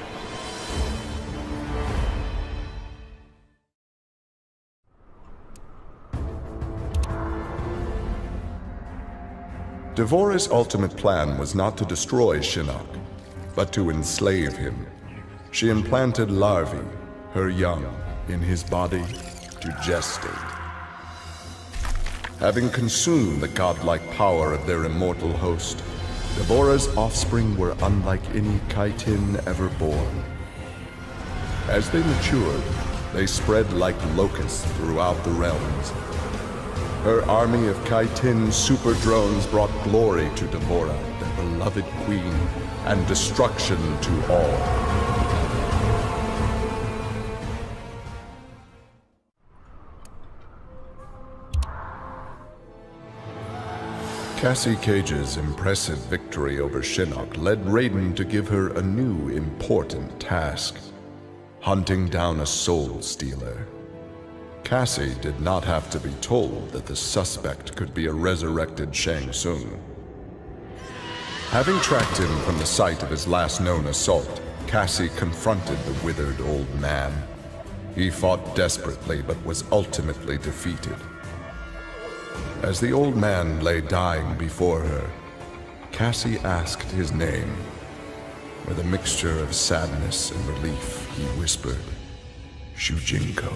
Devora's ultimate plan was not to destroy Shinnok, but to enslave him. She implanted larvae, her young, in his body to gestate. Having consumed the godlike power of their immortal host, Devora's offspring were unlike any Kaitin ever born. As they matured, they spread like locusts throughout the realms. Her army of Kaitin super drones brought glory to Devora, their beloved queen, and destruction to all. Cassie Cage's impressive victory over Shinnok led Raiden to give her a new important task: hunting down a soul stealer. Cassie did not have to be told that the suspect could be a resurrected Shang Tsung. Having tracked him from the site of his last known assault, Cassie confronted the withered old man. He fought desperately but was ultimately defeated. As the old man lay dying before her, Cassie asked his name. With a mixture of sadness and relief, he whispered, "Shujinko."